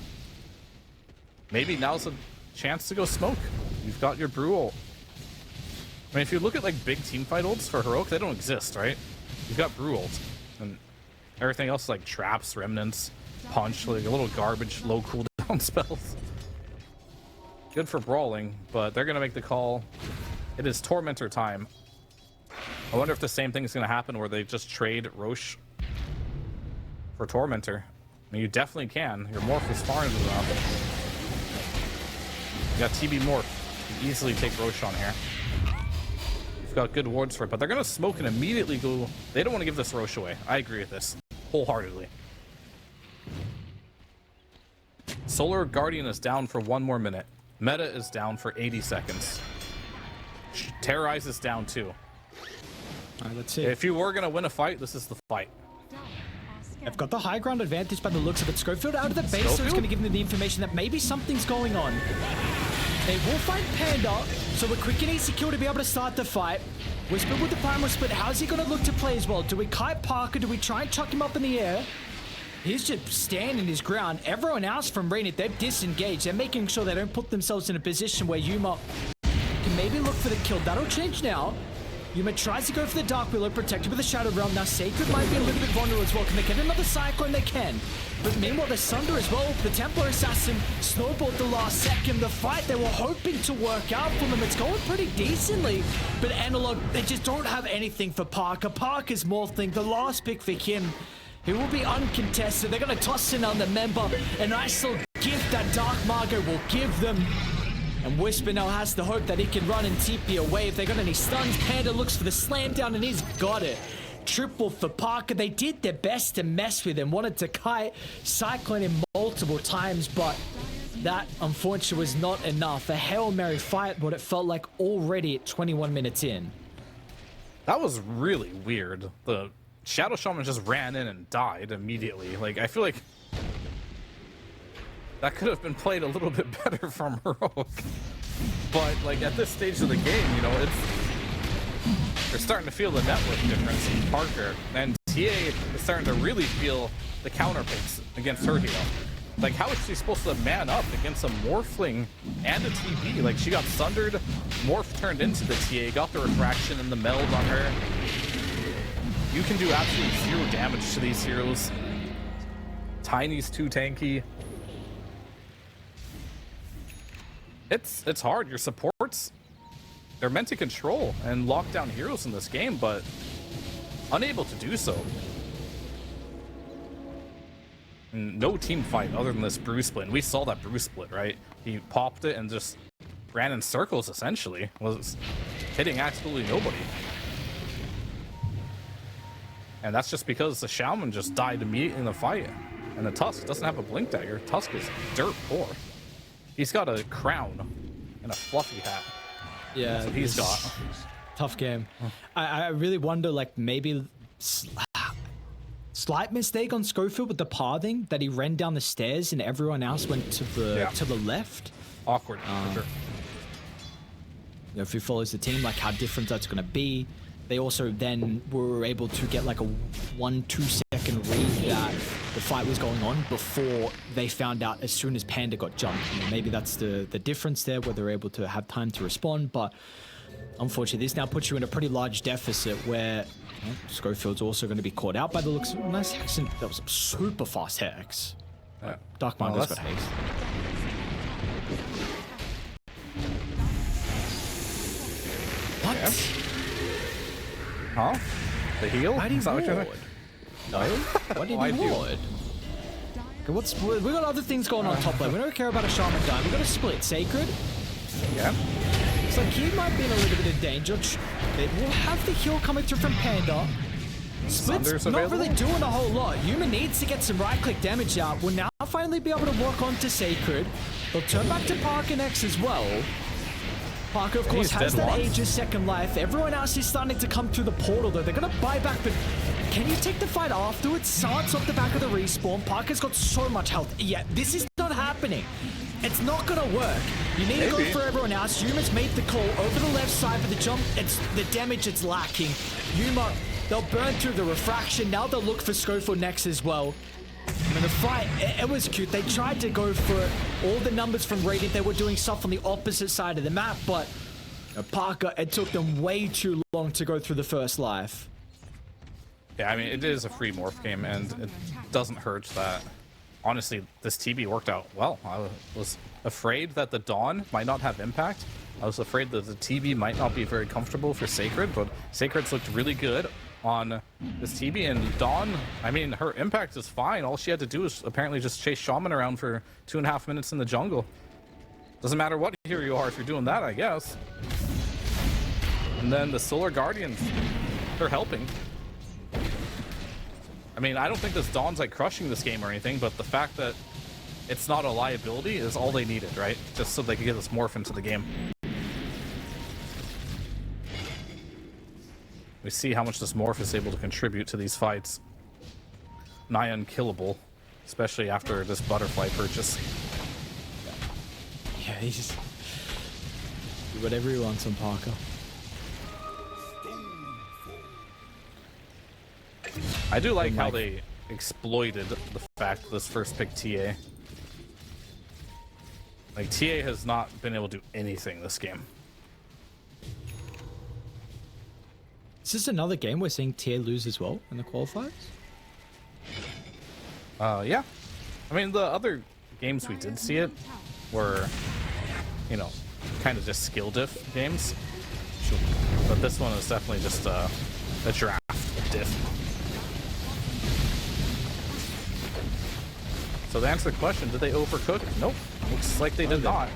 A: Maybe now's a chance to go smoke. You've got your Brew ult. I mean, if you look at like big team fight ults for Heroic, they don't exist, right? You've got Brew ult, and everything else is like traps, remnants, punch, like a little garbage, low cooldown spells. Good for brawling, but they're gonna make the call. It is Tormentor time. I wonder if the same thing is gonna happen where they just trade Roche for Tormentor. I mean, you definitely can. Your Morph is far enough. You got TB Morph. You can easily take Roche on here. You've got good wards for it, but they're gonna smoke and immediately go. They don't want to give this Roche away. I agree with this wholeheartedly. Solar Guardian is down for 1 more minute. Meta is down for 80 seconds. Terrorize is down too.
B: All right, let's see.
A: If you were gonna win a fight, this is the fight.
B: They've got the high ground advantage by the looks of it. Schofield out of the base, so it's going to give them the information that maybe something's going on. They will find Panda, so a quick and easy kill to be able to start the fight. Whisper with the primal split. How's he going to look to play as well? Do we kite Parker? Do we try and chuck him up in the air? He's just standing his ground. Everyone else from Rainit, they've disengaged. They're making sure they don't put themselves in a position where Yuma can maybe look for the kill. That'll change now. Yuma tries to go for the Dark Willow, protected with the Shadow Realm. Now Sacred might be a little bit vulnerable as well. Can they get another Cyclone? They can. But meanwhile, the Sunder as well. The Templar Assassin snowballed the last second. The fight they were hoping to work out for them. It's going pretty decently. But Analog, they just don't have anything for Parker. Parker's morphling. The last pick for him. He will be uncontested. They're going to toss in on the member. A nice little gift that Dark Margo will give them. And Whisper now has the hope that he can run and TP away. If they got any stuns, Panda looks for the slam down and he's got it. Triple for Parker. They did their best to mess with him. Wanted to kite, cyclone him multiple times, but that unfortunately was not enough. A Hail Mary fight, what it felt like already at 21 minutes in.
A: That was really weird. The Shadow Shaman just ran in and died immediately. Like, I feel like that could have been played a little bit better from Heroic. But, like, at this stage of the game, you know, they're starting to feel the network difference in Parker. And TA is starting to really feel the counter picks against her hero. Like, how is she supposed to man up against a Morphling and a TB? Like, she got sundered, Morph turned into the TA, got the refraction and the meld on her. You can do absolutely 0 damage to these heroes. Tiny's too tanky. It's hard. Your supports, they're meant to control and lock down heroes in this game, but unable to do so. And no team fight other than this Brew split. And we saw that Brew split, right? He popped it and just ran in circles, essentially. Was hitting absolutely nobody. And that's just because the Shaman just died immediately in the fight. And the Tusk doesn't have a Blink Dagger. Tusk is dirt poor. He's got a crown and a fluffy hat.
B: Yeah,
A: that's what he's got.
B: Tough game. I really wonder, like, maybe slight mistake on Schofield with the pathing that he ran down the stairs and everyone else went to the left.
A: Awkward, for sure.
B: You know, if he follows the team, like how different that's going to be. They also then were able to get like a 1-2 second read that the fight was going on before they found out as soon as Panda got jumped. You know, maybe that's the difference there, where they're able to have time to respond. But unfortunately, this now puts you in a pretty large deficit where Schofield's also going to be caught out by the looks. Nice hex. That was a super fast hex. Dark Minder's got haste. What?
A: Yeah. Huh? The heal?
B: Why did he ward? No? Why did he ward? Okay, we got other things going on top lane. We don't care about a Shaman dying. We got a split. Sacred?
A: Yeah.
B: It's like he might be in a little bit of danger. They will have the heal coming through from Panda. Split's
A: Sunder's
B: not
A: available?
B: really doing a whole lot. Yuma needs to get some right-click damage out. Will now finally be able to work onto Sacred. They'll turn back to Parker next as well. Parker, of course,
A: He's
B: has
A: dead
B: that
A: once.
B: Aegis second life. Everyone else is starting to come through the portal, though. They're going to buy back, but can you take the fight afterwards? Sart's off the back of the respawn. Parker's got so much health. Yeah, this is not happening. It's not going to work. You need to go
A: Maybe.
B: for everyone else. Yuma's made the call over the left side for the jump. It's the damage it's lacking. Yuma, they'll burn through the refraction. Now they'll look for Schofield next as well. I mean, the fight, it was cute. They tried to go for all the numbers from Radiant. They were doing stuff on the opposite side of the map, but Parker, it took them way too long to go through the first life.
A: Yeah, I mean, it is a free morph game, and it doesn't hurt that. Honestly, this TB worked out well. I was afraid that the Dawn might not have impact. I was afraid that the TB might not be very comfortable for Sacred, but Sacred's looked really good on this TB, and Dawn, I mean, her impact is fine. All she had to do is apparently just chase Shaman around for 2.5 minutes in the jungle. Doesn't matter what hero you are if you're doing that, I guess. And then the Solar Guardians, they're helping. I mean, I don't think this Dawn's like crushing this game or anything, but the fact that it's not a liability is all they needed, right? Just so they could get this morph into the game. We see how much this morph is able to contribute to these fights. Nigh unkillable, especially after this butterfly purchase.
B: Yeah, he's do whatever he wants on Parker.
A: I do like how they exploited the fact that this first pick TA. Like, TA has not been able to do anything this game.
B: Is this another game we're seeing Tier lose as well in the qualifiers?
A: Yeah. I mean, the other games we did see it were, you know, kind of just skill diff games. Sure. But this one is definitely just a draft diff. So to answer the question, did they overcook? Nope. Looks like they did not.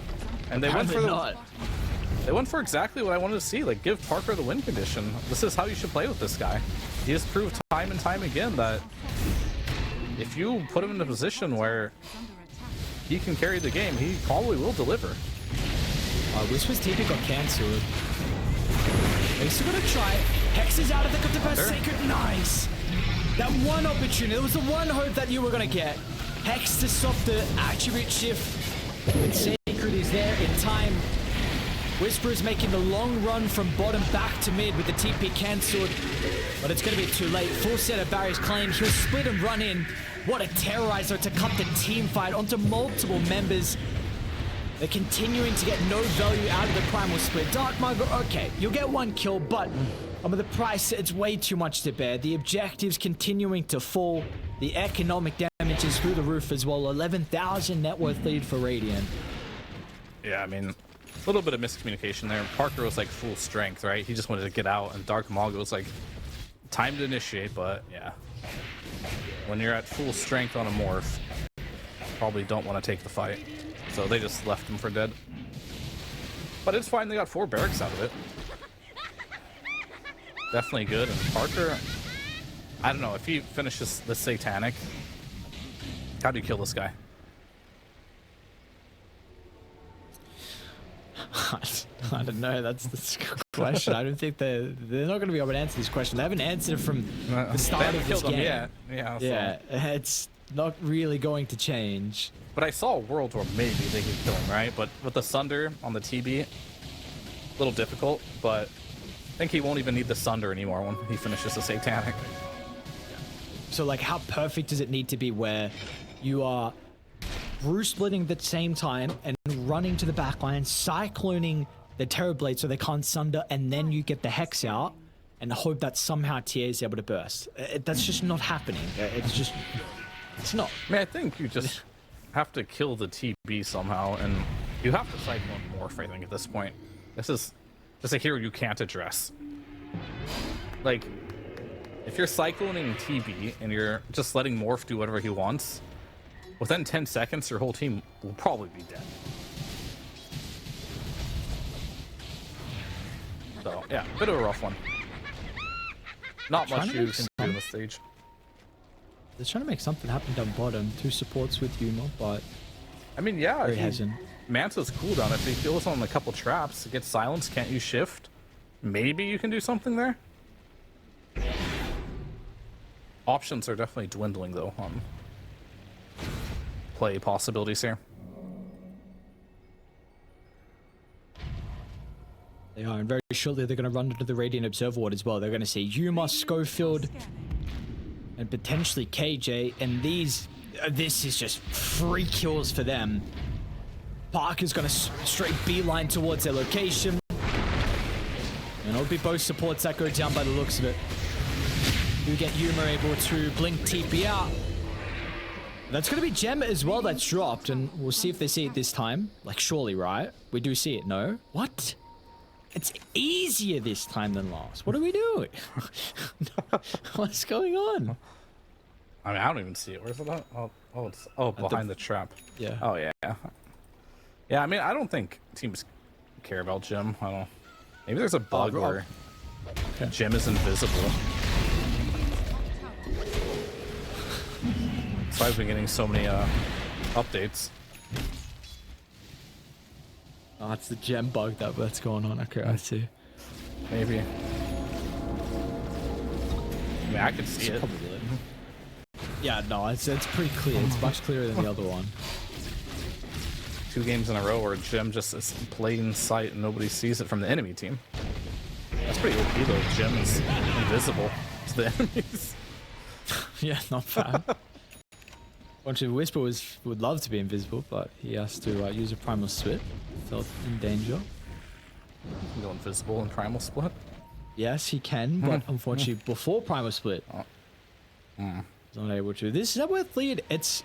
A: And they went for they went for exactly what I wanted to see. Like, give Parker the win condition. This is how you should play with this guy. He has proved time and time again that if you put him in a position where he can carry the game, he probably will deliver.
B: Whisper's TP got cancelled. They're still gonna try it. Hex is out of the best Sacred. Nice. That one opportunity. It was the one hope that you were gonna get. Hex to stop the attribute shift. And Sacred is there in time. Whisper is making the long run from bottom back to mid with the TP cancelled. But it's going to be too late. Full set of barriers claimed. He'll split and run in. What a terrorizer to cut the team fight onto multiple members. They're continuing to get no value out of the Primal Split. Dark Margot, okay, you'll get one kill, but with the price, it's way too much to bear. The objectives continuing to fall. The economic damage is through the roof as well. 11,000 net worth lead for Radiant.
A: Yeah, I mean, a little bit of miscommunication there. Parker was like full strength, right? He just wanted to get out, and Dark Mago was like time to initiate, but yeah. When you're at full strength on a morph, probably don't want to take the fight. So they just left him for dead. But it's fine, they got 4 barracks out of it. Definitely good, and Parker, I don't know, if he finishes the Satanic, how do you kill this guy?
B: I don't know. That's the question. I don't think they're not going to be able to answer this question. They haven't answered it from the start of this game.
A: Yeah,
B: Yeah, it's not really going to change.
A: But I saw a world where maybe they could kill him, right? But with the Sunder on the TB, a little difficult. But I think he won't even need the Sunder anymore when he finishes the Satanic.
B: So, like, how perfect does it need to be where you are Bruce splitting at the same time and running to the backline, cycloning the Terrorblade so they can't Sunder, and then you get the Hex out and hope that somehow TA is able to burst? That's just not happening. It's not.
A: I mean, I think you just have to kill the TB somehow, and you have to Cyclone Morph, I think, at this point. This is a hero you can't address. Like, if you're cycloning TB and you're just letting Morph do whatever he wants, within 10 seconds, your whole team will probably be dead. So, yeah, bit of a rough one. Not
B: Trying
A: much
B: to
A: you
B: make
A: can do on the stage.
B: They're trying to make something happen down bottom. 2 supports with Yuma, but
A: I mean, yeah,
B: he hasn't.
A: Manta's cooldown. If he feels on a couple traps, it gets silenced, can't use shift. Maybe you can do something there. Options are definitely dwindling though on play possibilities here.
B: They are, and very shortly they're going to run into the Radiant Observer Ward as well. They're going to see Yuma, Schofield, and potentially KJ, and these, this is just free kills for them. Parker's going to straight beeline towards their location. And it'll be both supports that go down by the looks of it. You get Yuma able to blink TP out. That's going to be Gem as well that's dropped, and we'll see if they see it this time. Like, surely, right? We do see it, no? What? It's easier this time than last. What are we doing? What's going on?
A: I mean, I don't even see it. Where's it at? It's behind the trap.
B: Yeah.
A: Oh yeah. Yeah, I mean, I don't think teams care about Jim. I don't. Maybe there's a bug where Jim is invisible. So I've been getting so many updates.
B: Oh, it's the gem bug that's going on. Okay, I see.
A: Maybe. I mean, I can see it.
B: Probably. Yeah, no, it's pretty clear. It's much clearer than the other one.
A: 2 games in a row where Jim just is in plain sight and nobody sees it from the enemy team. That's pretty OP though. Jim is invisible to the enemies.
B: Yeah, not bad. Bunch of Whisper would love to be invisible, but he has to use a Primal Split. Felt in danger.
A: You can go invisible in Primal Split.
B: Yes, he can, but unfortunately, before Primal Split, he's not able to. This is worth lead. It's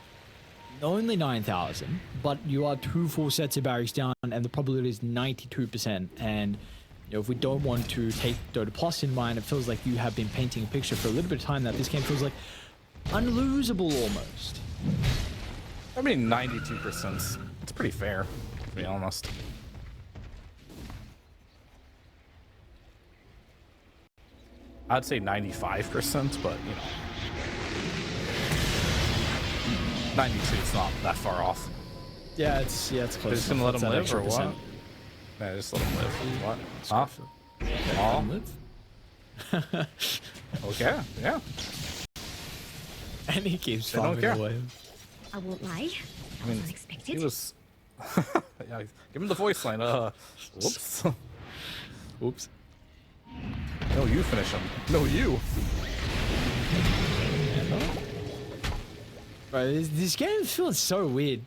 B: only 9,000, but you are 2 full sets of barracks down, and the probability is 92%. And you know, if we don't want to take Dota Plus in mind, it feels like you have been painting a picture for a little bit of time that this game feels like unlosable almost.
A: I mean, 92%. It's pretty fair, to be honest. I'd say 95%, but you know, 92 is not that far off.
B: Yeah, it's close.
A: They're just gonna let him live, or what? Yeah, just let him live. What? Huh? Oh. Okay, yeah.
B: And he keeps
A: They don't
B: farming
A: care.
B: away.
D: I won't lie. That was unexpected.
A: He was. Yeah, give him the voice line. Whoops.
B: Oops.
A: No, you finish him. No, you.
B: Bro, this game feels so weird.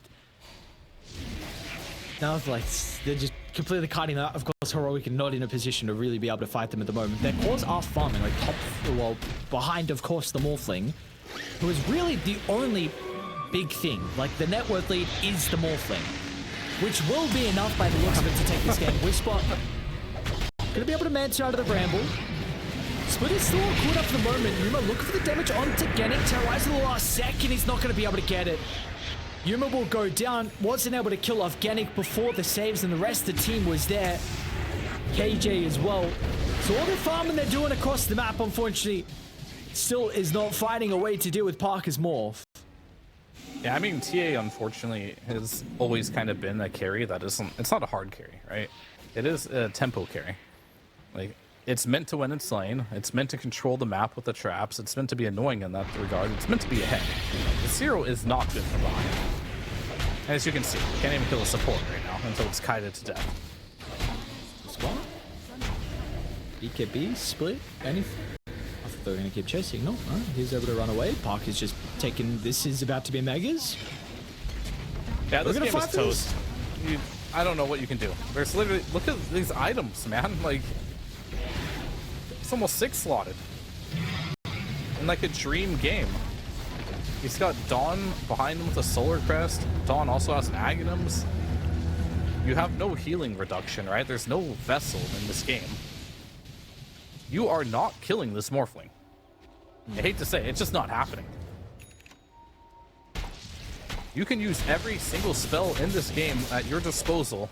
B: Now, like, they're just completely cutting out. Of course, Heroic are not in a position to really be able to fight them at the moment. Their cores are farming, like, well, behind, of course, the Morphling, who is really the only big thing. Like, the net worth lead is the Morphling, which will be enough by the looks of it to take this game. Whisper gonna be able to manage out of the Bramble. Split is still caught up for the moment. Yuma looking for the damage onto Genic. Terrorizing the last second. He's not going to be able to get it. Yuma will go down. Wasn't able to kill off Genic before the saves, and the rest of the team was there. KJ as well. So all the farming they're doing across the map, unfortunately, still is not finding a way to deal with Parker's morph.
A: Yeah, I mean, TA unfortunately has always kind of been a carry that isn't. It's not a hard carry, right? It is a tempo carry. Like, it's meant to win its lane. It's meant to control the map with the traps. It's meant to be annoying in that regard. It's meant to be ahead. The Zero is not good from behind. As you can see, can't even kill a support right now until it's kited to death.
B: Squad? BKB, split, anything? I thought they were going to keep chasing. No, he's able to run away. Parker's just taking. This is about to be Megas.
A: Yeah, this game is
B: fight
A: toast. I don't know what you can do. There's literally, look at these items, man. Like, it's almost 6 slotted. In like a dream game. He's got Dawn behind him with a Solar Crest. Dawn also has an Aghanims. You have no healing reduction, right? There's no Vessel in this game. You are not killing this Morphling. I hate to say it, it's just not happening. You can use every single spell in this game at your disposal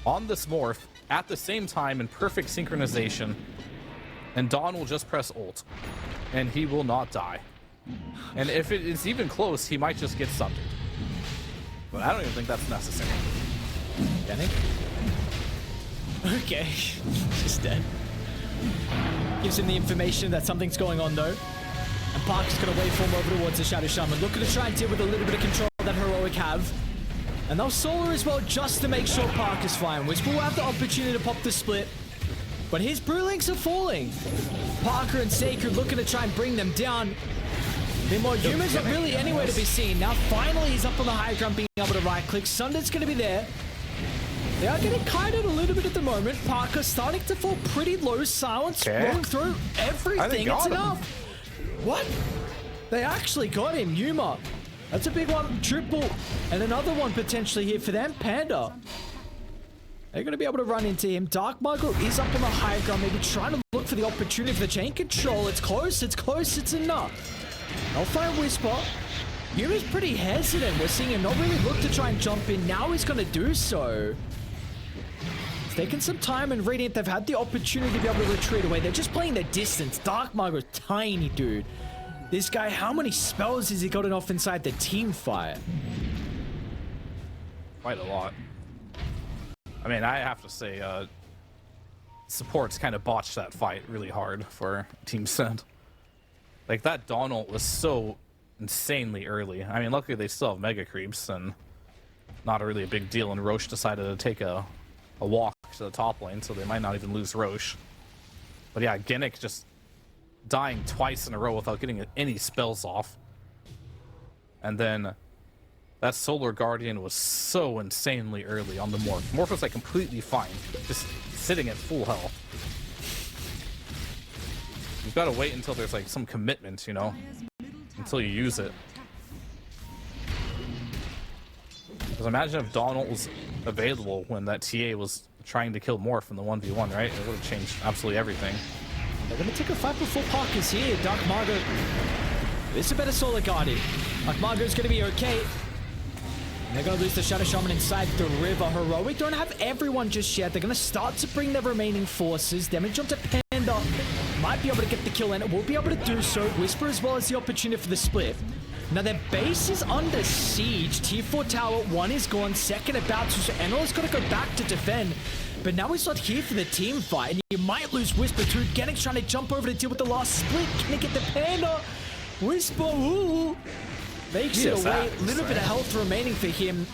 A: on this morph at the same time in perfect synchronization. and Dawn will just press ult, and he will not die. And if it is even close, he might just get sundered. But I don't even think that's necessary.
B: Yannick? Okay. Just dead. Gives him the information that something's going on though. And Parker's gonna waveform over towards the Shadow Shaman, looking to try and deal with a little bit of control that Heroic have. And they'll solar as well just to make sure Parker's fine. Whisper will have the opportunity to pop the split. But his Brewlinks are falling. Parker and Sacred looking to try and bring them down. Meanwhile, Yuma's not really anywhere to be seen. Now finally he's up on the high ground being able to right click. Sunder's gonna be there. They are getting kited a little bit at the moment. Parker starting to fall pretty low. Silence walk through everything. It's enough. What? They actually got him. Yuma. That's a big one. Triple. And another one potentially here for them. Panda. They're going to be able to run into him. Dark Muggle is up on the high ground. Maybe trying to look for the opportunity for the chain control. It's close. It's close. It's enough. Hellfire Whisper. Yuma's pretty hesitant. We're seeing him not really look to try and jump in. Now he's going to do so. It's taken some time, and Radiant, they've had the opportunity to be able to retreat away. They're just playing their distance. Dark Muggle's tiny, dude. This guy, how many spells has he gotten off inside the team fight?
A: Quite a lot. I mean, I have to say, supports kind of botched that fight really hard for Team Send. Like, that Dawn ult was so insanely early. I mean, luckily they still have Mega Creeps, and not really a big deal, and Roche decided to take a walk to the top lane, so they might not even lose Roche. But yeah, Genic just dying twice in a row without getting any spells off. And then that Solar Guardian was so insanely early on the Morph. Morph was like completely fine, just sitting at full health. You've got to wait until there's like some commitment, you know, until you use it. Because imagine if Donald was available when that TA was trying to kill Morph in the 1v1, right? It would have changed absolutely everything.
B: They're going to take a fight before Parker's here. Dark Margo. This is a better Solar Guardian. Dark Margo's going to be okay. And they're going to lose the Shadow Shaman inside the river. Heroic don't have everyone just yet. They're going to start to bring their remaining forces. Damage onto Panda. Might be able to get the kill, and it will be able to do so. Whisper as well as the opportunity for the split. Now their base is under siege. Tier 4 tower, 1 is gone, 2nd about to, so Enel's got to go back to defend. But now he's not here for the team fight, and you might lose Whisper too. Genic's trying to jump over to deal with the last split. Can he get the Panda? Whisper, ooh, makes it away. A little bit of health remaining for him.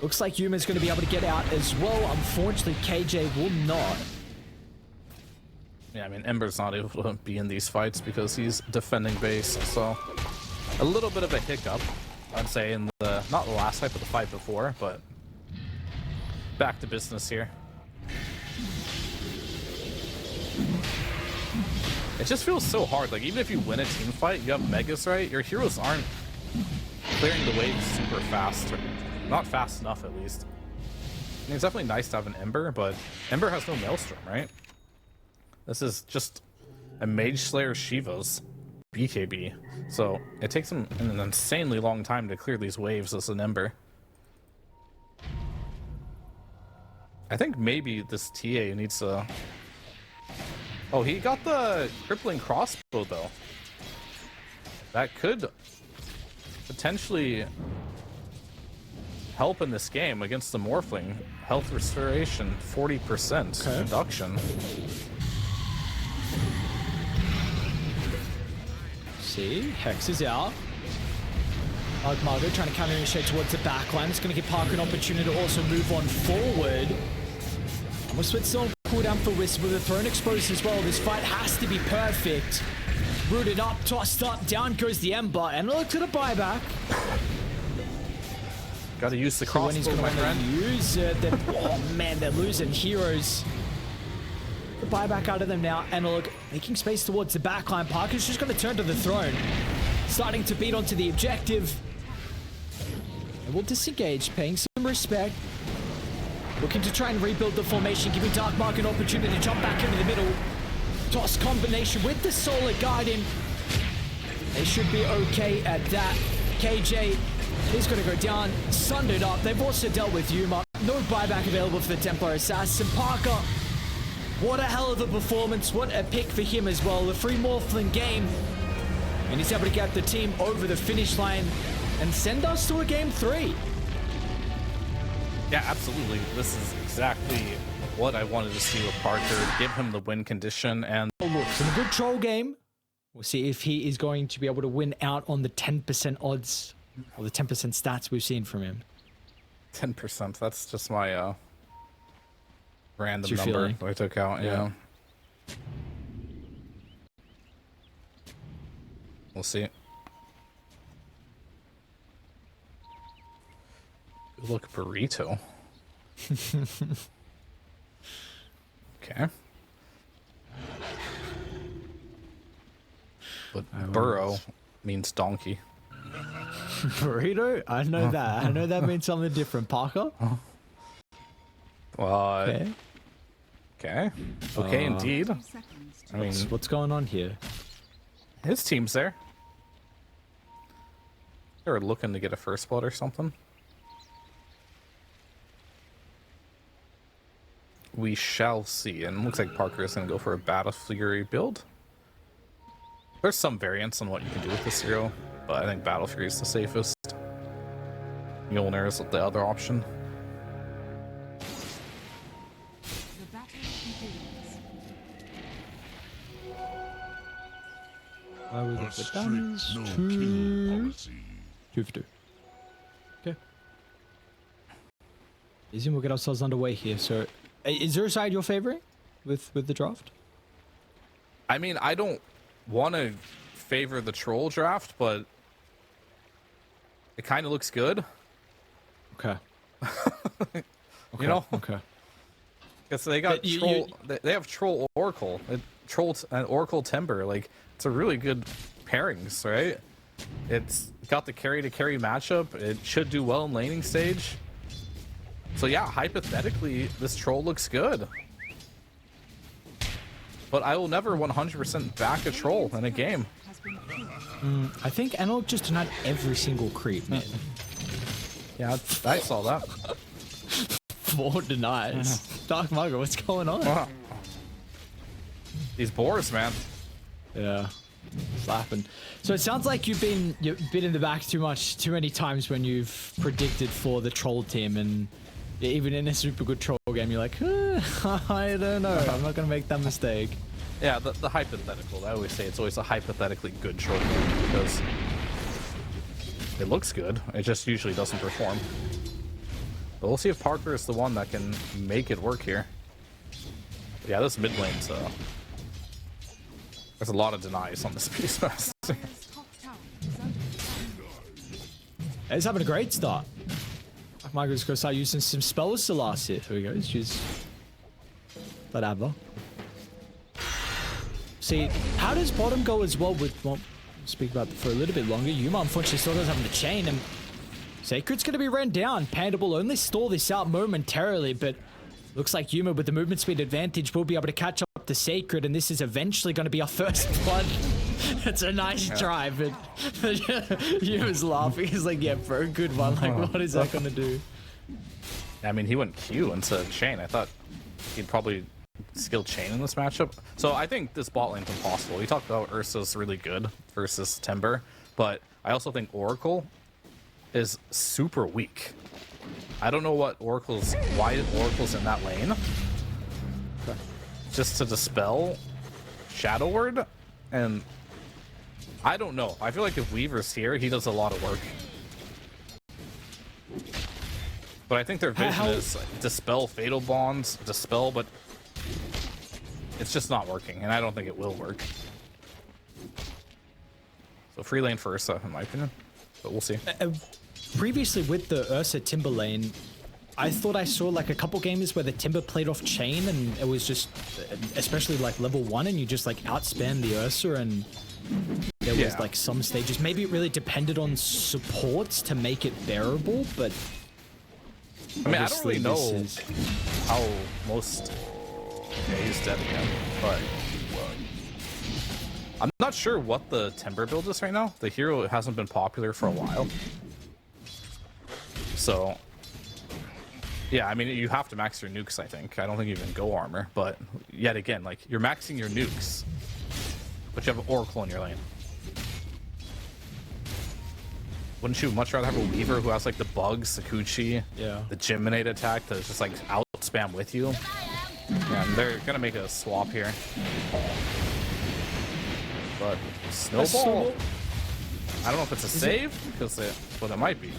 B: Looks like Yuma's going to be able to get out as well. Unfortunately, KJ will not.
A: Yeah, I mean, Ember's not able to be in these fights because he's defending base, so a little bit of a hiccup, I'd say, in the, not the last fight, but the fight before, but back to business here. It just feels so hard. Like, even if you win a team fight, you have Megas, right? Your heroes aren't clearing the waves super fast, or not fast enough at least. I mean, it's definitely nice to have an Ember, but Ember has no Maelstrom, right? This is just a Mage Slayer Shiva's BKB, so it takes him an insanely long time to clear these waves as an Ember. I think maybe this TA needs to... Oh, he got the Crippling Crossbow, though. That could potentially help in this game against the Morphling. Health restoration, 40% reduction.
B: See, Hex is out. Margo trying to counter-initiate towards the backline. It's going to give Parker an opportunity to also move on forward. Almost with still cooldown for Whisper, with the throne exposed as well. This fight has to be perfect. Rooted up, tossed up, down goes the Ember, and look to the buyback.
A: Gotta use the crossbow,
B: when he's gonna
A: my friend.
B: Use it, oh man, they're losing heroes. The buyback out of them now, and look, making space towards the backline. Parker's just going to turn to the throne, starting to beat onto the objective. And will disengage, paying some respect. Looking to try and rebuild the formation, giving Dark Mark an opportunity to jump back into the middle. Toss combination with the Solar Guardian. They should be okay at that. KJ is going to go down, sundered up. They've also dealt with Yuma. No buyback available for the Templar Assassin. Parker What a hell of a performance. What a pick for him as well. The free Morphling game. And he's able to get the team over the finish line and send us to a game 3.
A: Yeah, absolutely. This is exactly what I wanted to see with Parker. Give him the win condition and...
B: Oh, look, in a good troll game. We'll see if he is going to be able to win out on the 10% odds or the 10% stats we've seen from him.
A: 10%. That's just my random
B: What's your
A: number
B: feeling?
A: I took out. Yeah. We'll see. Look, burrito. Okay. But burrow means donkey.
B: Burrito? I know that. I know that means something different. Parker?
A: Well,
B: Okay.
A: okay, indeed.
C: 2 seconds to
A: I mean,
B: What's going on here?
A: his team's there. They were looking to get a first blood or something. We shall see. And it looks like Parker is going to go for a Battle Fury build. There's some variance on what you can do with this hero, but I think Battle Fury is the safest. Mjolnir is the other option.
C: the battle begins.
B: I will
E: A
B: get
E: strict
B: damage
E: no-kill policy.
B: 2 Okay. Easy, we'll get ourselves underway here. So, is there a side you're favoring with the draft?
A: I mean, I don't want to favor the troll draft, but it kind of looks good.
B: Okay.
A: You know?
B: Okay.
A: Because they got
B: But you-
A: troll. They have troll oracle, troll and oracle timber. Like, it's a really good pairings, right? It's got the carry to carry matchup. It should do well in laning stage. So yeah, hypothetically, this troll looks good. But I will never 100% back a troll in a game.
C: Has been killed.
B: I think Analog just denied every single creep, man.
A: Yeah, I saw that.
B: 4 denies. Dark Margaret, what's going on?
A: Wow. These boars, man.
B: Yeah. Slapping. So it sounds like you've been in the back too many times when you've predicted for the troll team, and even in a super good troll game, you're like, I don't know, I'm not gonna make that mistake.
A: Yeah, the hypothetical. I always say it's always a hypothetically good troll game because it looks good. It just usually doesn't perform. But we'll see if Parker is the one that can make it work here. But yeah, this mid lane's there's a lot of denies on this piece.
C: Dire's top tower is under attack.
B: He's having a great start. Dark Margaret's gonna start using some spells to last here. Here we go. She's that Abba. See, how does bottom go as well with, well, we'll speak about that for a little bit longer. Yuma unfortunately still doesn't have the chain, and Sacred's going to be ran down. Panda will only stall this out momentarily, but looks like Yuma with the movement speed advantage will be able to catch up to Sacred, and this is eventually going to be our first blood. That's a nice try, but Yuma's laughing. He's like, yeah, bro, good one. Like, what is that going to do?
A: I mean, he went Q into chain. I thought he'd probably skill chain in this matchup. So I think this bot lane's impossible. We talked about Ursa's really good versus Timber, but I also think Oracle is super weak. I don't know why Oracle's in that lane. Just to dispel Shadow Word, and I don't know. I feel like if Weaver's here, he does a lot of work. But I think their vision is dispel Fatal Bonds, dispel, but it's just not working, and I don't think it will work. So free lane for Ursa, in my opinion, but we'll see.
B: Previously with the Ursa Timber lane, I thought I saw like a couple games where the Timber played off chain, and it was just, especially like level 1, and you just like outspam the Ursa, and there was like some stages. Maybe it really depended on supports to make it bearable, but
A: I mean, I don't really know
B: this
A: how most... Okay, he's dead again, but I'm not sure what the Timber build is right now. The hero hasn't been popular for a while. So Yeah, I mean, you have to max your nukes, I think. I don't think you can go armor, but yet again, like, you're maxing your nukes, but you have an Oracle in your lane. Wouldn't you much rather have a Weaver who has, like, the bugs, Sakuchi, the Geminate attack to just, like, out-spam with you? Yeah, and they're gonna make a swap here. But, Snowball, I don't know if it's a save, but it might be.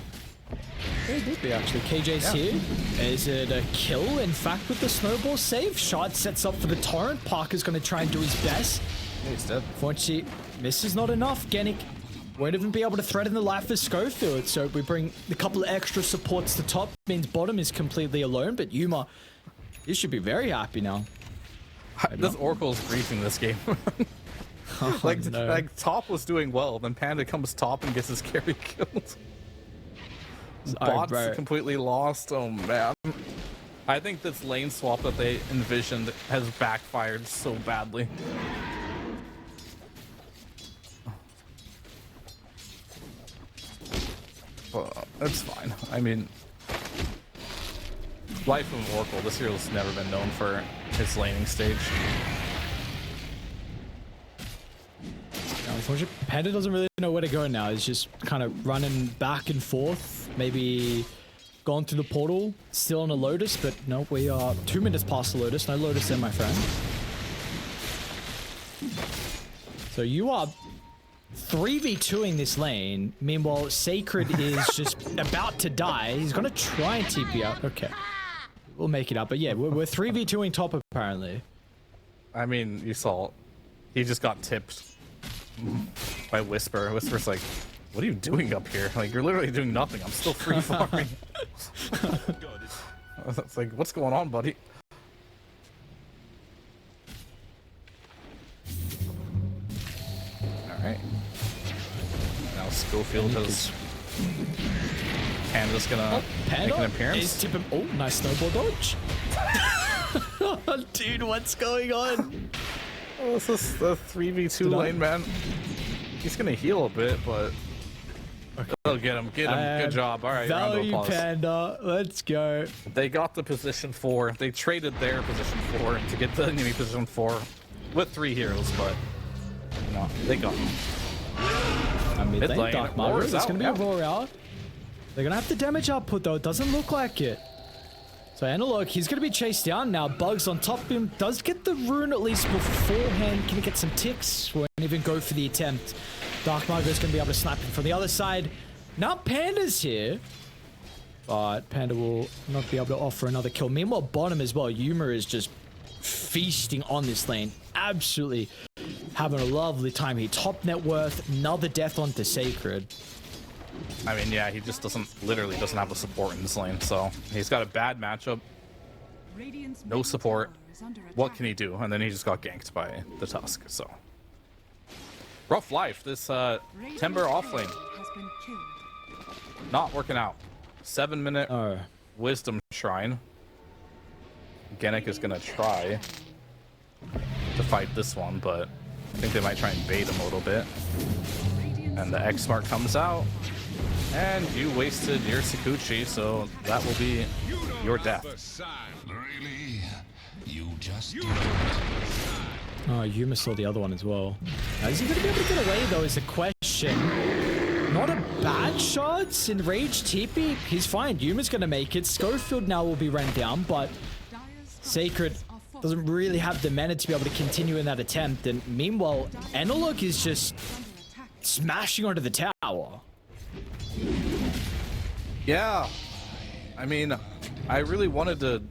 B: It would be actually. KJ's here. Is it a kill, in fact, with the snowball save? Shard sets up for the torrent. Parker's going to try and do his best.
A: Yeah, he's dead.
B: Fortunately, this is not enough. Genic won't even be able to threaten the life of Schofield. So we bring a couple of extra supports to top. Means bottom is completely alone. But Yuma, you should be very happy now.
A: This Oracle is griefing this game. Like top was doing well, then Panda comes top and gets his carry killed. Bots completely lost. Oh man, I think this lane swap that they envisioned has backfired so badly. It's fine. I mean, Life of Oracle, this hero's never been known for his laning stage.
B: Unfortunately, Panda doesn't really know where to go now. He's just kind of running back and forth. Maybe gone through the portal. Still on a Lotus, but no, we are 2 minutes past the Lotus. No Lotus there, my friend. So you are 3v2ing this lane. Meanwhile, Sacred is just about to die. He's going to try and TP out. Okay. We'll make it up. But yeah, we're 3v2ing top apparently.
A: I mean, you saw he just got tipped by Whisper. Whisper's like, what are you doing up here? Like, you're literally doing nothing. I'm still free farming. It's like, what's going on, buddy? Alright. Now Schofield has... Panda's gonna make an appearance.
B: Oh, nice snowball dodge. Dude, what's going on?
A: Oh, this is the 3v2 lane, man. He's gonna heal a bit, but they'll get him. Get him. Good job. All right, round of applause.
B: Panda, let's go.
A: They got the position 4. They traded their position 4 to get the enemy position 4 with 3 heroes, but no, they got them.
B: Mid lane, Dark Matter. There's gonna be a roar out. They're gonna have the damage output though. It doesn't look like it. So Analog, he's going to be chased down now. Bugs on top of him. Does get the rune at least beforehand. Can he get some ticks? Won't even go for the attempt. Dark Margot's going to be able to snipe him from the other side. Now Panda's here. But Panda will not be able to offer another kill. Meanwhile, bottom as well. Yuma is just feasting on this lane. Absolutely having a lovely time here. Top net worth. Another death onto Sacred.
A: I mean, yeah, he just literally doesn't have a support in this lane, so he's got a bad matchup. No support. What can he do? And then he just got ganked by the Tusk, so. Rough life. This Timber off lane. Not working out. 7-minute Wisdom Shrine. Genic is going to try to fight this one, but I think they might try and bait him a little bit. And the X-Smart comes out. And you wasted your Sakuchi, so that will be your death.
E: Really? You just
B: Oh, Yuma saw the other one as well. Is he going to be able to get away, though, is the question. Not a bad shot. Enraged TP. He's fine. Yuma's going to make it. Schofield now will be run down, but Sacred doesn't really have the mana to be able to continue in that attempt. And meanwhile, Analog is just smashing onto the tower.
A: Yeah, I mean, I really wanted to.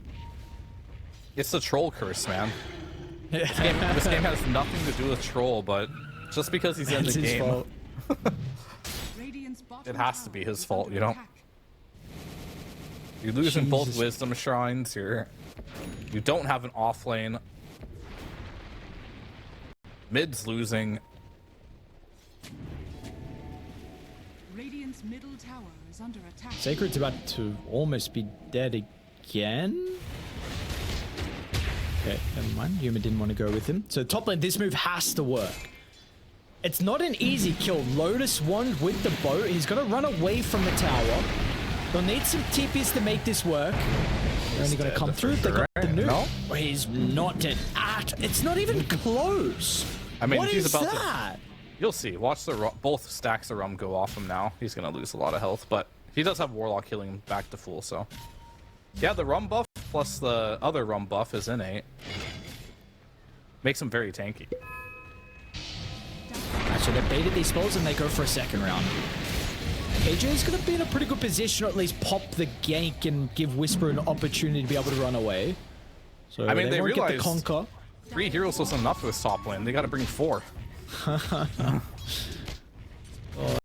A: It's the troll curse, man. This game has nothing to do with troll, but just because he's in the game, it has to be his fault, you know. You're losing both wisdom shrines. You don't have an off lane. Mid's losing.
C: Radiant's middle tower is under attack.
B: Sacred's about to almost be dead again. Okay, never mind. Yuma didn't want to go with him. So top lane, this move has to work. It's not an easy kill. Lotus Wand with the boat. He's going to run away from the tower. They'll need some TPs to make this work. They're only going to come through. They got the nuke.
A: No?
B: Oh, he's not dead. It's not even close.
A: I mean,
B: what
A: he's
B: is
A: about
B: that?
A: to... You'll see. Watch both stacks of rum go off him now. He's going to lose a lot of health, but he does have Warlock healing him back to full, so... Yeah, the rum buff plus the other rum buff is innate. Makes him very tanky.
B: So they baited these spells and they go for a second round. KJ is going to be in a pretty good position, or at least pop the gank and give Whisper an opportunity to be able to run away. So
A: I mean, they
B: won't get the
A: realized
B: conquer.
A: 3 heroes wasn't enough for this top lane. They got to bring 4.
B: Oh,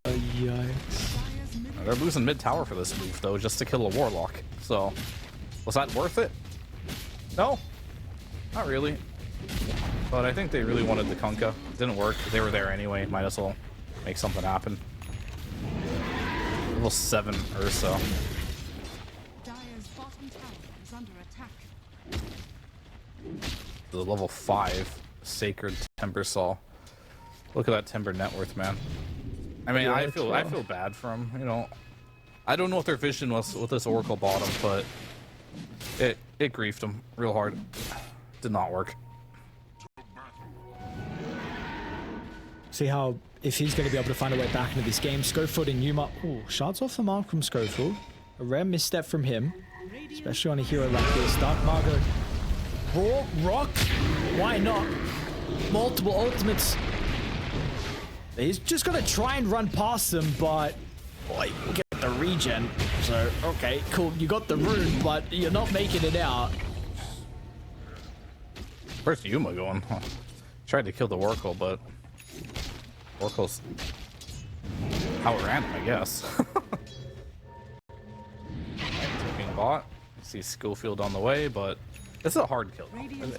B: yikes.
A: They're losing mid tower for this move, though, just to kill a Warlock. So, was that worth it? No, not really. But I think they really wanted the Kunkka. Didn't work. They were there anyway. Might as well make something happen. Level 7 or so.
C: Dire's bottom tower is under attack.
A: The level 5 Sacred Timber Saw. Look at that Timber net worth, man. I mean, I feel bad for him. You know, I don't know what their vision was with this Oracle bottom, but it griefed him real hard. Did not work.
B: See how, if he's going to be able to find a way back into this game. Schofield and Yuma. Ooh, shots off the mark from Schofield. A rare misstep from him, especially on a hero like this. Dark Margot. Raw Rock. Why not? Multiple ultimates. He's just going to try and run past them, but boy, we'll get the regen. So, okay, cool. You got the rune, but you're not making it out.
A: Where's Yuma going? Huh. Tried to kill the Oracle, but Oracle's how it ran him, I guess. Taking bot. See Schofield on the way, but it's a hard kill.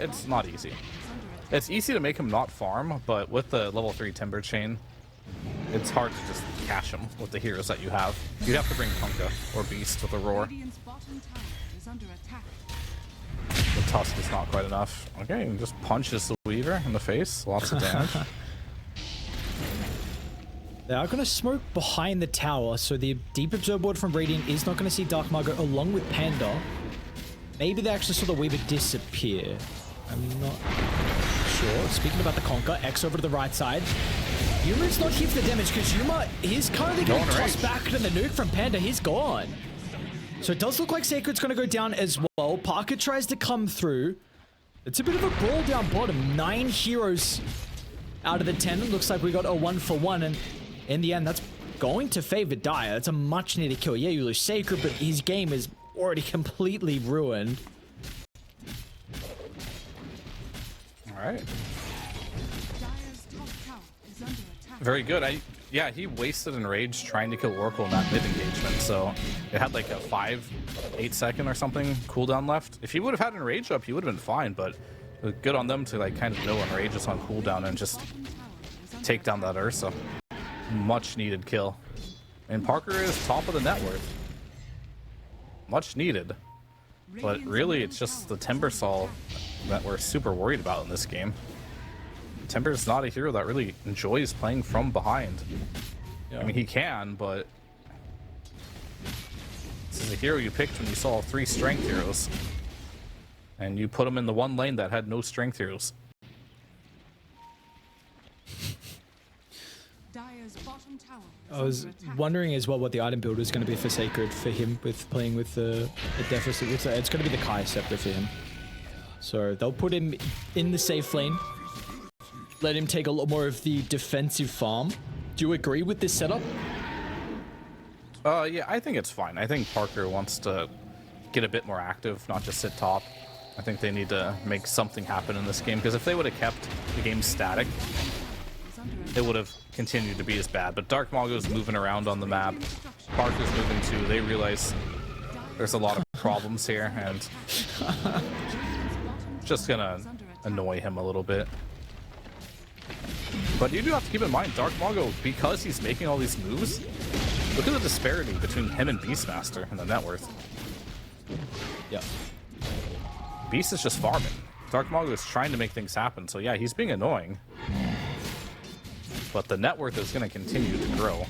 A: It's not easy. It's easy to make him not farm, but with the level 3 Timber Chain, it's hard to just catch him with the heroes that you have. You'd have to bring Kunkka or Beast with a Roar.
C: Radiant's bottom tower is under attack.
A: The Tusk is not quite enough. Okay, and just punches the Weaver in the face. Lots of damage.
B: They are going to smoke behind the tower, so the Deep Absorb Ward from Radiant is not going to see Dark Margot along with Panda. Maybe they actually saw the Weaver disappear. I'm not sure. Speaking about the Conquer, X over to the right side. Yuma's not here for the damage because Yuma is currently going to toss back to the nuke from Panda. He's gone. So it does look like Sacred's going to go down as well. Parker tries to come through. It's a bit of a brawl down bottom. 9 heroes out of the 10. It looks like we got a 1-for-1, and in the end, that's going to favor Dire. That's a much needed kill. Yeah, you lose Sacred, but his game is already completely ruined.
A: All right.
C: Dire's top tower is under attack.
A: Very good. Yeah, he wasted Enrage trying to kill Oracle in that mid engagement, so it had like a 5-8 second or something cooldown left. If he would have had Enrage up, he would have been fine, but it was good on them to like kind of know Enrage is on cooldown and just take down that Ursa. Much needed kill. And Parker is top of the net worth. Much needed. But really, it's just the Timber Saw that we're super worried about in this game. Timber's not a hero that really enjoys playing from behind. Yeah. I mean, he can, but this is a hero you picked when you saw 3 strength heroes. And you put him in the one lane that had no strength heroes.
C: Dire's bottom tower is
B: I was
C: under attack.
B: wondering as well what the item build is going to be for Sacred for him with playing with the deficit. It's going to be the Kai Scepter for him. So they'll put him in the safe lane. Let him take a lot more of the defensive farm. Do you agree with this setup?
A: Yeah, I think it's fine. I think Parker wants to get a bit more active, not just sit top. I think they need to make something happen in this game, because if they would have kept the game static, it would have continued to be as bad. But Dark Mago's moving around on the map. Parker's moving too. They realize there's a lot of problems here, and just gonna annoy him a little bit. But you do have to keep in mind, Dark Mago, because he's making all these moves, look at the disparity between him and Beastmaster in the net worth.
B: Yeah.
A: Beast is just farming. Dark Mago is trying to make things happen, so yeah, he's being annoying. But the net worth is going to continue to grow.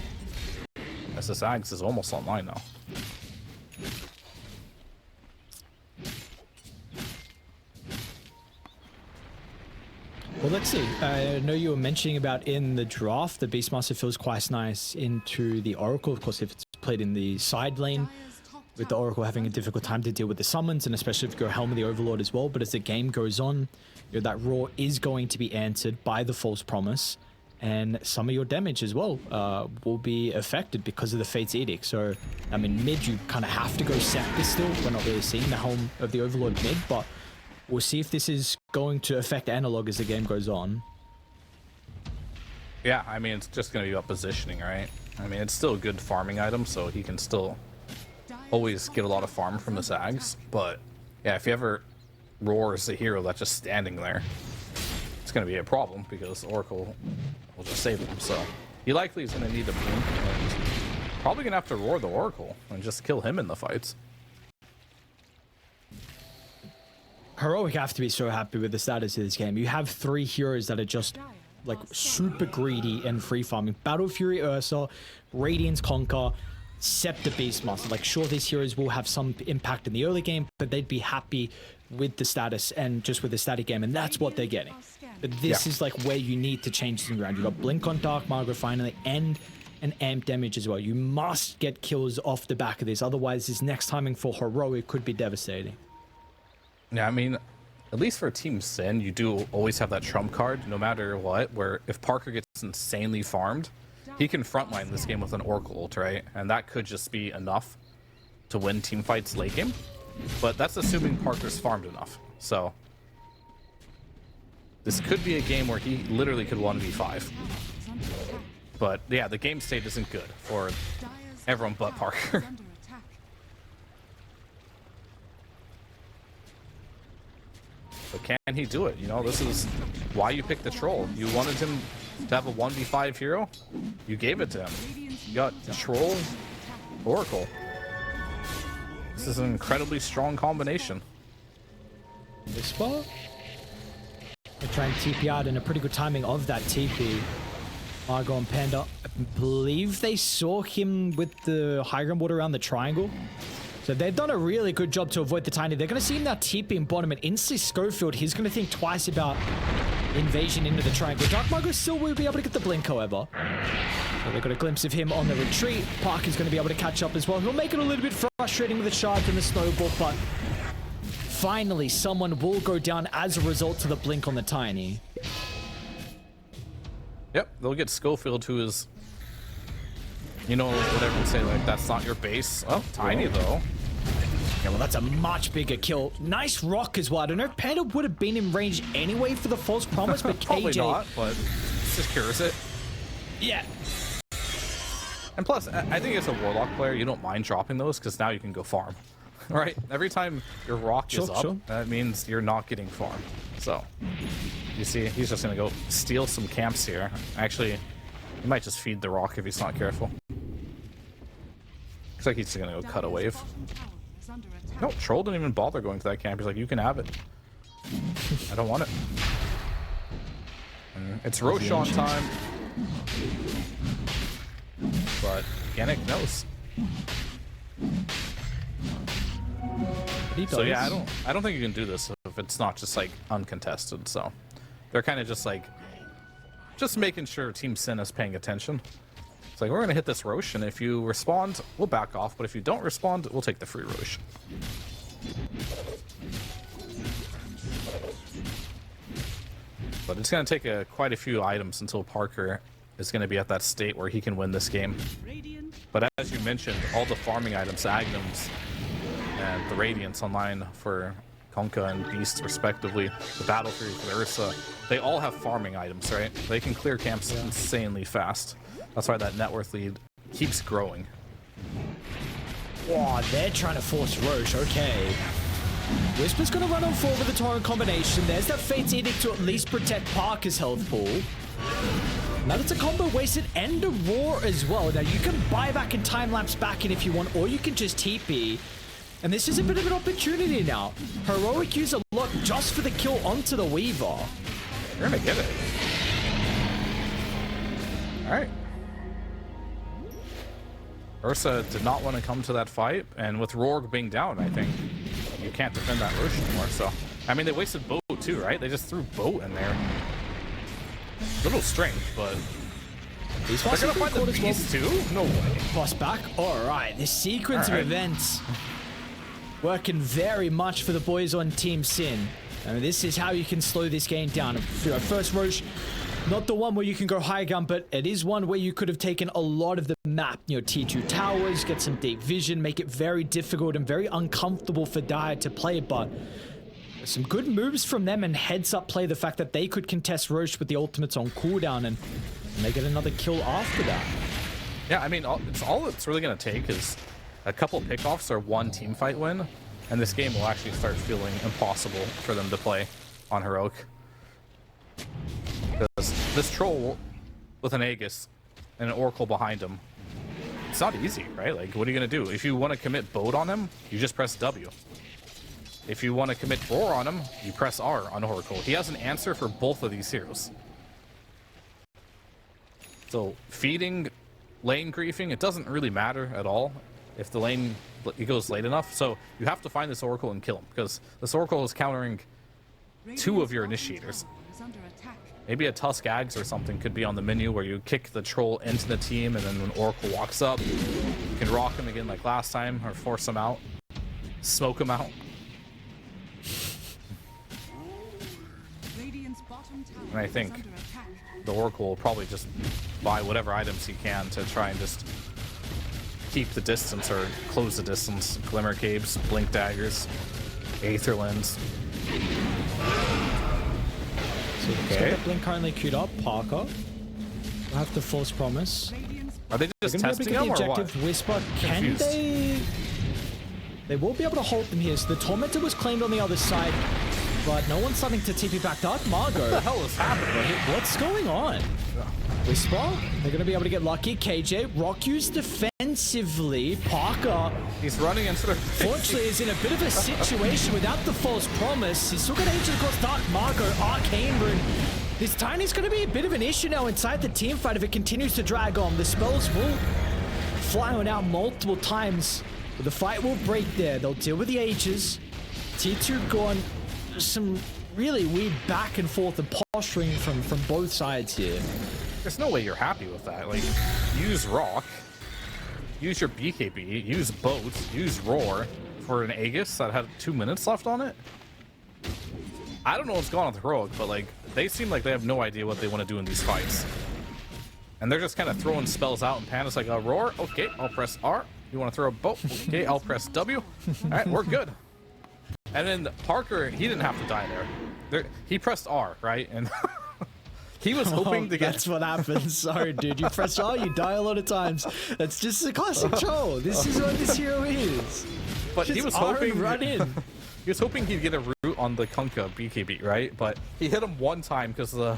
A: As this Axe is almost online now.
B: Well, let's see. I know you were mentioning about in the draft, the Beastmaster feels quite nice into the Oracle. Of course, if it's played in the side lane, with the Oracle having a difficult time to deal with the summons, and especially if you go Helm of the Overlord as well. But as the game goes on, you know, that Roar is going to be answered by the False Promise, and some of your damage as well will be affected because of the Fate's Edict. So, I mean, mid, you kind of have to go Scepter still. We're not really seeing the Helm of the Overlord mid, but we'll see if this is going to affect Analog as the game goes on.
A: Yeah, I mean, it's just going to be about positioning, right? I mean, it's still a good farming item, so he can still always get a lot of farm from the Zags. But, yeah, if he ever roars a hero that's just standing there, it's going to be a problem because Oracle will just save him. So, he likely is going to need a blink, and probably going to have to roar the Oracle and just kill him in the fights.
B: Heroic have to be so happy with the status of this game. You have 3 heroes that are just like super greedy and free farming. Battle Fury Ursa, Radiance Conquer, Scepter Beastmaster. Like, sure, these heroes will have some impact in the early game, but they'd be happy with the status and just with the static game, and that's what they're getting. But this is like where you need to change things around. You got Blink on Dark Margot finally, and an amp damage as well. You must get kills off the back of this, otherwise this next timing for Heroic could be devastating.
A: Yeah, I mean, at least for Team Sin, you do always have that trump card, no matter what, where if Parker gets insanely farmed, he can frontline this game with an Oracle ult, right? And that could just be enough to win team fights late game. But that's assuming Parker's farmed enough. So, this could be a game where he literally could 1v5. But, yeah, the game state isn't good for everyone but Parker. But can he do it? You know, this is why you picked the Troll. You wanted him to have a 1v5 hero. You gave it to him. You got Troll, Oracle. This is an incredibly strong combination.
B: This spot? They're trying to TP out in a pretty good timing of that TP. Margot and Panda, I believe they saw him with the high ground ward around the triangle. So they've done a really good job to avoid the Tiny. They're going to see him now TP in bottom, and instantly Schofield, he's going to think twice about invasion into the triangle. Dark Margot still will be able to get the blink, however. So they got a glimpse of him on the retreat. Parker's going to be able to catch up as well. He'll make it a little bit frustrating with the charge and the snowball, but finally someone will go down as a result to the blink on the Tiny.
A: Yep, they'll get Schofield, who is, you know, what everyone say, like, that's not your base. Oh, Tiny, though.
B: Yeah, well, that's a much bigger kill. Nice rock as well. I don't know if Panda would have been in range anyway for the False Promise, but
A: Probably
B: KJ...
A: not, but just cures it.
B: Yeah.
A: And plus, I think as a Warlock player, you don't mind dropping those, because now you can go farm. Right? Every time your rock is up, that means you're not getting farm. So, you see, he's just going to go steal some camps here. Actually, he might just feed the rock if he's not careful. Looks like he's just going to go cut a wave. No, Troll didn't even bother going to that camp. He's like, you can have it. I don't want it. And it's Roshan time. But Yannick knows. So yeah, I don't think you can do this if it's not just like uncontested. So they're kind of just like making sure Team Sin is paying attention. It's like, we're gonna hit this Roche, and if you respond, we'll back off. But if you don't respond, we'll take the free Roche. But it's gonna take quite a few items until Parker is gonna be at that state where he can win this game. But as you mentioned, all the farming items, Agnums, and the Radiance online for Conka and Beast respectively, the Battle Fury for Ursa, they all have farming items, right? They can clear camps insanely fast. That's why that net worth lead keeps growing.
B: Wow, they're trying to force Roche, okay. Whisper's gonna run on forward with the Torrent combination. There's that Fate's Edict to at least protect Parker's health pool. Now that's a combo wasted and a roar as well. Now you can buy back and time-lapse back in if you want, or you can just TP. And this is a bit of an opportunity now. Heroic use a lot just for the kill onto the Weaver.
A: You're gonna get it. Alright. Ursa did not want to come to that fight, and with Rourke being down, I think you can't defend that Roche anymore. So, I mean, they wasted boat too, right? They just threw boat in there. Little strength, but
B: He's
A: they're gonna find the beast too? No way.
B: Boss back. All right, this sequence
A: All right.
B: of events working very much for the boys on Team Sin. I mean, this is how you can slow this game down. First Roche, not the one where you can go high ground, but it is one where you could have taken a lot of the map. You know, T2 towers, get some deep vision, make it very difficult and very uncomfortable for Dire to play, but some good moves from them and heads up play the fact that they could contest Roche with the ultimates on cooldown and they get another kill after that.
A: Yeah, I mean, all it's really going to take is a couple pickoffs or one team fight win, and this game will actually start feeling impossible for them to play on Heroic. Because this troll with an Aegis and an Oracle behind him, it's not easy, right? Like, what are you going to do? If you want to commit Boat on him, you just press W. If you want to commit Roar on him, you press R on Oracle. He has an answer for both of these heroes. So feeding, lane griefing, it doesn't really matter at all if the lane it goes late enough. So you have to find this Oracle and kill him, because this Oracle is countering two of your initiators.
C: Is under attack.
A: Maybe a Tusk Ags or something could be on the menu where you kick the troll into the team, and then when Oracle walks up, you can rock him again like last time, or force him out, smoke him out.
C: Radiant's bottom tower
A: And I
C: is
A: think
C: under attack.
A: the Oracle will probably just buy whatever items he can to try and just keep the distance or close the distance. Glimmer Caves, Blink Daggers, Aether Lens.
B: So let's get that blink currently queued up. Parker. We'll have the false promise.
C: Radiant's
A: Are they just
B: They're going to be
A: testing
B: able to
A: him
B: get the
A: or
B: objective.
A: what?
B: Whisper. Can
A: Confused.
B: they? They will be able to hold them here. So the Tormentor was claimed on the other side, but no one's starting to TP back. Dark Margot.
A: What the hell is happening?
B: What's going on? Whisper. They're going to be able to get lucky. KJ. Rock used defensively. Parker.
A: He's running into the
B: Fortunately, is in a bit of a situation without the false promise. He's still got ages across Dark Margot, Arcane Rune. This Tiny's going to be a bit of an issue now inside the team fight if it continues to drag on. The spells will fly on out multiple times, but the fight will break there. They'll deal with the Ages. T2 gone some really weird back and forth and posturing from both sides here.
A: There's no way you're happy with that. Like, use Rock, use your BKB, use Boat, use Roar for an Aegis that had 2 minutes left on it. I don't know what's going on with Heroic, but like, they seem like they have no idea what they want to do in these fights. And they're just kind of throwing spells out and Panic like, Roar, okay, I'll press R. You want to throw a Boat? Okay, I'll press W. All right, we're good. And then Parker, he didn't have to die there. He pressed R, right? And he was hoping to get...
B: That's what happens. Sorry, dude. You press R, you die a lot of times. That's just a classic troll. This is what this hero is.
A: But
B: Just
A: he was
B: R and
A: hoping...
B: run in.
A: He was hoping he'd get a root on the Kunkka BKB, right? But he hit him one time because the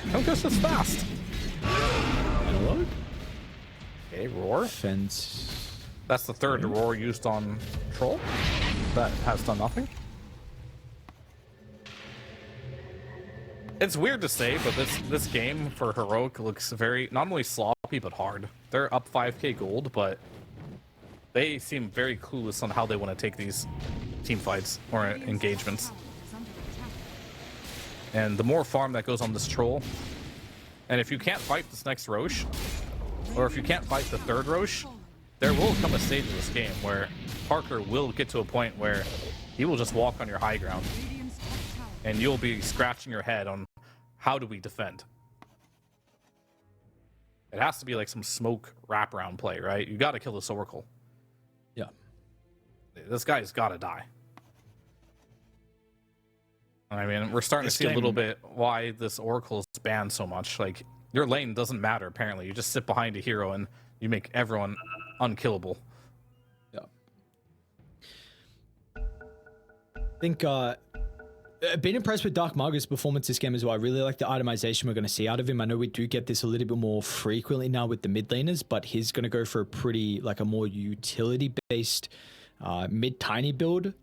A: Kunkka's just fast.
B: Analog?
A: Okay, Roar.
B: Fence.
A: That's the third Roar used on Troll. That has done nothing. It's weird to say, but this game for Heroic looks very, not only sloppy, but hard. They're up 5k gold, but they seem very clueless on how they want to take these team fights or engagements.
C: tower is under attack.
A: And the more farm that goes on this Troll, and if you can't fight this next Roche, or if you can't fight the third Roche, there will come a stage in this game where Parker will get to a point where he will just walk on your high ground,
C: Radiant's top tower
A: and you'll be scratching your head on how do we defend. It has to be like some smoke wraparound play, right? You got to kill this Oracle.
B: Yeah.
A: This guy's got to die. I mean, we're starting to see a little bit why this Oracle is banned so much. Like, your lane doesn't matter, apparently. You just sit behind a hero and you make everyone unkillable.
B: Yeah. I think, been impressed with Dark Margot's performance this game as well. I really like the itemization we're going to see out of him. I know we do get this a little bit more frequently now with the mid laners, but he's going to go for a pretty, like a more utility-based mid-tiny build.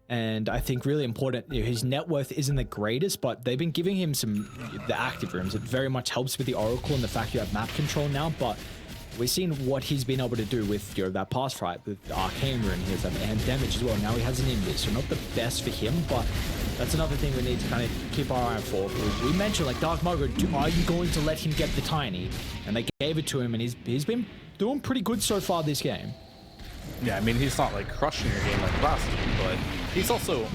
B: And I think really important, you know, his net worth isn't the greatest, but they've been giving him the active rooms. It very much helps with the Oracle and the fact you have map control now, but we've seen what he's been able to do with that past fight with Arcane Rune. He has that and damage as well. Now he has an Invis, so not the best for him, but that's another thing we need to kind of keep our eye out for. We mentioned like Dark Margaret, are you going to let him get the tiny? And they gave it to him, and he's been doing pretty good so far this game.
A: Yeah, I mean, he's not like crushing your game like last game, but he's also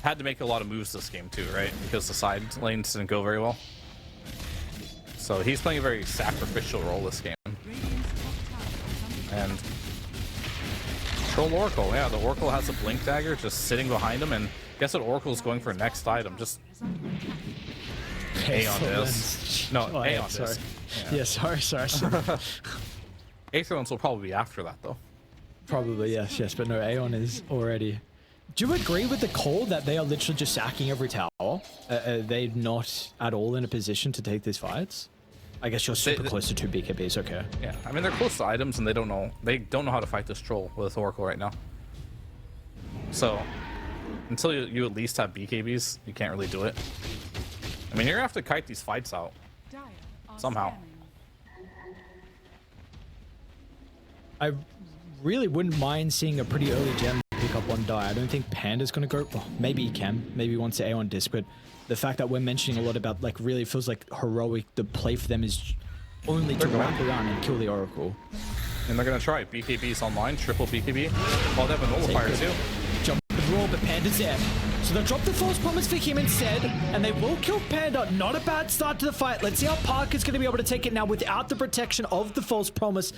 A: had to make a lot of moves this game too, right? Because the side lanes didn't go very well. So he's playing a very sacrificial role this game. And Troll Oracle, yeah, the Oracle has a Blink Dagger just sitting behind him, and guess what Oracle's going for next item? Just Aeon Disc. No,
B: oh,
A: Aeon
B: sorry.
A: Disc.
B: Yeah, sorry.
A: Aetherlands will probably be after that though.
B: Probably, yes, but no, Aeon is already. Do you agree with the call that they are literally just sacking every tower? They're not at all in a position to take these fights? I guess you're super close to 2 BKBs, okay.
A: Yeah, I mean, they're close to items, and they don't know how to fight this troll with Oracle right now. So, until you at least have BKBs, you can't really do it. I mean, you're gonna have to kite these fights out somehow.
B: I really wouldn't mind seeing a pretty early gem pick up on die. I don't think Panda's gonna go. Well, maybe he can. Maybe he wants to Aeon Disc, but the fact that we're mentioning a lot about like really feels like heroic. The play for them is only to wrap around and kill the Oracle.
A: And they're gonna try BKBs online, triple BKB. Oh, they have a nullifier too.
B: Jump the roll, but Panda's there. So they'll drop the false promise for him instead, and they will kill Panda. Not a bad start to the fight. Let's see how Parker's gonna be able to take it now without the protection of the false promise.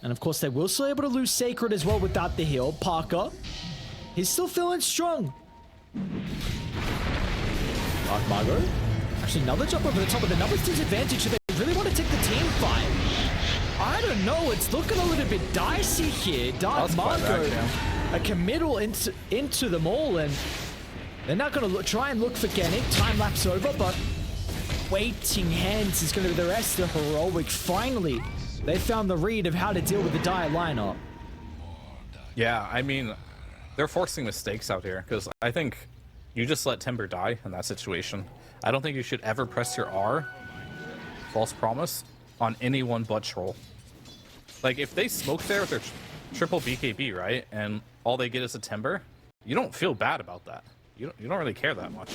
B: And of course, they will still able to lose Sacred as well without the heal. Parker, he's still feeling strong. Dark Margot. Actually, another jump over the top of the numbers disadvantage. So they really want to take the team fight. I don't know. It's looking a little bit dicey here. Dark Margot, a committal into them all, and they're not going to try and look for Genic. Time lapse over, but waiting hands is going to be the rest of Heroic. Finally, they found the read of how to deal with the dire lineup.
A: Yeah, I mean, they're forcing mistakes out here, because I think you just let Timber die in that situation. I don't think you should ever press your R, false promise, on anyone but Troll. Like, if they smoke there with their triple BKB, right, and all they get is a Timber, you don't feel bad about that. You don't really care that much.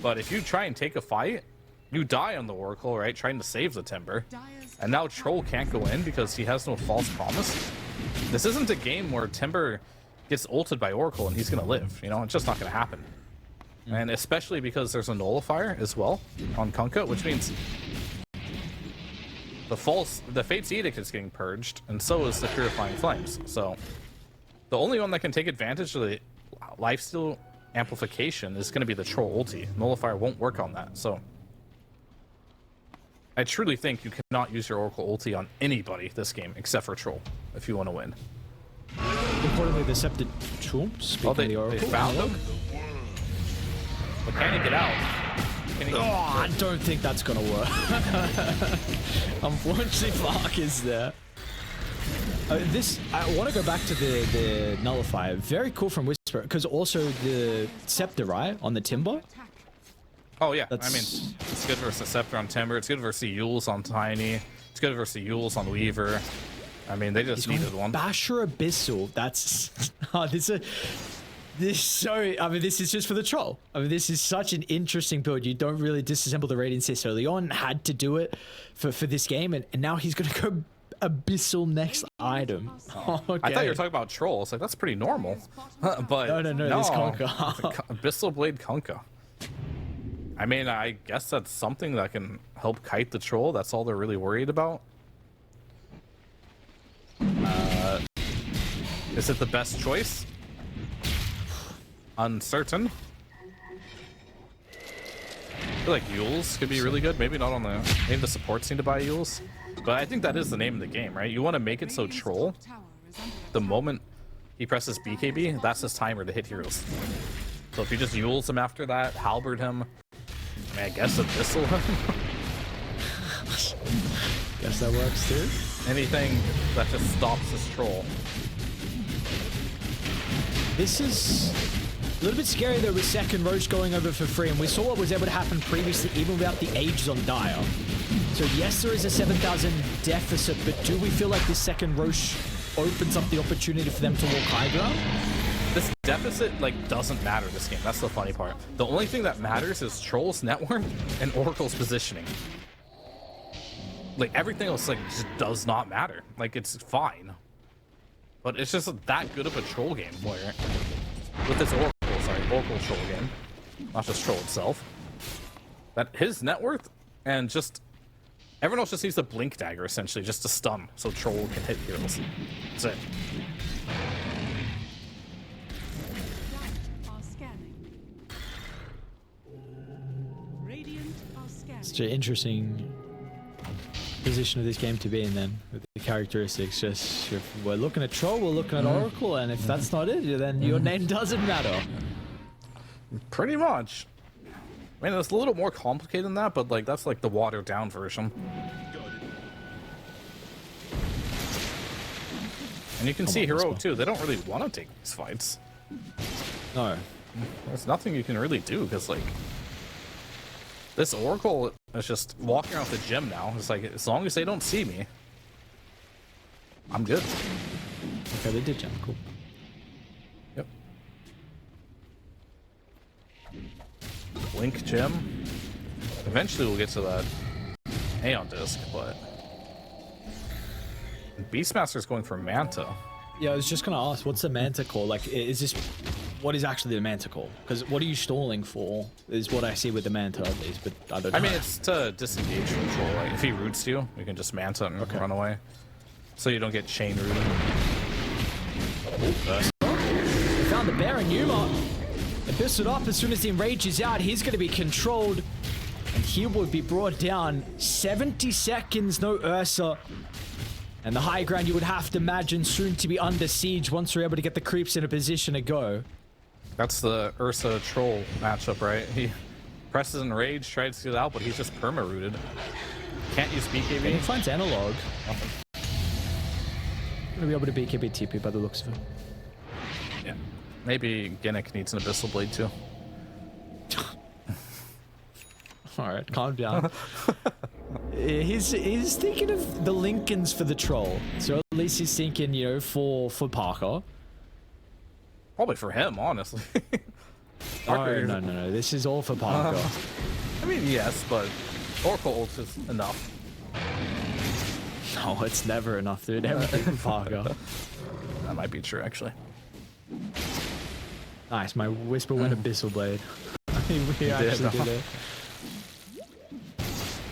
A: But if you try and take a fight, you die on the Oracle, right, trying to save the Timber, and now Troll can't go in because he has no false promise. This isn't a game where Timber gets ulted by Oracle and he's gonna live, you know? It's just not gonna happen. And especially because there's a nullifier as well on Kunkka, which means the Fate's Edict is getting purged, and so is the Purifying Flames. So the only one that can take advantage of the lifesteal amplification is gonna be the Troll ulti. Nullifier won't work on that, so I truly think you cannot use your Oracle ulti on anybody this game except for Troll if you want to win.
B: Importantly, the Scepter Troll, speaking of the Oracle.
A: They found him. But can he get out?
B: I don't think that's gonna work. Unfortunately, Mark is there. I want to go back to the Nullifier. Very cool from Whisper, because also the Scepter, right, on the Timber.
A: Oh yeah, I mean, it's good versus Scepter on Timber. It's good versus Yules on Tiny. It's good versus Yules on Weaver. I mean, they just needed one.
B: Basher Abyssal. That's this is just for the troll. I mean, this is such an interesting build. You don't really disassemble the Radiant Seer. So Leon had to do it for this game, and now he's gonna go Abyssal next item. Okay.
A: I thought you were talking about Troll. It's like, that's pretty normal. But
B: no, this Kunkka.
A: Abyssal Blade Kunkka. I mean, I guess that's something that can help kite the Troll. That's all they're really worried about. Is it the best choice? Uncertain. I feel like Yules could be really good. Maybe not on the... Maybe the supports need to buy Yules. But I think that is the name of the game, right? You want to make it so Troll, the moment he presses BKB, that's his timer to hit heroes. So if you just Yules him after that, Halberd him, I mean, I guess Abyssal him.
B: Guess that works too.
A: Anything that just stops this Troll.
B: This is a little bit scary though with second Roche going over for free, and we saw what was able to happen previously even without the ages on Dire. So yes, there is a 7,000 deficit, but do we feel like this second Roche opens up the opportunity for them to walk high ground?
A: This deficit, like, doesn't matter this game. That's the funny part. The only thing that matters is Troll's network and Oracle's positioning. Like, everything else, like, just does not matter. Like, it's fine. But it's just that good of a Troll game where, with this Oracle Troll game, not just Troll itself, that his net worth and just everyone else just needs a blink dagger essentially just to stun so Troll can hit heroes. That's it.
C: Are scanning. Radiant are scanning.
B: It's an interesting position of this game to be in then, with the characteristics. Just if we're looking at Troll, we're looking at Oracle, and if that's not it, then your name doesn't matter.
A: Pretty much. I mean, it's a little more complicated than that, but like that's like the watered down version. And you can see Heroic too, they don't really want to take these fights.
B: No.
A: There's nothing you can really do because like this Oracle is just walking around the gym now. It's like as long as they don't see me, I'm good.
B: Okay, they did jump. Cool.
A: Yep. Blink gem. Eventually we'll get to that Aeon disc, but Beastmaster's going for Manta.
B: Yeah, I was just gonna ask, what's the Manta call? Like, is this what is actually the Manta call? Because what are you stalling for? Is what I see with the Manta at least, but I don't know.
A: I mean, it's to disengage from Troll. Like, if he roots you, you can just Manta and run away, so you don't get chain rooted.
B: We found the Baron Yuma. Abyss it up as soon as the enrage is out. He's going to be controlled, and he would be brought down. 70 seconds, no Ursa. And the high ground you would have to imagine soon to be under siege once we're able to get the creeps in a position to go.
A: That's the Ursa Troll matchup, right? He presses enrage, tries to get out, but he's just perma-rooted. Can't use BKB.
B: And he finds analog. Gonna be able to BKB TP by the looks of it.
A: Yeah. Maybe Ginnick needs an Abyssal Blade too.
B: Alright, calm down. He's thinking of the Lincolns for the Troll. So at least he's thinking, you know, for Parker.
A: Probably for him, honestly.
B: Oh, no. This is all for Parker.
A: I mean, yes, but Oracle ult is enough.
B: No, it's never enough, dude. Everything for Parker.
A: That might be true, actually.
B: Nice, my Whisper went Abyssal Blade. we actually did it.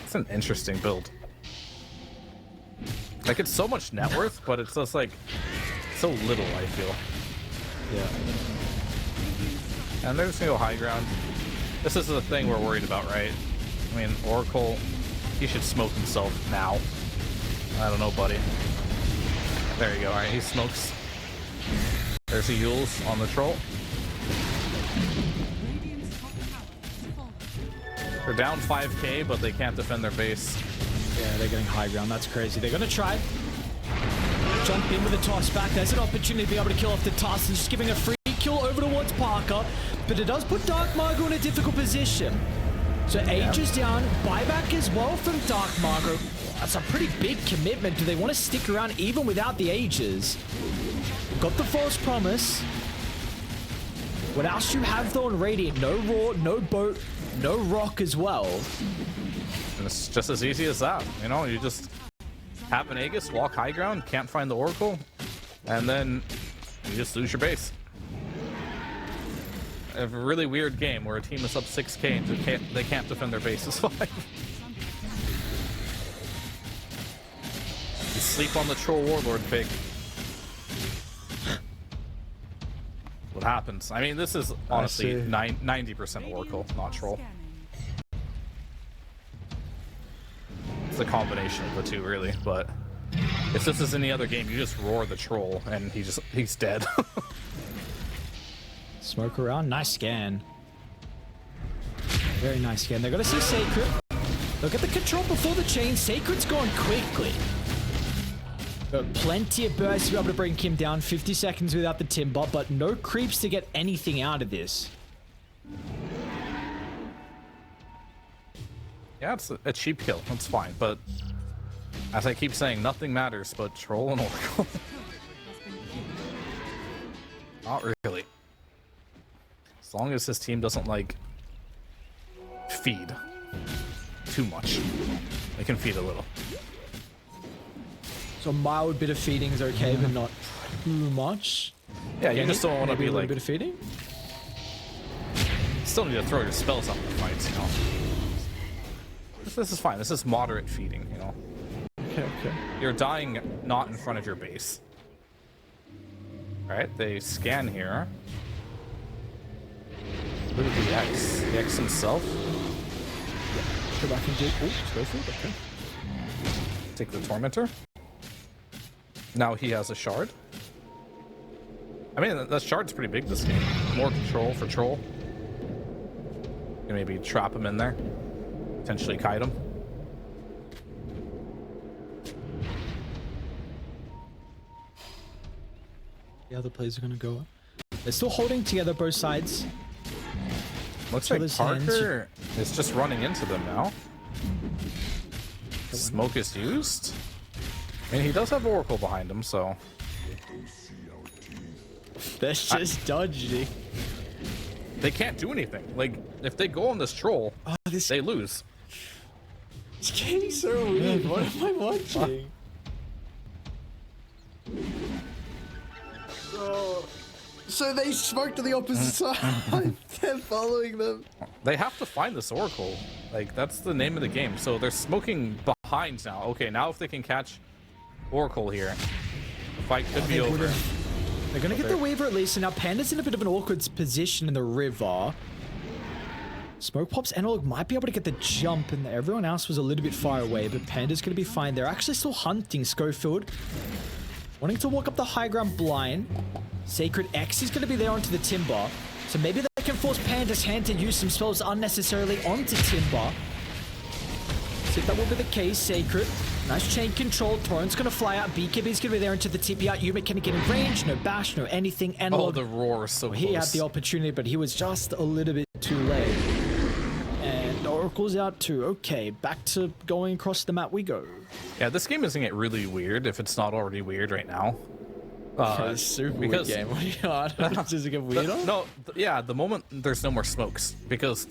A: It's an interesting build. Like, it's so much net worth, but it's just like so little, I feel.
B: Yeah.
A: And they're just gonna go high ground. This is the thing we're worried about, right? I mean, Oracle, he should smoke himself now. I don't know, buddy. There you go. Alright, he smokes. There's a Yules on the Troll.
C: Radiant's top tower is falling.
A: They're down 5k, but they can't defend their base.
B: Yeah, they're getting high ground. That's crazy. They're gonna try. Jump in with a toss back. There's an opportunity to be able to kill off the toss. And just giving a free kill over towards Parker. But it does put Dark Margot in a difficult position. So Age is down. Buyback as well from Dark Margot. That's a pretty big commitment. Do they want to stick around even without the Ages? Got the False Promise. What else do you have though on Radiant? No Raw, no Boat, no Rock as well.
A: And it's just as easy as that. You know, you just have an Aegis, walk high ground, can't find the Oracle, and then you just lose your base. A really weird game where a team is up 6k and they can't defend their base is 5. You sleep on the Troll Warlord pick. What happens? I mean, this is honestly 90% Oracle, not Troll.
C: Scanning.
A: It's a combination of the two, really. But if this is any other game, you just roar the Troll and he's dead.
B: Smoke around. Nice scan. Very nice scan. They're going to see Sacred. Look at the control before the chain. Sacred's gone quickly. Got plenty of bursts to be able to bring Kim down. 50 seconds without the Timber, but no creeps to get anything out of this.
A: Yeah, it's a cheap kill. That's fine. But as I keep saying, nothing matters but Troll and Oracle. Not really. As long as his team doesn't, like, feed too much. They can feed a little.
B: So a mild bit of feeding is okay, but not too much.
A: Yeah, you just don't want to be
B: a little
A: like...
B: bit of feeding.
A: Still need to throw your spells out in the fights, you know. This is fine. This is moderate feeding, you know.
B: Okay.
A: You're dying not in front of your base. Alright, they scan here. Look at the X. The X himself.
B: Go back and do. Oh, Schofield. Okay.
A: Take the Tormentor. Now he has a shard. I mean, that shard's pretty big this game. More control for Troll. You can maybe trap him in there. Potentially kite him.
B: The other players are going to go up. They're still holding together both sides.
A: Looks
B: So
A: like
B: this
A: Parker is just running into them now. Smoke is used. I mean, he does have Oracle behind him, so...
B: That's just dodgy.
A: They can't do anything. Like, if they go on this Troll, they lose.
B: This game's so weird. What am I watching? So they smoked to the opposite side. They're following them.
A: They have to find this Oracle. Like, that's the name of the game. So they're smoking behind now. Okay, now if they can catch Oracle here, the fight could be over.
B: They're gonna get the Weaver at least, and now Panda's in a bit of an awkward position in the river. Smoke Pop's Analog might be able to get the jump, and everyone else was a little bit far away, but Panda's gonna be fine. They're actually still hunting Schofield, wanting to walk up the high ground blind. Sacred X is gonna be there onto the Timber, so maybe they can force Panda's hand to use some spells unnecessarily onto Timber. See if that will be the case. Sacred. Nice chain control. Torrent's gonna fly out. BKB's gonna be there into the TP out. Yuma can get in range. No bash, no anything. Analog.
A: Oh, the roar is so close.
B: He had the opportunity, but he was just a little bit too late. And Oracle's out too. Okay, back to going across the map we go.
A: Yeah, this game is gonna get really weird if it's not already weird right now.
B: It's super weird game. What are you on? Does it get weirder?
A: Yeah, the moment there's no more smokes, because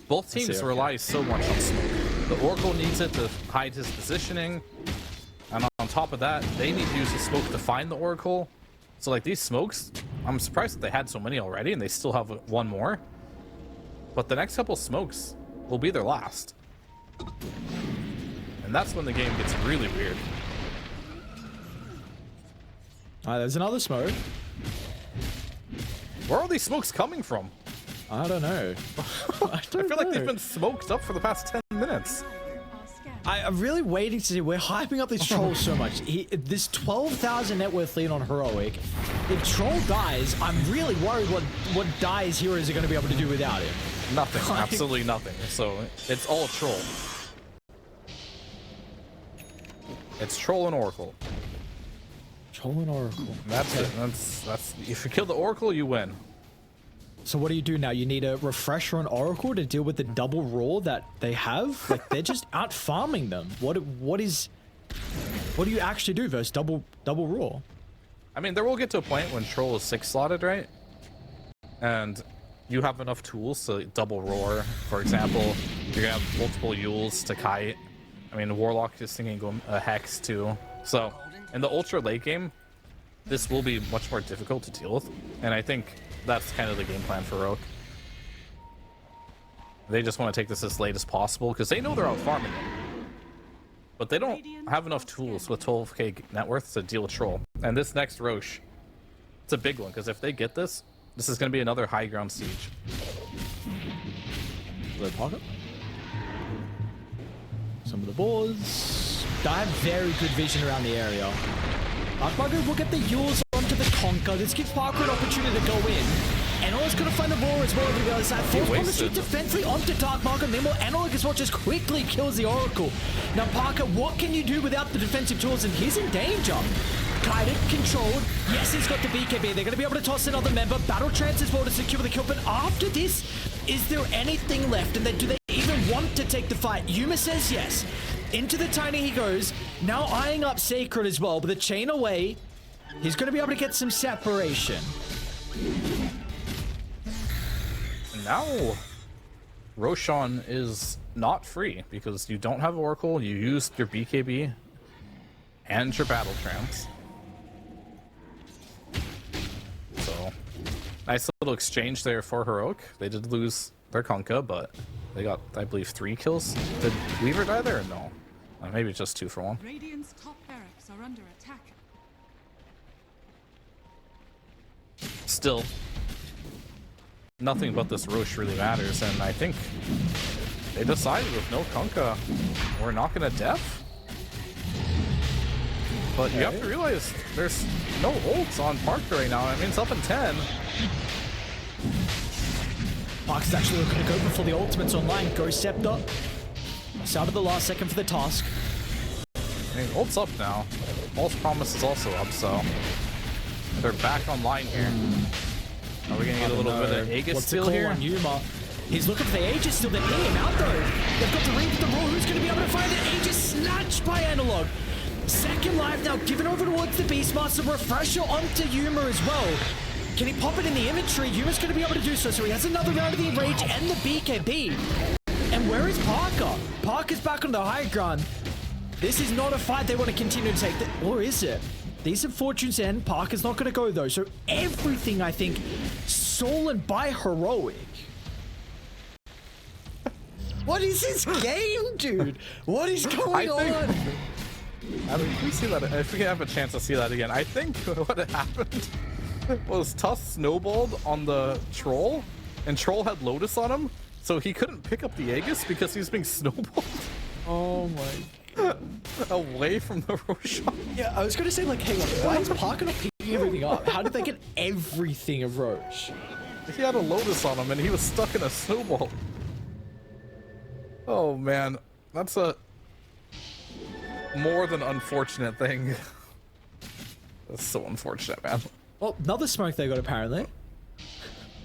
A: both teams rely so much on smoke. The Oracle needs it to hide his positioning, and on top of that, they need to use the smoke to find the Oracle. So like these smokes, I'm surprised that they had so many already, and they still have one more. But the next couple smokes will be their last. And that's when the game gets really weird.
B: Alright, there's another smoke.
A: Where are all these smokes coming from?
B: I don't know. I
A: feel like they've been smoked up for the past 10 minutes.
B: I'm really waiting to see. We're hyping up these trolls so much. This 12,000 net worth lead on Heroic. If Troll dies, I'm really worried what Dai's heroes are going to be able to do without him.
A: Nothing. Absolutely nothing. So it's all Troll. It's Troll and Oracle.
B: Troll and Oracle.
A: That's it. That's. If you kill the Oracle, you win.
B: So what do you do now? You need a refresher on Oracle to deal with the double roar that they have? Like, they're just out farming them. What do you actually do versus double roar?
A: I mean, there will get to a point when Troll is 6 slotted, right? And you have enough tools to double roar. For example, you're gonna have multiple Yules to kite. I mean, Warlock is thinking go a Hex too. So in the ultra late game, this will be much more difficult to deal with. And I think that's kind of the game plan for Rogue. They just want to take this as late as possible because they know they're out farming it. But they don't have enough tools with 12k net worth to deal with Troll. And this next Roche, it's a big one because if they get this, this is going to be another high ground siege.
B: Low pocket. Some of the boars. I have very good vision around the area. Darkmarker will get the Yules onto the Conquer. This gives Parker an opportunity to go in. Analog's gonna find the roar as well to the other side. Force on the street defensively onto Darkmarker. Then Analog as well just quickly kills the Oracle. Now Parker, what can you do without the defensive tools? And he's in danger. Guided, controlled. Yes, he's got the BKB. They're gonna be able to toss another member. Battle trance as well to secure the kill. But after this, is there anything left? And then do they even want to take the fight? Yuma says yes. Into the tiny he goes. Now eyeing up Sacred as well, but the chain away. He's going to be able to get some separation.
A: Now, Roshan is not free because you don't have Oracle, you used your BKB and your Battle Trance. So, nice little exchange there for Heroic. They did lose their Kunkka, but they got, I believe, 3 kills. Did Weaver die there or no? Maybe just 2 for 1.
C: Radiant's top barracks are under attack.
A: Still, nothing about this Roche really matters, and I think they decided with no Kunkka, we're not gonna def. But you have to realize there's no ults on Parker right now. I mean, it's up in 10.
B: Parker's actually looking to go before the ultimate's online. Ghost Scepter. It's out of the last second for the task.
A: I mean, ult's up now. False Promise is also up, so they're back online here. Are we gonna get a little bit of Aegis steal here?
B: On Yuma? He's looking for the Aegis steal. They need him out though. They've got the ring with the roll. Who's gonna be able to find it? Aegis snatched by Analog. Second life now given over towards the Beastmaster. Refresher onto Yuma as well. Can he pop it in the inventory? Yuma's going to be able to do so. So he has another round of the Enrage and the BKB. And where is Parker? Parker's back on the high ground. This is not a fight they want to continue to take. Or is it? These are Fortune's End. Parker's not going to go though. So everything, I think, stolen by Heroic. What is this game, dude? What is going on?
A: I mean, if we see that, if we have a chance to see that again, I think what happened was Tusk snowballed on the Troll, and Troll had Lotus on him, so he couldn't pick up the Aegis because he was being snowballed.
B: Oh my god.
A: Away from the Roshan.
B: Yeah, I was going to say, like, hang on, why is Parker not picking everything up? How did they get everything of Roche?
A: He had a Lotus on him, and he was stuck in a snowball. Oh man, that's a more than unfortunate thing. That's so unfortunate, man.
B: Well, another smoke they got apparently.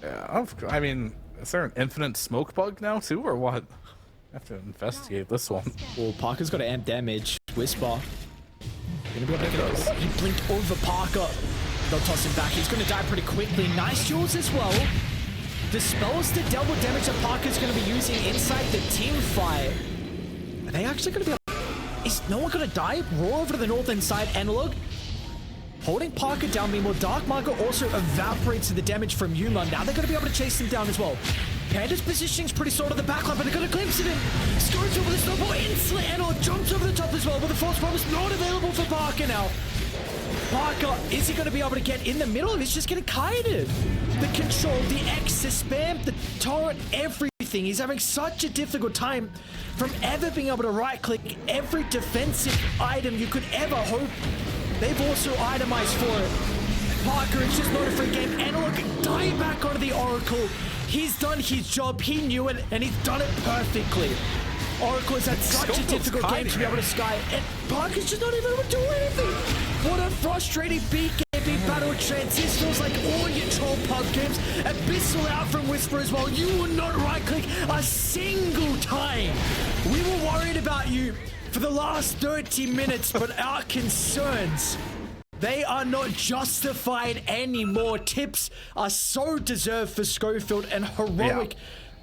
A: Yeah, I mean, is there an infinite smoke bug now too, or what? I have to investigate this one.
B: Well, Parker's got to amp damage. Whisper. Gonna be able to get it. He blinked over Parker. They'll toss him back. He's gonna die pretty quickly. Nice duels as well. Dispels the double damage that Parker's gonna be using inside the team fight. Are they actually gonna be able... Is no one gonna die? Roar over to the northern side. Analog holding Parker down. Meanwhile, Dark Marker also evaporates the damage from Yuma. Now they're gonna be able to chase him down as well. Panda's positioning's pretty solid in the backline, but they're gonna glimpse of him. Scores over the snowball. Instantly, Analog jumps over the top as well, but the false promise not available for Parker now. Parker, is he going to be able to get in the middle? He's just getting kited. The control, the X, the spam, the torrent, everything. He's having such a difficult time from ever being able to right-click every defensive item you could ever hope. They've also itemized for it. Parker, it's just not a free game. Analog dive back onto the Oracle. He's done his job. He knew it, and he's done it perfectly. Oracle has had such a difficult game to be able to sky, and Parker's just not even able to do anything. What a frustrating BKB battle trance. This feels like all your troll pub games. Abyssal out from Whisper as well. You will not right-click a single time. We were worried about you for the last 30 minutes, but our concerns, they are not justified anymore. Tips are so deserved for Schofield and Heroic. Yeah.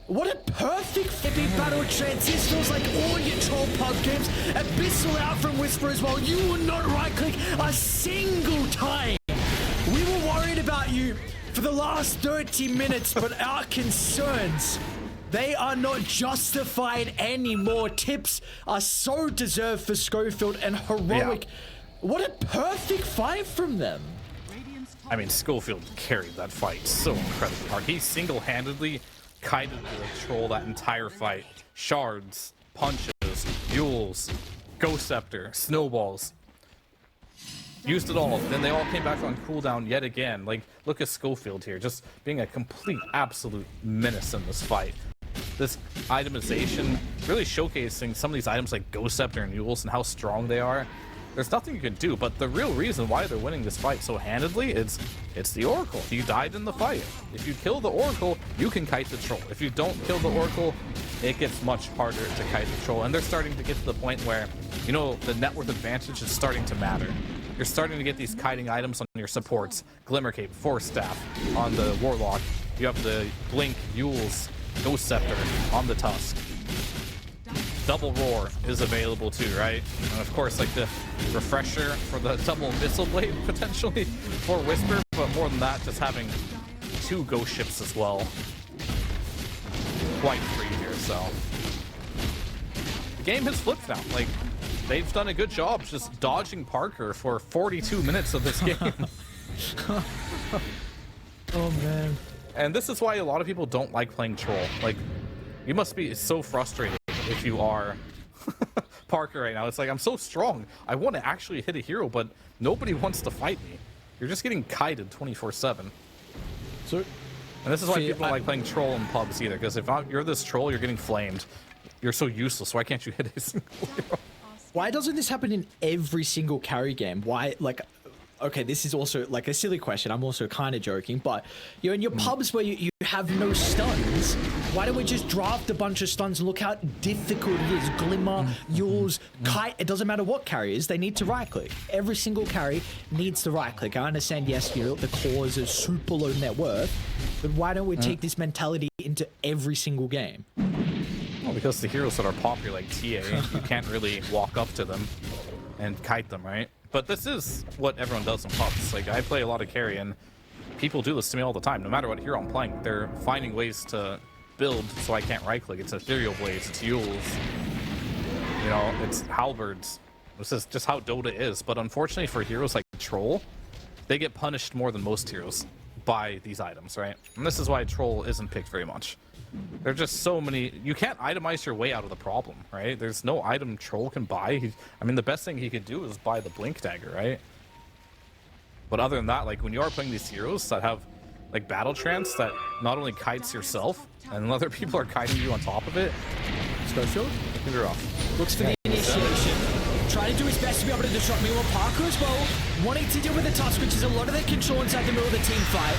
B: What a perfect flippy battle trance. This feels like all your troll pub games. Abyssal out from Whisper as well. You will not right-click a single time. We were worried about you for the last 30 minutes, but our concerns, they are not justified anymore. Tips are so deserved for Schofield and Heroic. Yeah. What a perfect fight from them.
A: I mean, Schofield carried that fight so incredibly hard. He single-handedly kited the Troll that entire fight. Shards, punches, mules, Ghost Scepter, snowballs. Used it all. Then they all came back on cooldown yet again. Like, look at Schofield here, just being a complete, absolute menace in this fight. This itemization, really showcasing some of these items like Ghost Scepter and mules and how strong they are. There's nothing you can do, but the real reason why they're winning this fight so handedly is it's the Oracle. You died in the fight. If you kill the Oracle, you can kite the Troll. If you don't kill the Oracle, it gets much harder to kite the troll, and they're starting to get to the point where, you know, the net worth advantage is starting to matter. You're starting to get these kiting items on your supports. Glimmer Cape, Force Staff on the Warlock. You have the Blink, Yules, Ghost Scepter on the Tusk. Double Roar is available too, right? And of course, like the refresher for the double Missile Blade potentially for Whisper, but more than that, just having 2 ghost ships as well. Quite free here, so. The game has flipped now. Like, they've done a good job just dodging Parker for 42 minutes of this game.
B: Oh, man.
A: And this is why a lot of people don't like playing Troll. Like, you must be so frustrated if you are Parker right now. It's like, I'm so strong. I want to actually hit a hero, but nobody wants to fight me. You're just getting kited 24/7.
B: So,
A: and this is why people don't like playing Troll in pubs either, because if you're this Troll, you're getting flamed. You're so useless. Why can't you hit a single hero?
B: why doesn't this happen in every single carry game? Why, like, okay, this is also like a silly question. I'm also kind of joking, but you're in your pubs where you have no stuns. Why don't we just draft a bunch of stuns and look how difficult it is? Glimmer, Yules, Kite, it doesn't matter what carry is, they need to right click. Every single carry needs to right click. I understand, yes, you know, the cores is super low net worth, but why don't we take this mentality into every single game?
A: Well, because the heroes that are popular like TA, you can't really walk up to them and kite them, right? But this is what everyone does in pubs. Like, I play a lot of carry, and people do this to me all the time. No matter what hero I'm playing, they're finding ways to build so I can't right-click. It's Ethereal Blades, it's Yules, you know, it's Halberds. This is just how Dota is. But unfortunately for heroes like Troll, they get punished more than most heroes by these items, right? And this is why Troll isn't picked very much. There are just so many. You can't itemize your way out of the problem, right? There's no item Troll can buy. I mean, the best thing he could do is buy the Blink Dagger, right? But other than that, like, when you are playing these heroes that have like battle trance that not only kites yourself and other people are kiting you on top of it,
B: Schofield
A: you're off.
B: looks for the initiation. Trying to do his best to be able to disrupt me. Well, Parker as well, wanting to deal with the Tusk, which is a lot of their control inside the middle of the team fight.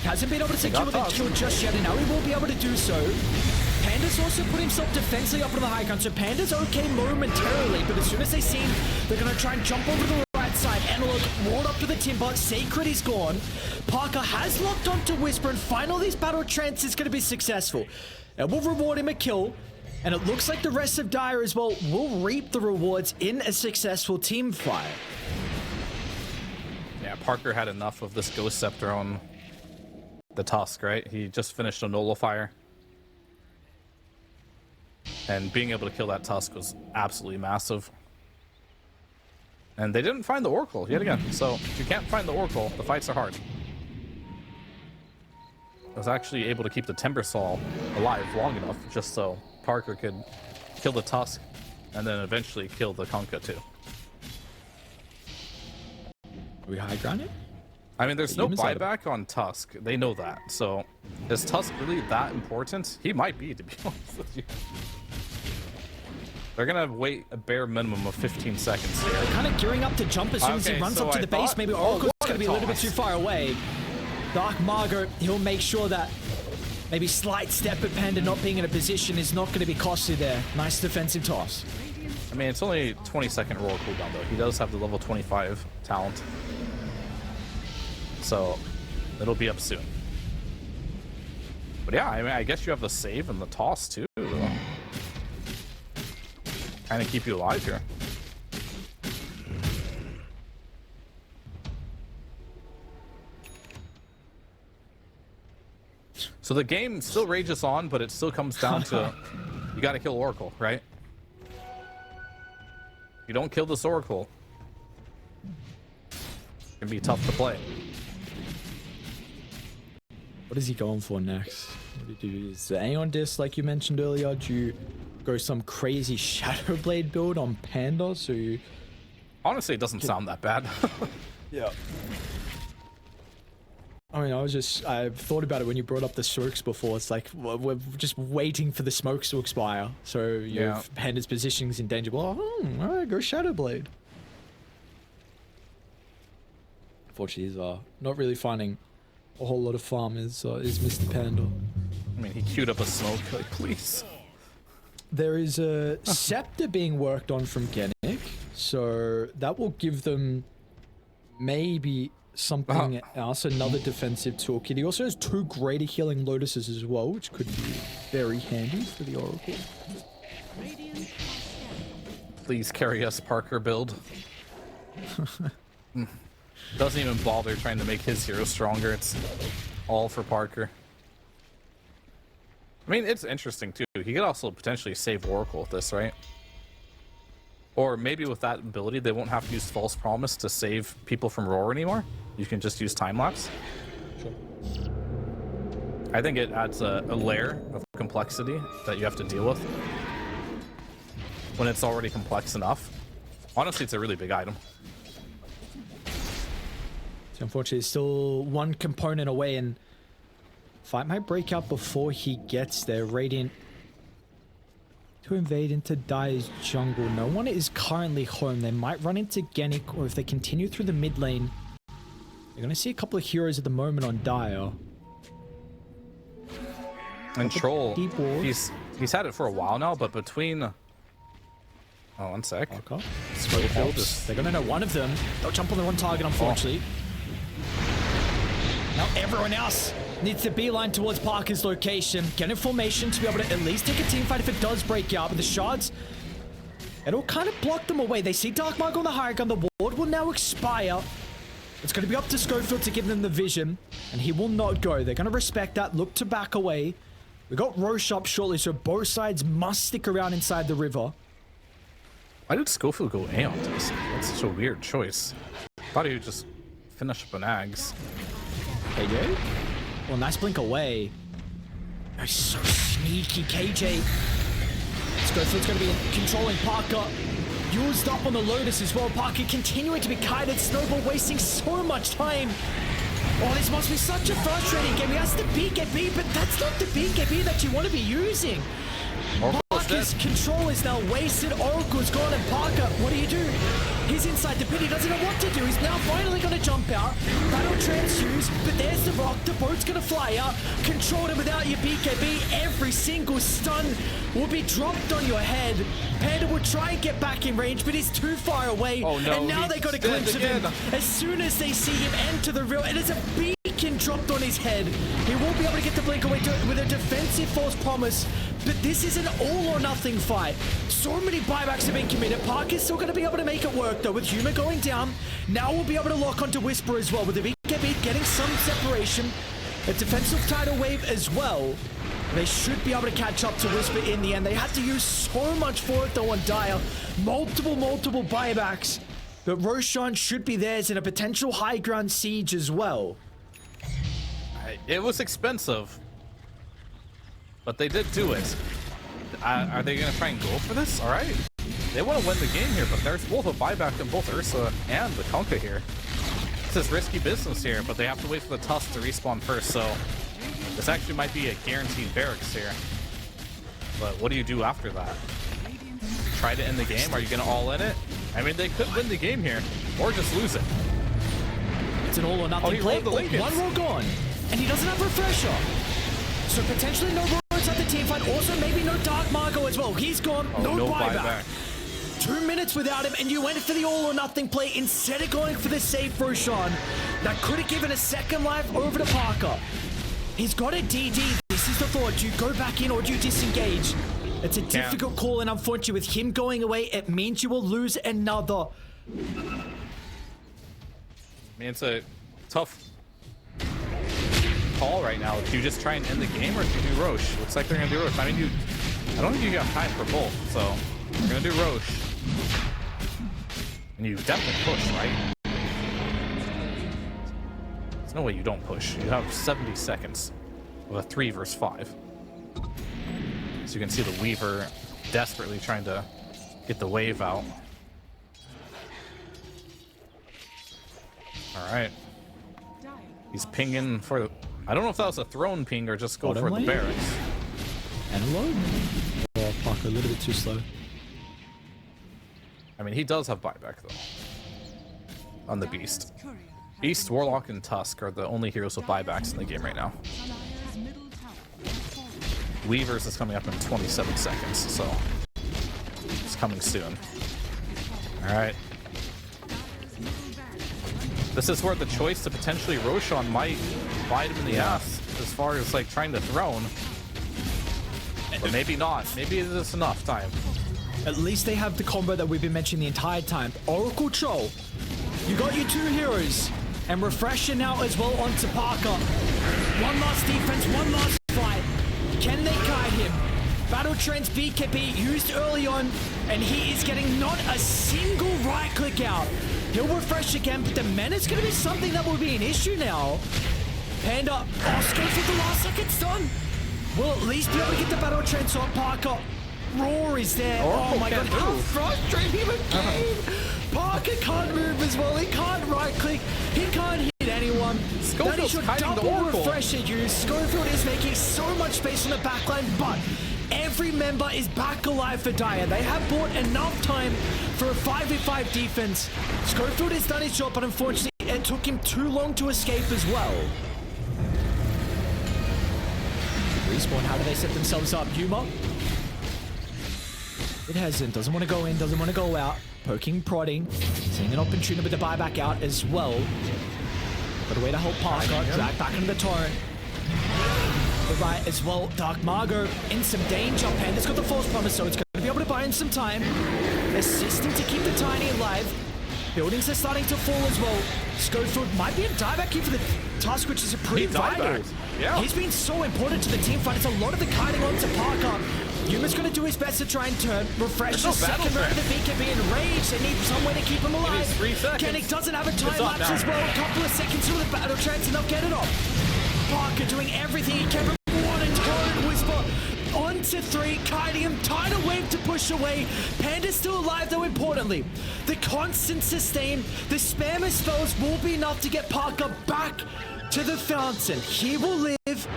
B: Hasn't been able to secure the kill just yet, and now he will be able to do so. Panda's also put himself defensively up on the high ground, so Panda's okay momentarily, but as soon as they see him, they're going to try and jump over to the right side. Analog rolled up to the timber. Sacred is gone. Parker has locked onto Whisper, and finally this battle trance is going to be successful. It will reward him a kill, and it looks like the rest of Dire as well will reap the rewards in a successful team fight.
A: Yeah, Parker had enough of this Ghost Scepter on the Tusk, right? He just finished a Nullifier. And being able to kill that Tusk was absolutely massive. And they didn't find the Oracle yet again. So if you can't find the Oracle, the fights are hard. I was actually able to keep the Timbersaw alive long enough just so Parker could kill the Tusk and then eventually kill the Kunkka too.
B: Are we high grounded?
A: I mean, there's no buyback on Tusk. They know that. So, is Tusk really that important? He might be, to be honest with you. They're gonna wait a bare minimum of 15 seconds here.
B: Kind of gearing up to jump as soon as he runs up to the base. Maybe Oracle's gonna be a little bit too far away. Dark Margot, he'll make sure that maybe slight step at Panda not being in a position is not going to be costly there. Nice defensive toss.
A: I mean, it's only 20-second roll cooldown though. He does have the level 25 talent. So, it'll be up soon. But yeah, I mean, I guess you have the save and the toss too. Kind of keep you alive here. So the game still rages on, but it still comes down to you got to kill Oracle, right? If you don't kill this Oracle, it can be tough to play.
B: What is he going for next? What do you do? Is the Aeon Disc, like you mentioned earlier? Do you go some crazy Shadow Blade build on Panda? So you...
A: Honestly, it doesn't sound that bad.
B: Yeah. I mean, I've thought about it when you brought up the smokes before. It's like, we're just waiting for the smokes to expire. So your Panda's positioning's in danger. Well, all right, go Shadow Blade. Unfortunately, he's not really finding a whole lot of farm is Mr. Panda.
A: I mean, he queued up a smoke, like, please.
B: there is a scepter being worked on from Genic, so that will give them maybe something else, another defensive toolkit. He also has 2 greater healing lotuses as well, which could be very handy for the Oracle.
A: Please carry us, Parker build. Doesn't even bother trying to make his hero stronger. It's all for Parker. I mean, it's interesting too. He could also potentially save Oracle with this, right? Or maybe with that ability, they won't have to use False Promise to save people from Roar anymore. You can just use Time Lapse.
B: Sure.
A: I think it adds a layer of complexity that you have to deal with when it's already complex enough. Honestly, it's a really big item.
B: So unfortunately, it's still one component away, and fight might break out before he gets there. Radiant to invade into Dire's jungle. No one is currently home. They might run into Genic, or if they continue through the mid lane, you're going to see a couple of heroes at the moment on Dire.
A: And Troll,
B: deep ward.
A: he's had it for a while now, but between... Oh, one sec.
B: Okay.
A: Schofield is...
B: They're going to know one of them. They'll jump on the wrong target, unfortunately. Now everyone else needs to beeline towards Parker's location. Get in formation to be able to at least take a team fight if it does break out. But the shards, it'll kind of block them away. They see Dark Mark on the high ground. The ward will now expire. It's going to be up to Schofield to give them the vision, and he will not go. They're going to respect that, look to back away. We got Roche up shortly, so both sides must stick around inside the river.
A: Why did Schofield go A on this? That's such a weird choice. Thought he would just finish up an Ags.
B: KJ? Well, nice blink away. Oh, so sneaky, KJ. Schofield's going to be controlling Parker. Used up on the Lotus as well. Parker continuing to be kited. Snowball wasting so much time. Oh, this must be such a frustrating game. He has the BKB, but that's not the BKB that you want to be using. Parker's control is now wasted. Oracle's gone, and Parker, what do? He's inside the pit. He doesn't know what to do. He's now finally going to jump out. Battle transfuse, but there's the rock. The boat's going to fly out. Controlled it without your BKB. Every single stun will be dropped on your head. Panda will try and get back in range, but he's too far away.
A: Oh, no,
B: and now they got a glimpse of him. As soon as they see him enter the real, it is a beacon dropped on his head. He won't be able to get the blink away with a defensive false promise. But this is an all or nothing fight. So many buybacks have been committed. Parker's still going to be able to make it work though. With Huma going down, now we'll be able to lock onto Whisper as well. With the BKB getting some separation. A defensive tidal wave as well. They should be able to catch up to Whisper in the end. They had to use so much for it though on Dire. Multiple buybacks. But Roshan should be theirs in a potential high ground siege as well.
A: It was expensive, but they did do it. Are they going to try and go for this? All right. They want to win the game here, but there's both a buyback in both Ursa and the Conka here. This is risky business here, but they have to wait for the Tusk to respawn first, so this actually might be a guaranteed barracks here. But what do you do after that? Try to end the game? Are you going to all in it? I mean, they could win the game here, or just lose it.
B: It's an all or nothing play. One roll gone, and he doesn't have Refresher. So potentially no roads at the team fight. Also maybe no Dark Margo as well. He's gone.
A: Oh,
B: no buyback. 2 minutes without him, and you went for the all or nothing play instead of going for the safe Roshan. That could have given a second life over to Parker. He's got a DD. This is the thought. Do you go back in or do you disengage? It's a difficult call, and unfortunately with him going away, it means you will lose another.
A: I mean, it's a tough call right now. Do you just try and end the game, or do you do Roche? Looks like they're gonna do Roche. I mean, I don't think you got time for both, so you're gonna do Roche. And you definitely push, right? There's no way you don't push. You have 70 seconds with a 3 versus 5. So you can see the Weaver desperately trying to get the wave out. All right. He's pinging for the... I don't know if that was a throne ping or just go for the barracks.
B: And low. Oh, Parker, a little bit too slow.
A: I mean, he does have buyback, though. On the Beast. Beast, Warlock, and Tusk are the only heroes with buybacks in the game right now. Weavers is coming up in 27 seconds, so it's coming soon. All right. This is where the choice to potentially Roshan might bite him in the ass as far as like trying to throne. But maybe not. Maybe it is enough time.
B: At least they have the combo that we've been mentioning the entire time. Oracle Troll. You got your 2 heroes. And Refresher now as well onto Parker. One last defense, one last fight. Can they kite him? Battle Trance BKB used early on, and he is getting not a single right click out. He'll refresh again, but the menace going to be something that will be an issue now. Panda, Oscar for the last second stun. Will at least be able to get the Battle Trance on Parker. Roar is there. Oh my god, how frustrating again. Parker can't move as well. He can't right click. He can't hit anyone. That is your double refresher use. Schofield is making so much space on the backline, but every member is back alive for Dire. They have bought enough time for a 5v5 defense. Schofield has done his job, but unfortunately it took him too long to escape as well. Respawn, how do they set themselves up? Humor? It hasn't. Doesn't want to go in, doesn't want to go out. Poking, prodding. Seeing an opportunity with the buyback out as well. But a way to hold Parker. Drag back into the torrent. The right as well. Dark Margot in some danger. Panda's got the false promise, so it's going to be able to buy in some time. Assisting to keep the Tiny alive. Buildings are starting to fall as well. Schofield might be a dieback here for the Tusk, which is a pretty vital.
A: Yeah.
B: He's been so important to the team fight. It's a lot of the kiting onto Parker. Yuma's going to do his best to try and turn. Refresh the second round of the BKB enraged. They need somewhere to keep him alive.
A: 3 seconds.
B: Kennick doesn't have a time lapse as well. A couple of seconds to the Battle Trance and they'll get it off. Parker doing everything he can. One and Torrent Whisper onto 3. Kiting him. Tidal Wave to push away. Panda's still alive though, importantly. The constant sustain, the spam of spells will be enough to get Parker back to the fountain. He will live,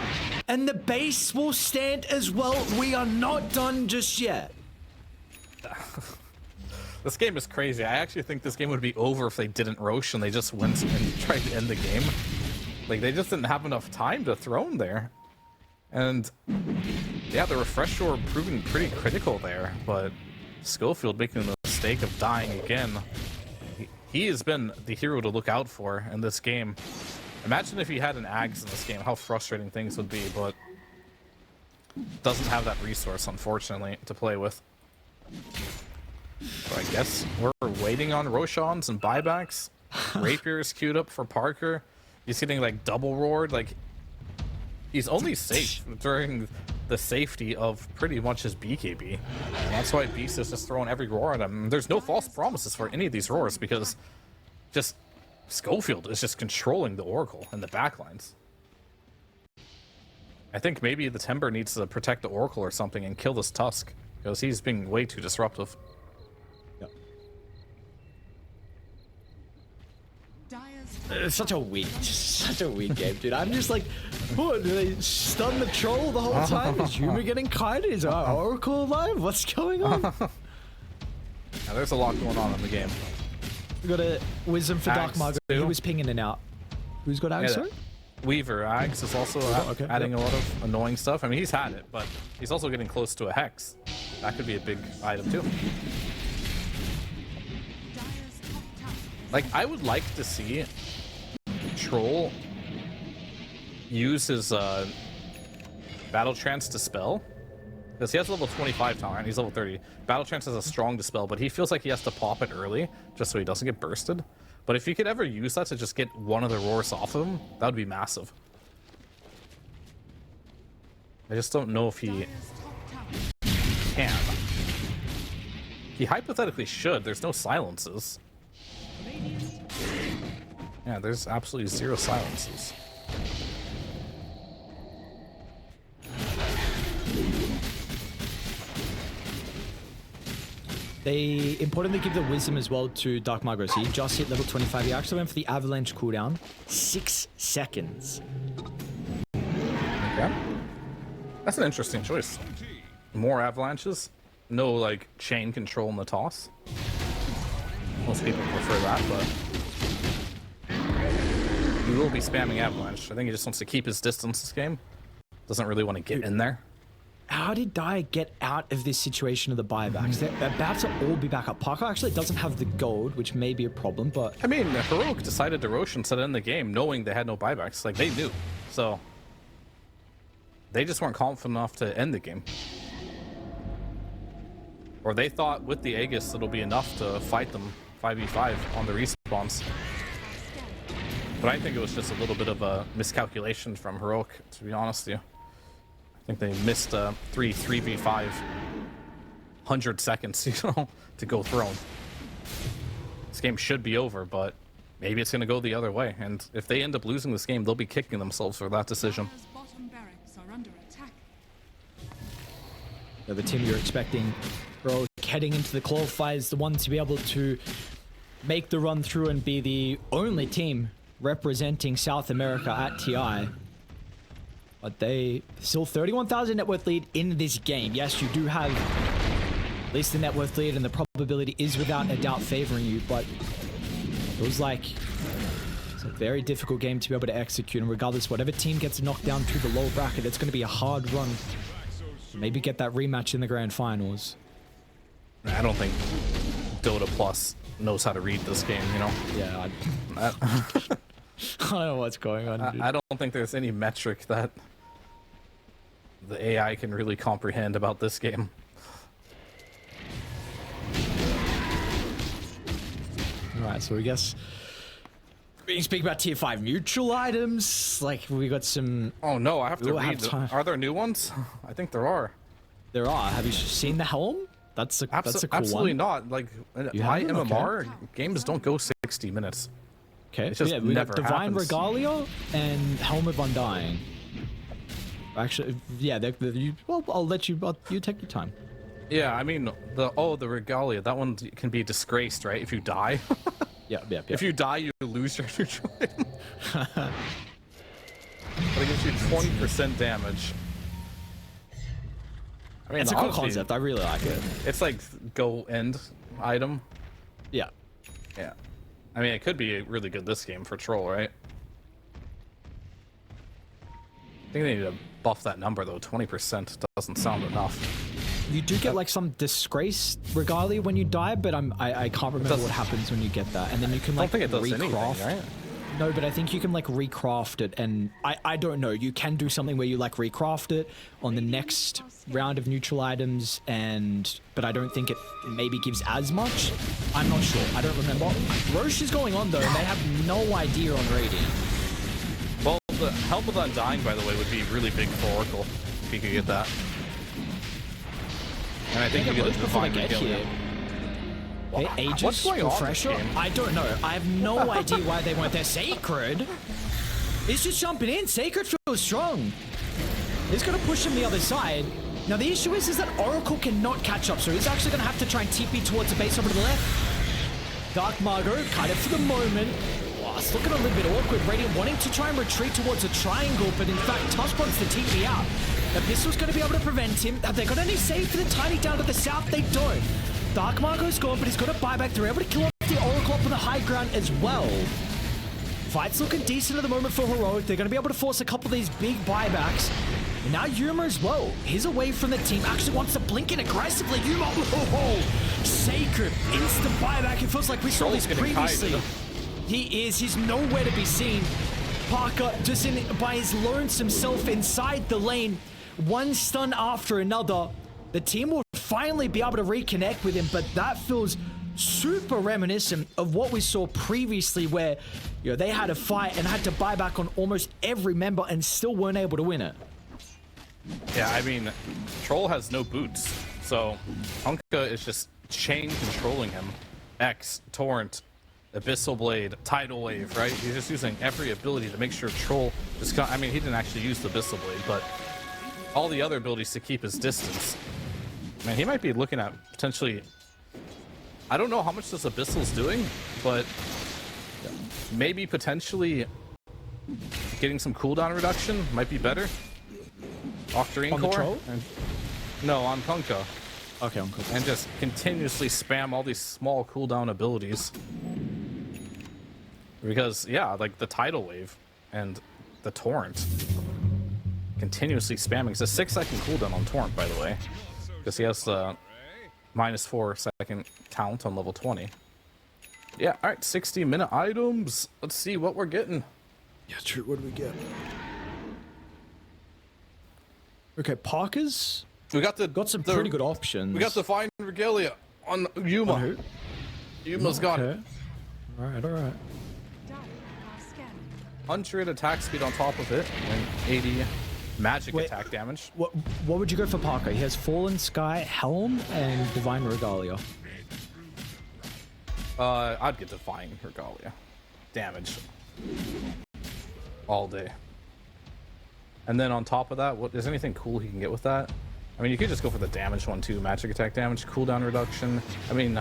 B: and the base will stand as well. We are not done just yet.
A: This game is crazy. I actually think this game would be over if they didn't Rosh and they just went and tried to end the game. Like, they just didn't have enough time to throne there. And yeah, the refresh were proving pretty critical there, but Schofield making the mistake of dying again. He has been the hero to look out for in this game. Imagine if he had an Ags in this game, how frustrating things would be, but doesn't have that resource, unfortunately, to play with. So I guess we're waiting on Roshans and buybacks. Rapier is queued up for Parker. He's getting, like, double roared. Like, he's only safe during the safety of pretty much his BKB. And that's why Beast is just throwing every roar at him. There's no false promises for any of these roars because just Schofield is just controlling the Oracle and the backlines. I think maybe the Timber needs to protect the Oracle or something and kill this Tusk because he's being way too disruptive.
B: It's such a weak game, dude. I'm just like, what, do they stun the troll the whole time? Is Yuma getting kited? Is our Oracle alive? What's going on?
A: Now, there's a lot going on in the game.
B: We got a Wisdom for Dark
A: Axe,
B: Margot.
A: too.
B: He was pinging in and out. Who's got Axe, sorry?
A: Weaver Ags is also adding a lot of annoying stuff. I mean, he's had it, but he's also getting close to a Hex. That could be a big item, too. Like, I would like to see Troll use his Battle Trance Dispel. Because he has level 25 tower and he's level 30. Battle Trance has a strong Dispel, but he feels like he has to pop it early just so he doesn't get bursted. But if he could ever use that to just get one of the roars off of him, that would be massive. I just don't know if he can. He hypothetically should. There's no silences. Yeah, there's absolutely 0 silences.
B: They importantly give the Wisdom as well to Dark Margot. So he just hit level 25. He actually went for the Avalanche cooldown. 6 seconds.
A: Okay. That's an interesting choice. More avalanches. No, like, chain control in the toss. Most people prefer that, but he will be spamming avalanche. I think he just wants to keep his distance this game. Doesn't really want to get in there.
B: how did Dyer get out of this situation of the buybacks? They're about to all be back up. Parker actually doesn't have the gold, which may be a problem, but...
A: I mean, Heroic decided to Roshan set in the game knowing they had no buybacks. Like, they knew. So, they just weren't confident enough to end the game. Or they thought with the Aegis it'll be enough to fight them 5v5 on the respawns. But I think it was just a little bit of a miscalculation from Heroic, to be honest with you. I think they missed 3v5 100 seconds, you know, to go throne. This game should be over, but maybe it's going to go the other way. And if they end up losing this game, they'll be kicking themselves for that decision.
C: Dire's bottom barracks are under attack.
B: The team you're expecting, Heroic heading into the qualifiers, the one to be able to make the run through and be the only team representing South America at TI. But they still 31,000 net worth lead in this game. Yes, you do have at least the net worth lead, and the probability is without a doubt favoring you, but it was like it's a very difficult game to be able to execute, and regardless, whatever team gets knocked down to the lower bracket, it's going to be a hard run. Maybe get that rematch in the grand finals.
A: I don't think Dota Plus knows how to read this game, you know?
B: Yeah, I don't know what's going on, dude.
A: I don't think there's any metric that the AI can really comprehend about this game.
B: Alright, so I guess we can speak about tier 5 neutral items. Like, we got some...
A: Oh no, I have to
B: We'll have
A: read.
B: time.
A: Are there new ones? I think there are.
B: There are. Have you seen the helm? That's a cool
A: Absolutely
B: one.
A: not. Like,
B: You
A: my
B: haven't? Okay.
A: MMR games don't go 60 minutes.
B: Okay,
A: It
B: so
A: just
B: yeah, we got
A: never
B: Divine
A: happens.
B: Regalia and Helm of Undying. Actually, yeah, well, I'll let you, you take your time.
A: Yeah, I mean, the Regalia, that one can be disgraced, right? If you die.
B: Yeah.
A: If you die, you lose your neutral item. But it gives you 20% damage. I mean,
B: It's a cool
A: honestly,
B: concept. I really like it.
A: It's like go end item.
B: Yeah.
A: Yeah. I mean, it could be really good this game for Troll, right? I think they need to buff that number, though. 20% doesn't sound enough.
B: You do get like some disgrace regalia when you die, but I can't remember what happens when you get that. And then you can
A: I don't
B: like
A: think it does
B: recraft.
A: anything, right?
B: No, but I think you can like recraft it, and I don't know. You can do something where you like recraft it on the next round of neutral items, but I don't think it maybe gives as much. I'm not sure. I don't remember. Roche is going on though, and they have no idea on Radiant.
A: Well, the Help of Undying, by the way, would be really big for Oracle if he could get that. And I think you get a
B: Roche before they
A: Divine
B: get
A: Regalia.
B: here. Okay, Aegis,
A: What's going on in this
B: refresher?
A: game?
B: I don't know. I have no idea why they weren't there. Sacred? He's just jumping in. Sacred feels strong. He's going to push him the other side. Now, the issue is that Oracle cannot catch up, so he's actually going to have to try and TP towards the base over to the left. Dark Margot, kind of for the moment. Oh, it's looking a little bit awkward. Radiant wanting to try and retreat towards a triangle, but in fact, Tusk wants to TP out. The pistol's going to be able to prevent him. Have they got any save for the Tiny down to the south? They don't. Dark Margot's gone, but he's got a buyback. They're able to kill off the Oracle up on the high ground as well. Fight's looking decent at the moment for Heroic. They're going to be able to force a couple of these big buybacks. And now Yuma as well. He's away from the team. Actually wants to blink in aggressively. Yuma, oh, Sacred, instant buyback. It feels like we saw this
A: Troll's getting
B: previously.
A: kited.
B: He is. He's nowhere to be seen. Parker just by his lonesome self inside the lane. One stun after another. The team will finally be able to reconnect with him, but that feels super reminiscent of what we saw previously where, you know, they had a fight and had to buy back on almost every member and still weren't able to win it.
A: Yeah, I mean, Troll has no boots, so Honka is just chain controlling him. X, Torrent, Abyssal Blade, Tidal Wave, right? He's just using every ability to make sure Troll just I mean, he didn't actually use the Abyssal Blade, but all the other abilities to keep his distance. Man, he might be looking at potentially... I don't know how much this Abyssal's doing, but maybe potentially getting some cooldown reduction might be better. Octarine
B: On the
A: Core?
B: Troll?
A: No, on Kunkka.
B: Okay, I'm cool.
A: And just continuously spam all these small cooldown abilities. Because, yeah, like the Tidal Wave and the Torrent. continuously spamming. It's a 6-second cooldown on Torrent, by the way, because he has the -4-second count on level 20. Yeah, all right, 60-minute items. Let's see what we're getting.
B: Yeah, true. What do we get? Okay, Parker's
A: We got
B: some pretty good options.
A: We got the Fine Regalia on Yuma.
B: On who?
A: Yuma's got it.
B: Okay. All right, all right.
C: Dire are scanning.
A: 100 attack speed on top of it, and 80 magic
B: Wait.
A: attack damage.
B: What would you go for Parker? He has Fallen Sky, Helm, and Divine Regalia.
A: I'd get Divine Regalia. Damage. All day. And then on top of that, is anything cool he can get with that? I mean, you could just go for the damage one too. Magic attack damage, cooldown reduction. I mean,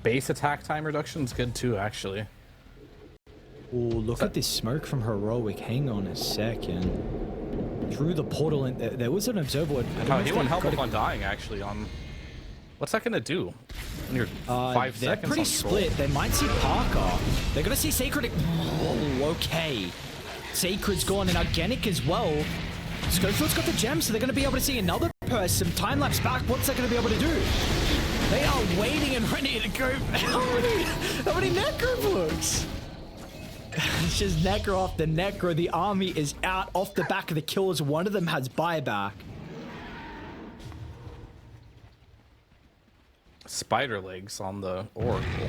A: base attack time reduction is good too, actually.
B: Oh, look at this smoke from Heroic. Hang on a second. Through the portal, and there was an observer.
A: He won't help if I'm dying, actually. What's that gonna do? When you're 5
B: they're
A: seconds
B: pretty
A: on
B: split. They might see Parker. They're gonna see Sacred. Oh, okay. Sacred's gone, and Organic as well. Schofield's got the gem, so they're gonna be able to see another person. Time lapse back. What's that gonna be able to do? They are waiting and ready to go. How many Necro books? It's just Necro off the Necro. The army is out off the back of the kills. One of them has buyback.
A: Spider legs on the Oracle.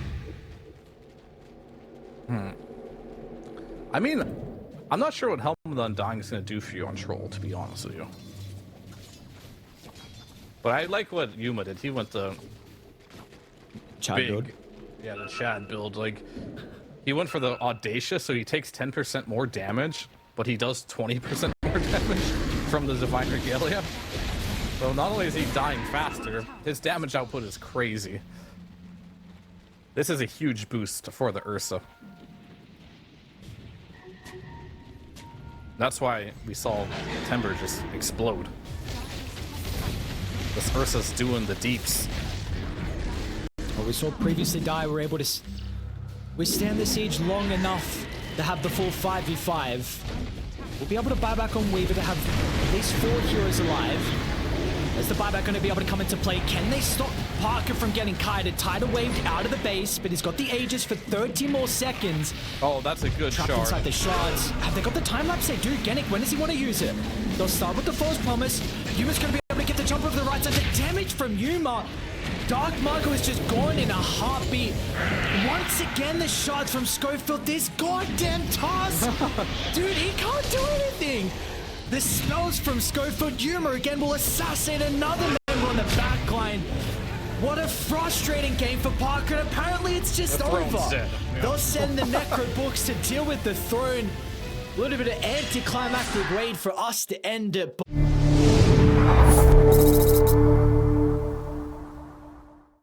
A: I mean, I'm not sure what Helm of the Undying is going to do for you on Troll, to be honest with you. But I like what Yuma did. He went the
B: Chad
A: big,
B: build.
A: yeah, the Chad build. Like, he went for the Audacious, so he takes 10% more damage, but he does 20% more damage from the Divine Regalia. So not only is he dying faster, his damage output is crazy. This is a huge boost for the Ursa. That's why we saw Timber just explode. This Ursa's doing the deeps.
B: What we saw previously die, we're able to withstand the siege long enough to have the full 5v5. We'll be able to buy back on Weaver to have at least 4 heroes alive. Is the buyback going to be able to come into play? Can they stop Parker from getting kited? Tidal waved out of the base, but he's got the Aegis for 30 more seconds.
A: Oh, that's a good
B: Trapped
A: shard.
B: inside the shards. Have they got the time lapse? They do. Genic, when does he want to use it? They'll start with the false promise. Yuma's going to be able to get the jump over the right side. The damage from Yuma. Dark Marco is just gone in a heartbeat. Once again, the shards from Schofield. This goddamn task. Dude, he can't do anything. The spells from Schofield. Yuma again will assassinate another member on the back line. What a frustrating game for Parker. And apparently it's just
A: The throne's
B: over.
A: dead. Yeah.
B: They'll send the Necro books to deal with the throne. A little bit of anticlimactic raid for us to end it.